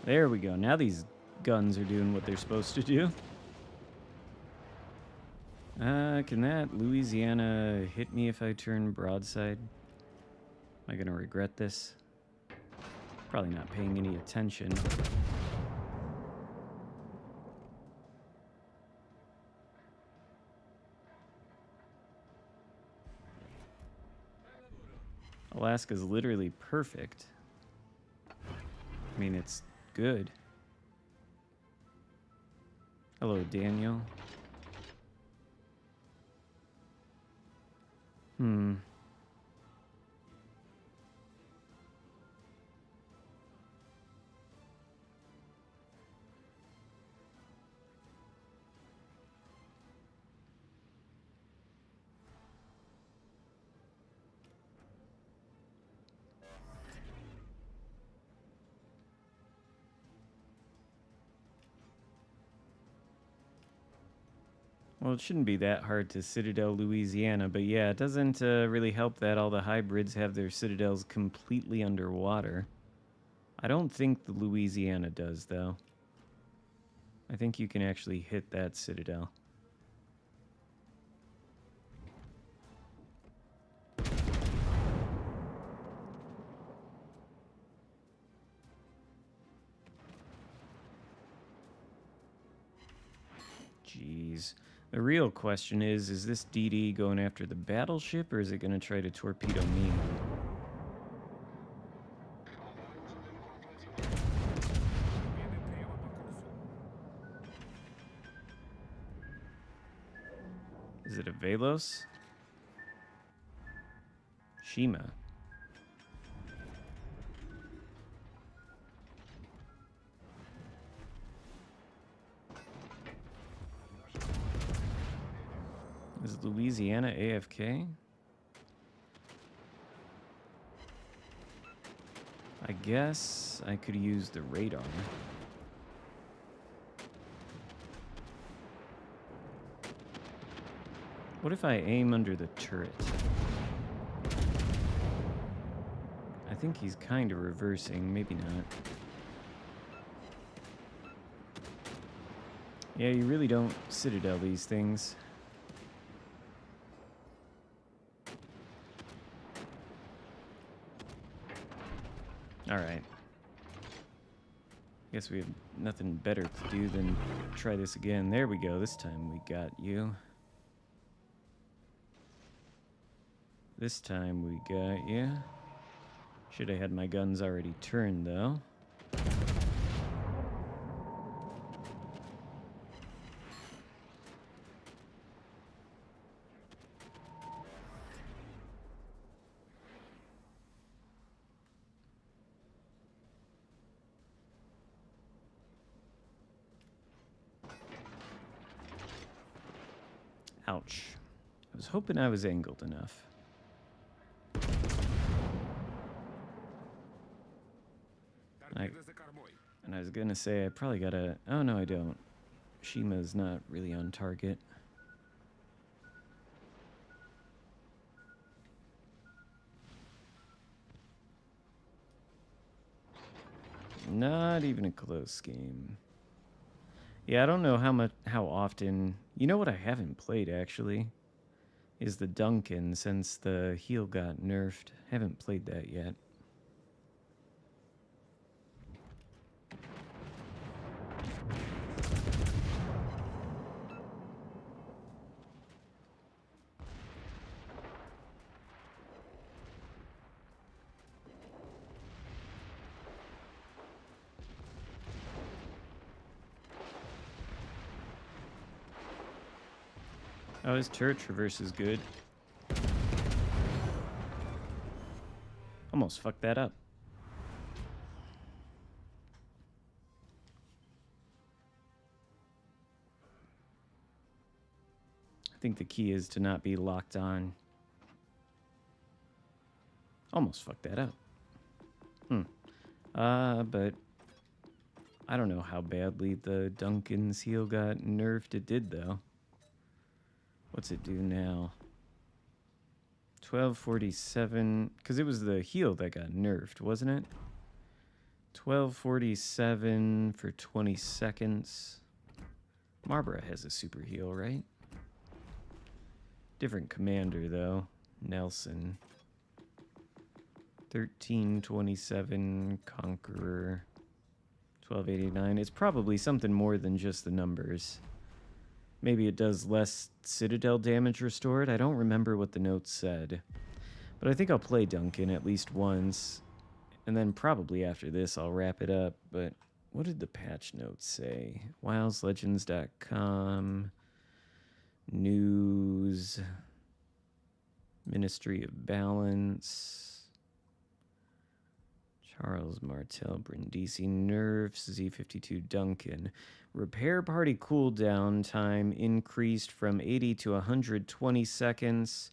There we go. Now these guns are doing what they're supposed to do. Can that Louisiana hit me if I turn broadside? Am I gonna regret this? Probably not paying any attention. Alaska's literally perfect. I mean, it's good. Hello, Daniel. Well, it shouldn't be that hard to Citadel Louisiana, but yeah, it doesn't really help that all the hybrids have their citadels completely underwater. I don't think the Louisiana does, though. I think you can actually hit that citadel. Jeez. The real question is this DD going after the battleship, or is it going to try to torpedo me? Is it a Velos? Shima. Is Louisiana AFK? I guess I could use the radar. What if I aim under the turret? I think he's kind of reversing, maybe not. Yeah, you really don't citadel these things. Alright. Guess we have nothing better to do than try this again. There we go. This time we got you. This time we got you. Should have had my guns already turned, though. Ouch. I was hoping I was angled enough. And I was gonna say I probably gotta... Oh, no, I don't. Shima's not really on target. Not even a close game. Yeah, I don't know how often... You know what I haven't played, actually? Is the Duncan, since the heal got nerfed. Haven't played that yet. Oh, his turret traverse is good. Almost fucked that up. I think the key is to not be locked on. Almost fucked that up. But I don't know how badly the Duncan's heal got nerfed. It did, though. What's it do now? 1247, because it was the heal that got nerfed, wasn't it? 1247 for 20 seconds. Marbra has a super heal, right? Different commander, though. Nelson. 1327 Conqueror. 1289. It's probably something more than just the numbers. Maybe it does less citadel damage restored. I don't remember what the notes said. But I think I'll play Duncan at least once. And then probably after this I'll wrap it up. But what did the patch notes say? WilesLegends.com. News. Ministry of Balance. Charles Martel, Brindisi nerfs, Z52 Duncan. Repair party cooldown time increased from 80 to 120 seconds.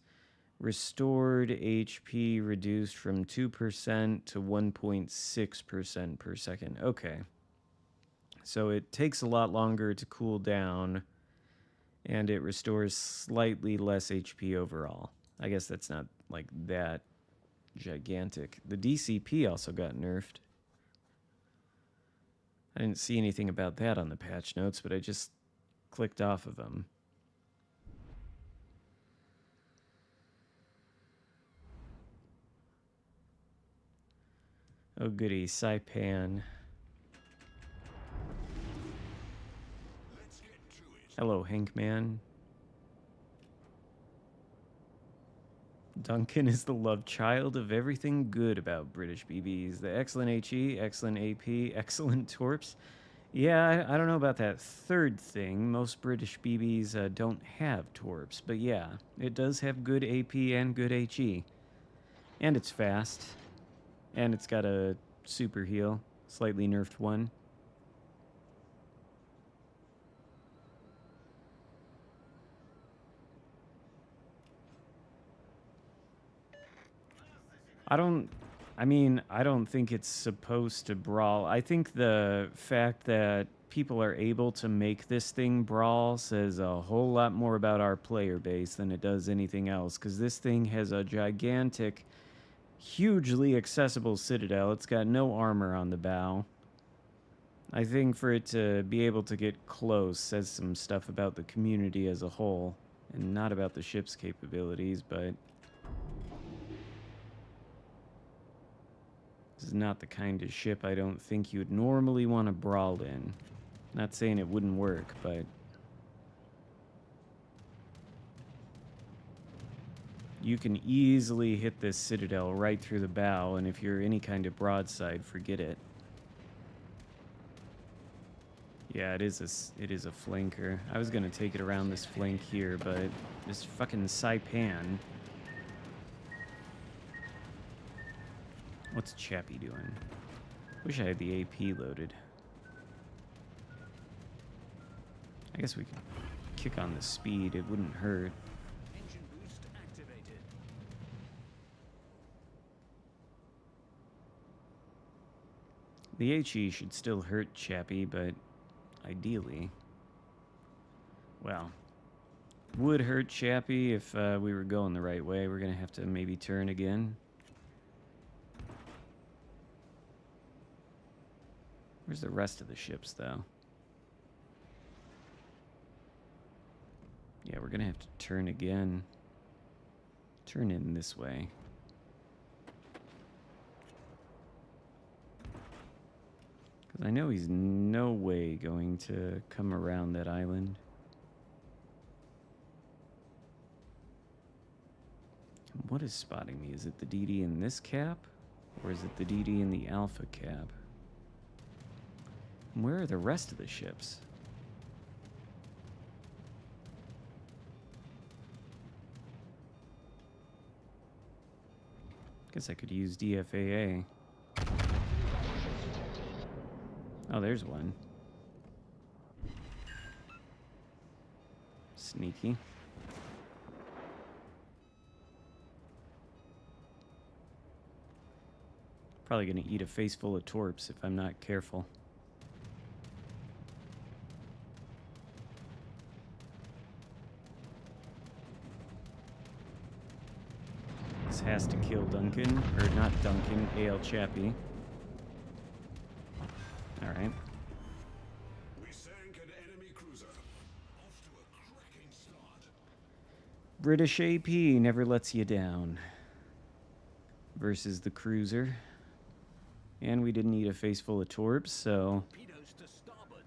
Restored HP reduced from 2% to 1.6% per second. Okay. So it takes a lot longer to cool down, and it restores slightly less HP overall. I guess that's not like that gigantic. The DCP also got nerfed. I didn't see anything about that on the patch notes, but I just clicked off of them. Oh goody, Saipan. Hello, Hankman. Duncan is the love child of everything good about British BBs. The excellent HE, excellent AP, excellent torps. Yeah, I don't know about that third thing. Most British BBs don't have torps, but yeah, it does have good AP and good HE. And it's fast. And it's got a super heal, slightly nerfed one. I don't think it's supposed to brawl. I think the fact that people are able to make this thing brawl says a whole lot more about our player base than it does anything else, because this thing has a gigantic, hugely accessible citadel. It's got no armor on the bow. I think for it to be able to get close says some stuff about the community as a whole, and not about the ship's capabilities, but this is not the kind of ship I don't think you'd normally want to brawl in. Not saying it wouldn't work, but you can easily hit this citadel right through the bow, and if you're any kind of broadside, forget it. Yeah, it is a flanker. I was gonna take it around this flank here, but this fucking Saipan. What's Chappie doing? Wish I had the AP loaded. I guess we could kick on the speed. It wouldn't hurt. Engine boost activated. The HE should still hurt Chappie, but ideally, well, would hurt Chappie if we were going the right way. We're gonna have to maybe turn again. Where's the rest of the ships, though? Yeah, we're gonna have to turn again. Turn in this way. Because I know he's no way going to come around that island. What is spotting me? Is it the DD in this cap? Or is it the DD in the Alpha cap? Where are the rest of the ships? Guess I could use DFAA. Oh, there's one. Sneaky. Probably gonna eat a face full of torps if I'm not careful. This has to kill Duncan, or not Duncan, AL Chappie. Alright. We sank an enemy cruiser. Off to a cracking start. British AP never lets you down. Versus the cruiser. And we didn't need a face full of torps, so... Torpedoes to starboard.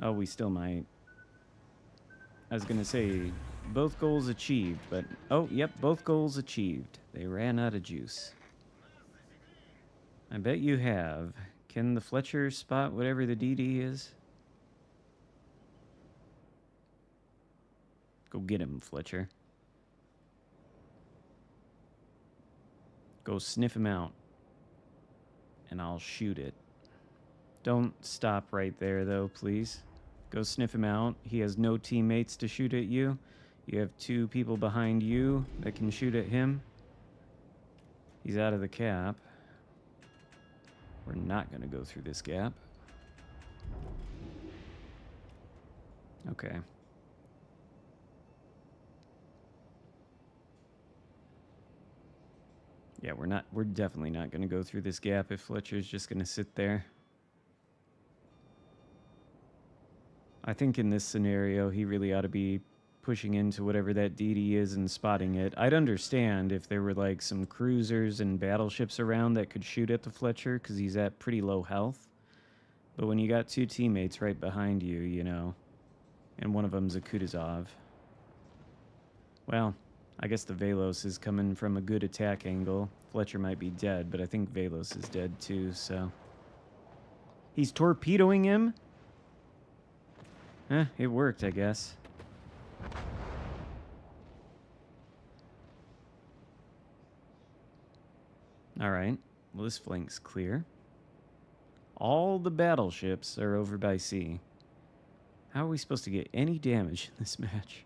Oh, we still might. I was gonna say, both goals achieved, but... Oh, yep, both goals achieved. They ran out of juice. I bet you have. Can the Fletcher spot whatever the DD is? Go get him, Fletcher. Go sniff him out. And I'll shoot it. Don't stop right there, though, please. Go sniff him out. He has no teammates to shoot at you. You have 2 people behind you that can shoot at him. He's out of the cap. We're not going to go through this gap. Okay. Yeah, we're definitely not going to go through this gap if Fletcher's just going to sit there. I think in this scenario, he really ought to be pushing into whatever that DD is and spotting it. I'd understand if there were like some cruisers and battleships around that could shoot at the Fletcher because he's at pretty low health. But when you got 2 teammates right behind you, you know, and one of them's a Kutuzov. Well, I guess the Velos is coming from a good attack angle. Fletcher might be dead, but I think Velos is dead too, so... He's torpedoing him? Eh, it worked, I guess. Alright, well this flank's clear. All the battleships are over by sea. How are we supposed to get any damage in this match?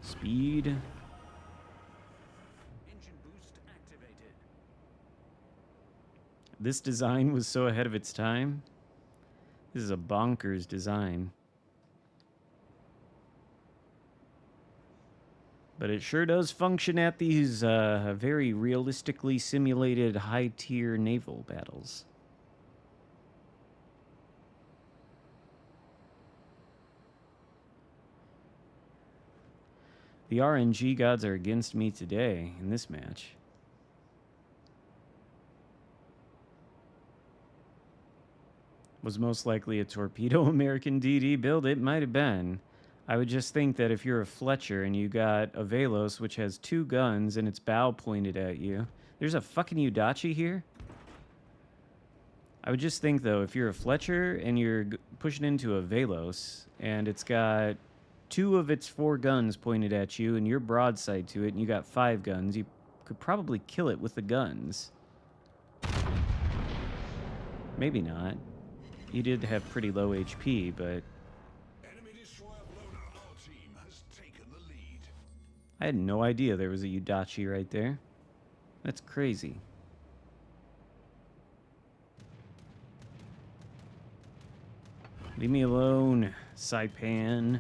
Speed. Engine boost activated. This design was so ahead of its time. This is a bonkers design. But it sure does function at these very realistically simulated high-tier naval battles. The RNG gods are against me today in this match. Was most likely a torpedo American DD build? It might have been. I would just think that if you're a Fletcher and you got a Velos which has 2 guns and its bow pointed at you... There's a fucking Udachi here? I would just think, though, if you're a Fletcher and you're pushing into a Velos and it's got 2 of its 4 guns pointed at you and you're broadside to it and you got 5 guns, you could probably kill it with the guns. Maybe not. You did have pretty low HP, but... Enemy destroyer loader. Our team has taken the lead. I had no idea there was a Udachi right there. That's crazy. Leave me alone, Saipan.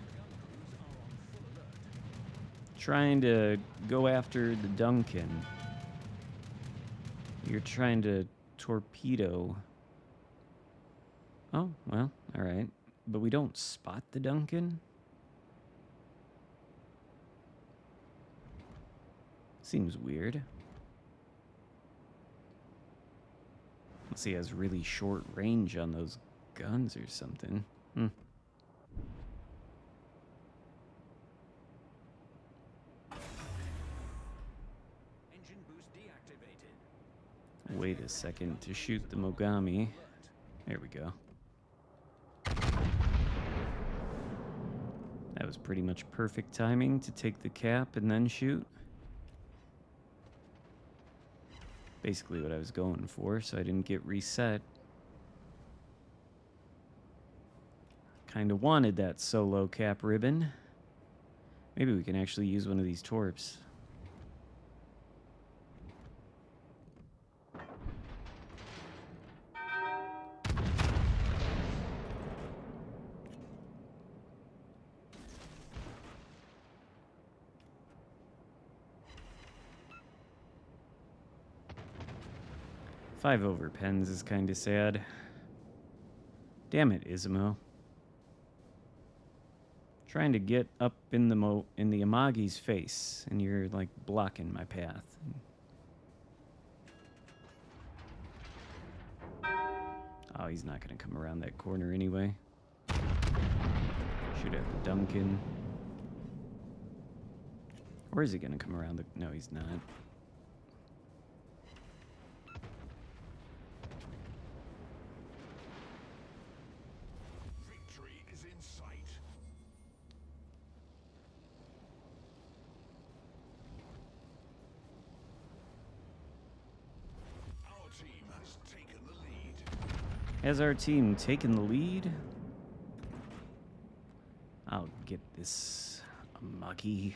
Trying to go after the Duncan. You're trying to torpedo. Oh, well, alright. But we don't spot the Duncan? Seems weird. Unless he has really short range on those guns or something. Engine boost deactivated. Wait a second to shoot the Mogami. There we go. That was pretty much perfect timing to take the cap and then shoot. Basically what I was going for, so I didn't get reset. Kinda wanted that solo cap ribbon. Maybe we can actually use one of these torps. Five over pens is kinda sad. Damn it, Ismo. Trying to get up in the Amagi's face, and you're like blocking my path. Oh, he's not gonna come around that corner anyway. Shoot at the Duncan. Or is he gonna come around the... No, he's not. Victory is in sight. Our team has taken the lead. Has our team taken the lead? I'll get this Amagi.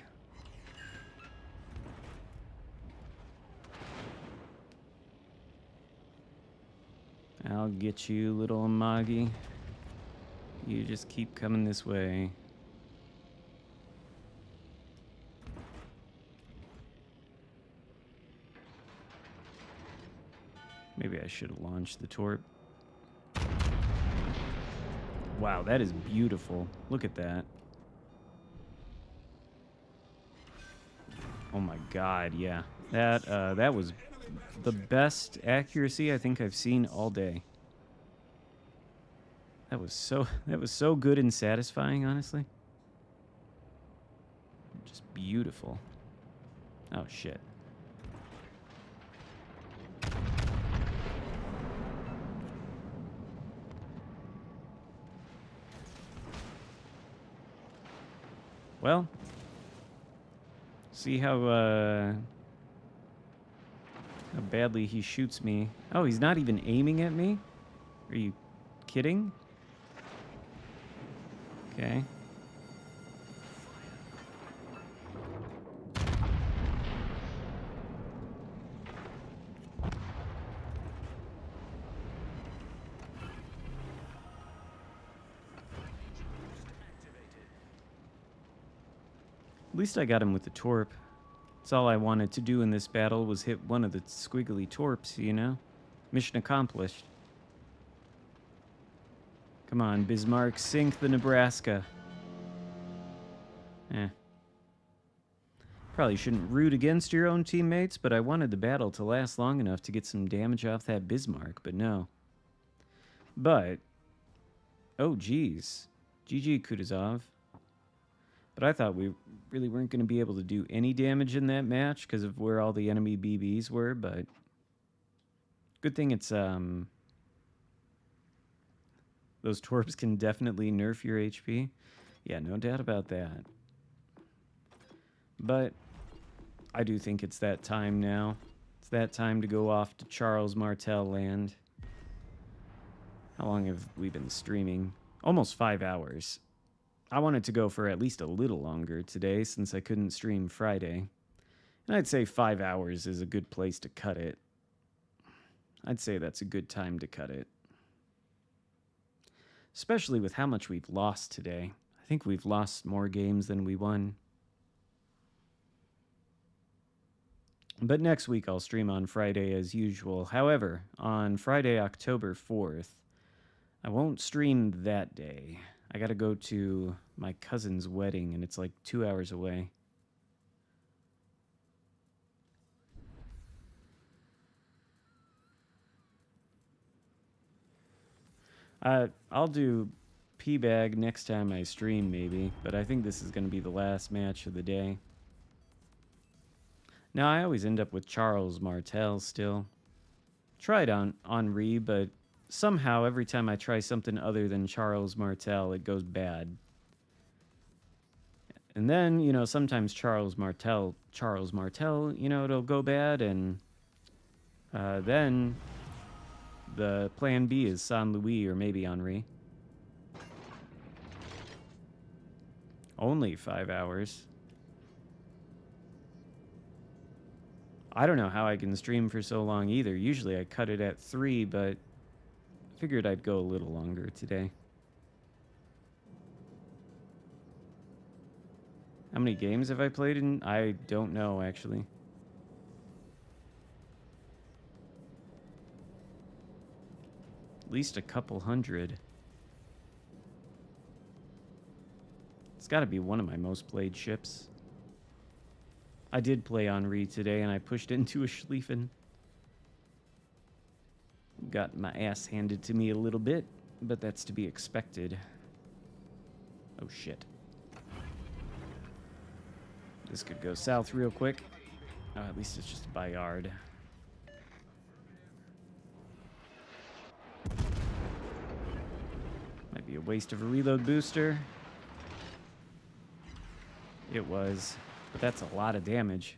I'll get you, little Amagi. You just keep coming this way. Maybe I should have launched the torp. Wow, that is beautiful. Look at that. Oh my god, yeah. That was the best accuracy I think I've seen all day. That was so good and satisfying, honestly. Just beautiful. Oh shit. Well, see how badly he shoots me. Oh, he's not even aiming at me? Are you kidding? Okay. At least I got him with the torp. That's all I wanted to do in this battle was hit one of the squiggly torps, you know? Mission accomplished. Come on, Bismarck, sink the Nebraska. Probably shouldn't root against your own teammates, but I wanted the battle to last long enough to get some damage off that Bismarck, but no. But, oh geez. GG, Kutuzov. But I thought we really weren't going to be able to do any damage in that match because of where all the enemy BBs were, but good thing it's, those torps can definitely nerf your HP. Yeah, no doubt about that. But I do think it's that time now. It's that time to go off to Charles Martel land. How long have we been streaming? Almost 5 hours. I wanted to go for at least a little longer today since I couldn't stream Friday. And I'd say 5 hours is a good place to cut it. I'd say that's a good time to cut it. Especially with how much we've lost today. I think we've lost more games than we won. But next week I'll stream on Friday as usual. However, on Friday, October 4th, I won't stream that day. I gotta go to my cousin's wedding, and it's like 2 hours away. I'll do P-Bag next time I stream, maybe, but I think this is gonna be the last match of the day. Now, I always end up with Charles Martel still. Tried on Henri, but somehow every time I try something other than Charles Martel, it goes bad. And then, you know, sometimes Charles Martel, you know, it'll go bad, and then the plan B is San Luis or maybe Henri. Only 5 hours. I don't know how I can stream for so long either. Usually I cut it at 3, but figured I'd go a little longer today. How many games have I played in? I don't know, actually. At least a couple hundred. It's got to be one of my most played ships. I did play Henri today, and I pushed into a Schlieffen. Got my ass handed to me a little bit, but that's to be expected. Oh, shit. This could go south real quick. Oh, at least it's just a Bayard. Might be a waste of a reload booster. It was, but that's a lot of damage.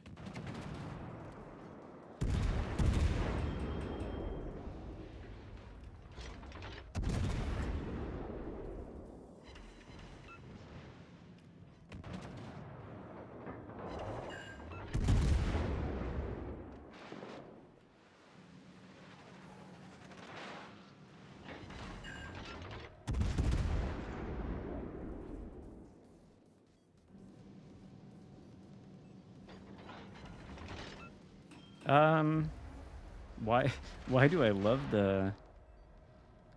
Why do I love the...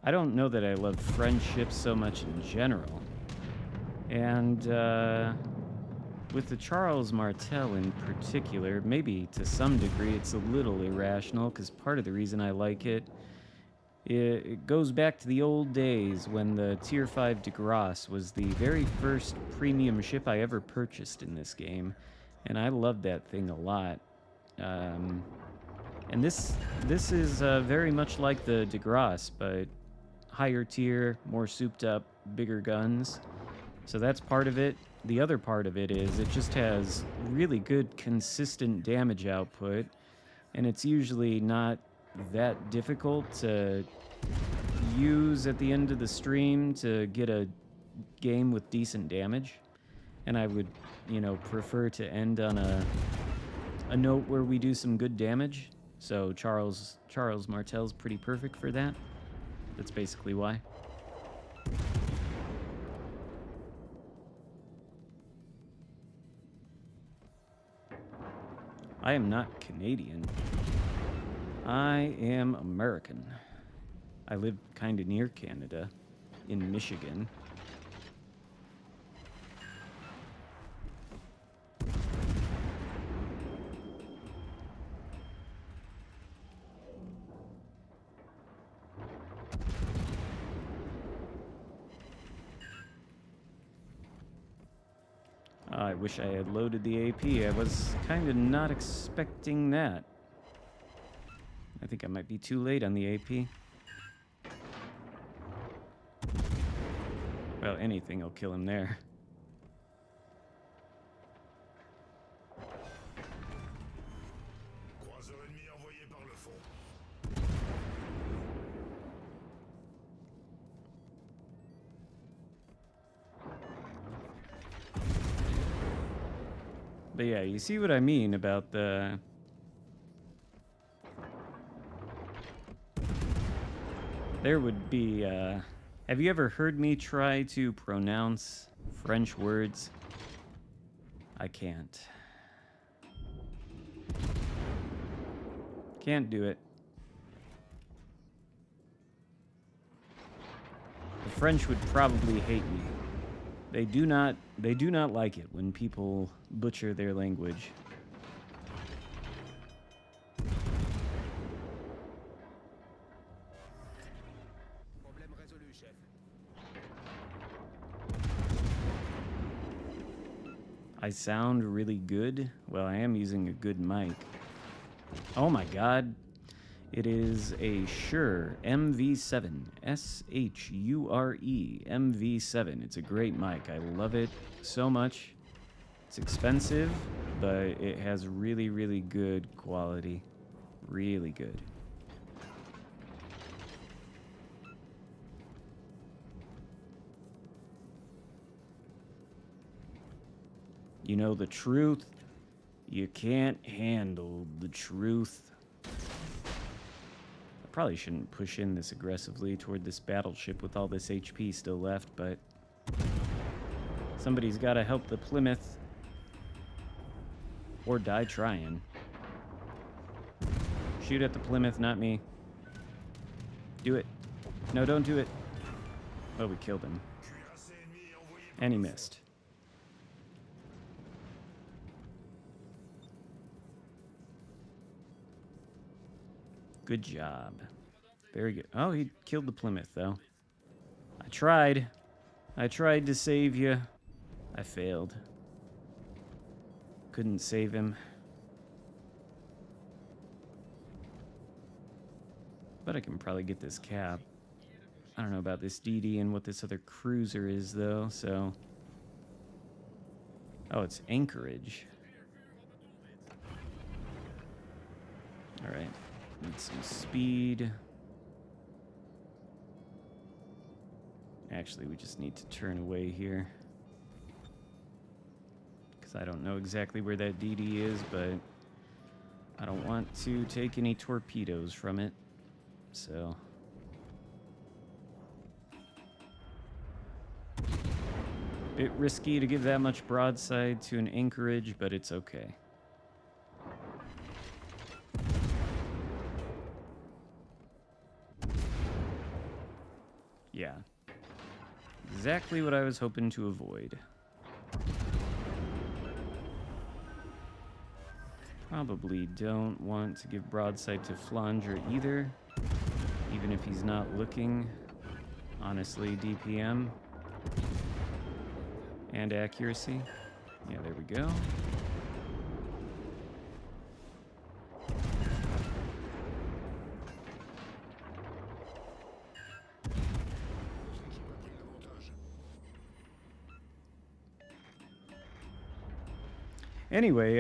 I don't know that I love friendships so much in general. And, with the Charles Martel in particular, maybe to some degree it's a little irrational, because part of the reason I like it, it goes back to the old days when the Tier 5 de Grasse was the very first premium ship I ever purchased in this game, and I loved that thing a lot. And this is very much like the de Grasse, but higher tier, more souped up, bigger guns. So that's part of it. The other part of it is it just has really good consistent damage output, and it's usually not that difficult to use at the end of the stream to get a game with decent damage. And I would, you know, prefer to end on a note where we do some good damage. So Charles Martel's pretty perfect for that. That's basically why. I am not Canadian. I am American. I live kind of near Canada, in Michigan. I wish I had loaded the AP. I was kind of not expecting that. I think I might be too late on the AP. Well, anything will kill him there. Croiseur ennemi envoyé par le fond. But yeah, you see what I mean about the... There would be, have you ever heard me try to pronounce French words? I can't. Can't do it. The French would probably hate me. They do not like it when people butcher their language. Problème résolu, chef. I sound really good. Well, I am using a good mic. Oh my god. It is a Shure MV7. S-H-U-R-E MV7. It's a great mic. I love it so much. It's expensive, but it has really, really good quality. Really good. You know the truth? You can't handle the truth. I probably shouldn't push in this aggressively toward this battleship with all this HP still left, but somebody's got to help the Plymouth or die trying. Shoot at the Plymouth, not me. Do it. No, don't do it. Oh, we killed him. Cuirassé ennemi envoyé par And he le fond. missed. Good job. Very good. Oh, he killed the Plymouth, though. I tried. I tried to save you. I failed. Couldn't save him. But I can probably get this cap. I don't know about this DD and what this other cruiser is, though, so... Oh, it's Anchorage. Alright. Need some speed. Actually, we just need to turn away here. Because I don't know exactly where that DD is, but I don't want to take any torpedoes from it. So... Bit risky to give that much broadside to an Anchorage, but it's okay. Yeah. Exactly what I was hoping to avoid. Probably don't want to give broadside to Flanger either, even if he's not looking. Honestly, DPM. And accuracy. Yeah, there we go. Anyway,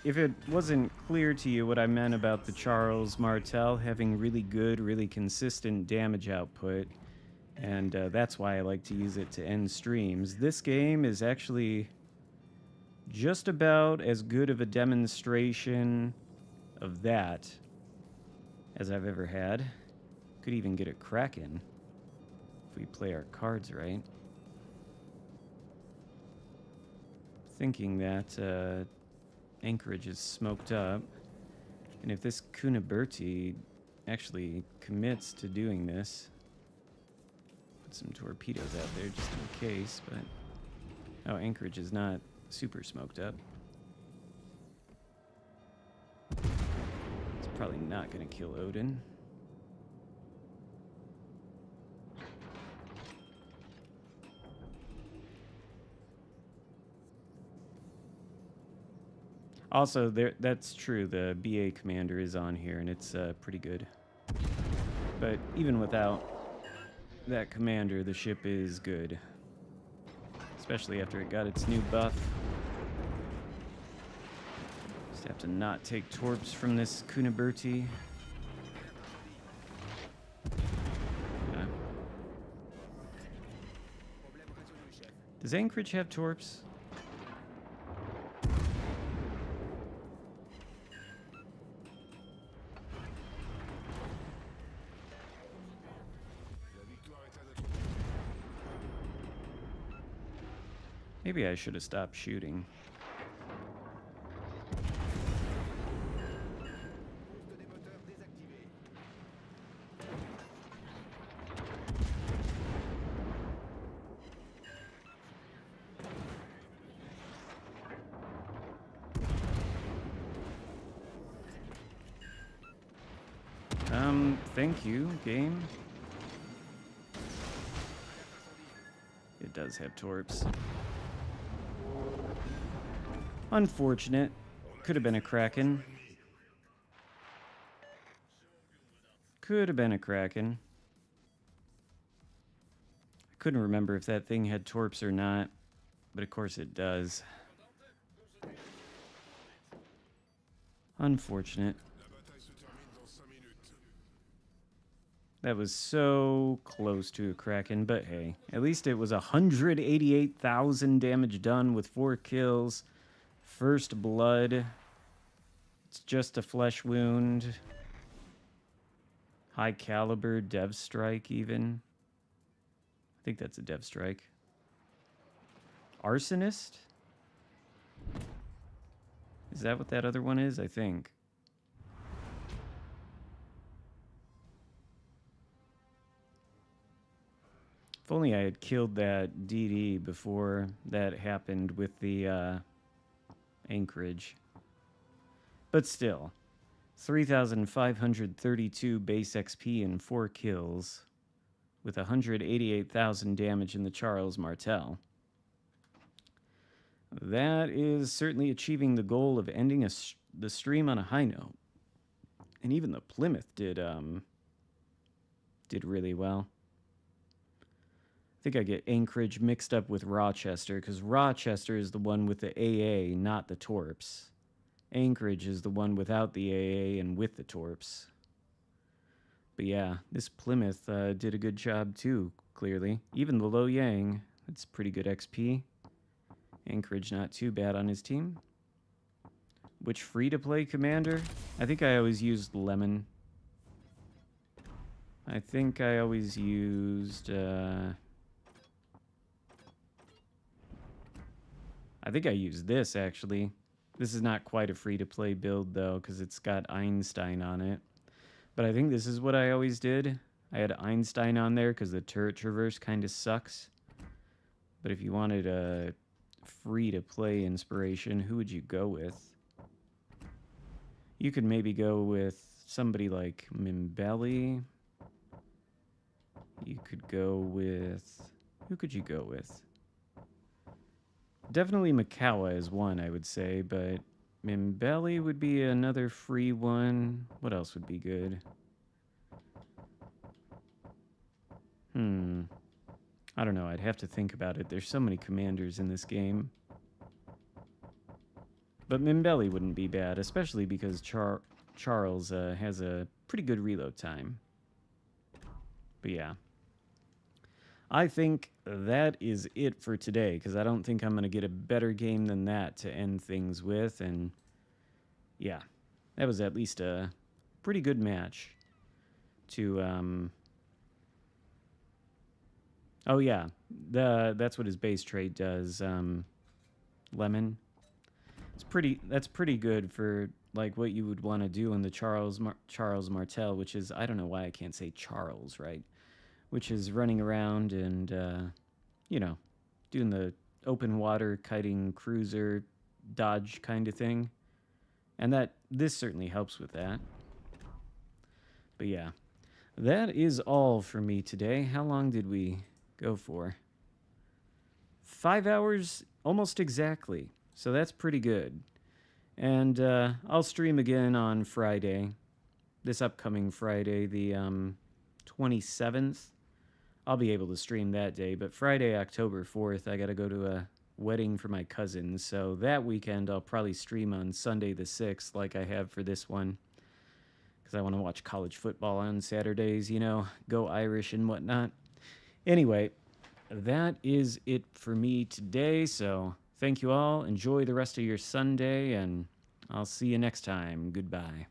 if it wasn't clear to you what I meant about the Charles Martel having really good, really consistent damage output, and that's why I like to use it to end streams, this game is actually just about as good of a demonstration of that as I've ever had. Could even get a Kraken if we play our cards right. Thinking that Anchorage is smoked up, and if this Kuniberti actually commits to doing this, put some torpedoes out there just in case, but oh, Anchorage is not super smoked up. It's probably not going to kill Odin. Also, that's true, the BA commander is on here, and it's pretty good. But even without that commander, the ship is good. Especially after it got its new buff. Just have to not take torps from this Kuniberti. Yeah. Does Anchorage have torps? Maybe I should have stopped shooting. Thank you, game. It does have torps. Unfortunate. Could have been a Kraken. Could have been a Kraken. I couldn't remember if that thing had torps or not, but of course it does. Unfortunate. That was so close to a Kraken, but hey, at least it was 188,000 damage done with 4 kills. First blood. It's just a flesh wound. High caliber dev strike even. I think that's a dev strike. Arsonist? Is that what that other one is? I think. If only I had killed that DD before that happened with the Anchorage. But still, 3,532 base XP and 4 kills, with 188,000 damage in the Charles Martel. That is certainly achieving the goal of ending the stream on a high note. And even the Plymouth did really well. I think I get Anchorage mixed up with Rochester, because Rochester is the one with the AA, not the Torps. Anchorage is the one without the AA and with the Torps. But yeah, this Plymouth did a good job too, clearly. Even the Lo Yang, that's pretty good XP. Anchorage not too bad on his team. Which free-to-play commander? I think I always used Lemon. I think I always used... I think I used this, actually. This is not quite a free-to-play build, though, because it's got Einstein on it. But I think this is what I always did. I had Einstein on there because the turret traverse kind of sucks. But if you wanted a free-to-play inspiration, who would you go with? You could maybe go with somebody like Mimbelli. You could go with... Who could you go with? Definitely Makawa is one, I would say, but Mimbelli would be another free one. What else would be good? I don't know. I'd have to think about it. There's so many commanders in this game. But Mimbelli wouldn't be bad, especially because Charles has a pretty good reload time. But yeah. I think that is it for today, because I don't think I'm going to get a better game than that to end things with. And yeah, that was at least a pretty good match to... Oh yeah, that's what his base trait does, Lemon. That's pretty good for like what you would want to do in the Charles Martel, which is, I don't know why I can't say Charles, right? Which is running around and, you know, doing the open water kiting cruiser dodge kind of thing. And this certainly helps with that. But yeah, that is all for me today. How long did we go for? 5 hours, almost exactly. So that's pretty good. And I'll stream again on Friday, this upcoming Friday, the 27th. I'll be able to stream that day, but Friday, October 4th, I got to go to a wedding for my cousin. So that weekend, I'll probably stream on Sunday the 6th, like I have for this one, because I want to watch college football on Saturdays, you know, go Irish and whatnot. Anyway, that is it for me today, so thank you all. Enjoy the rest of your Sunday, and I'll see you next time. Goodbye.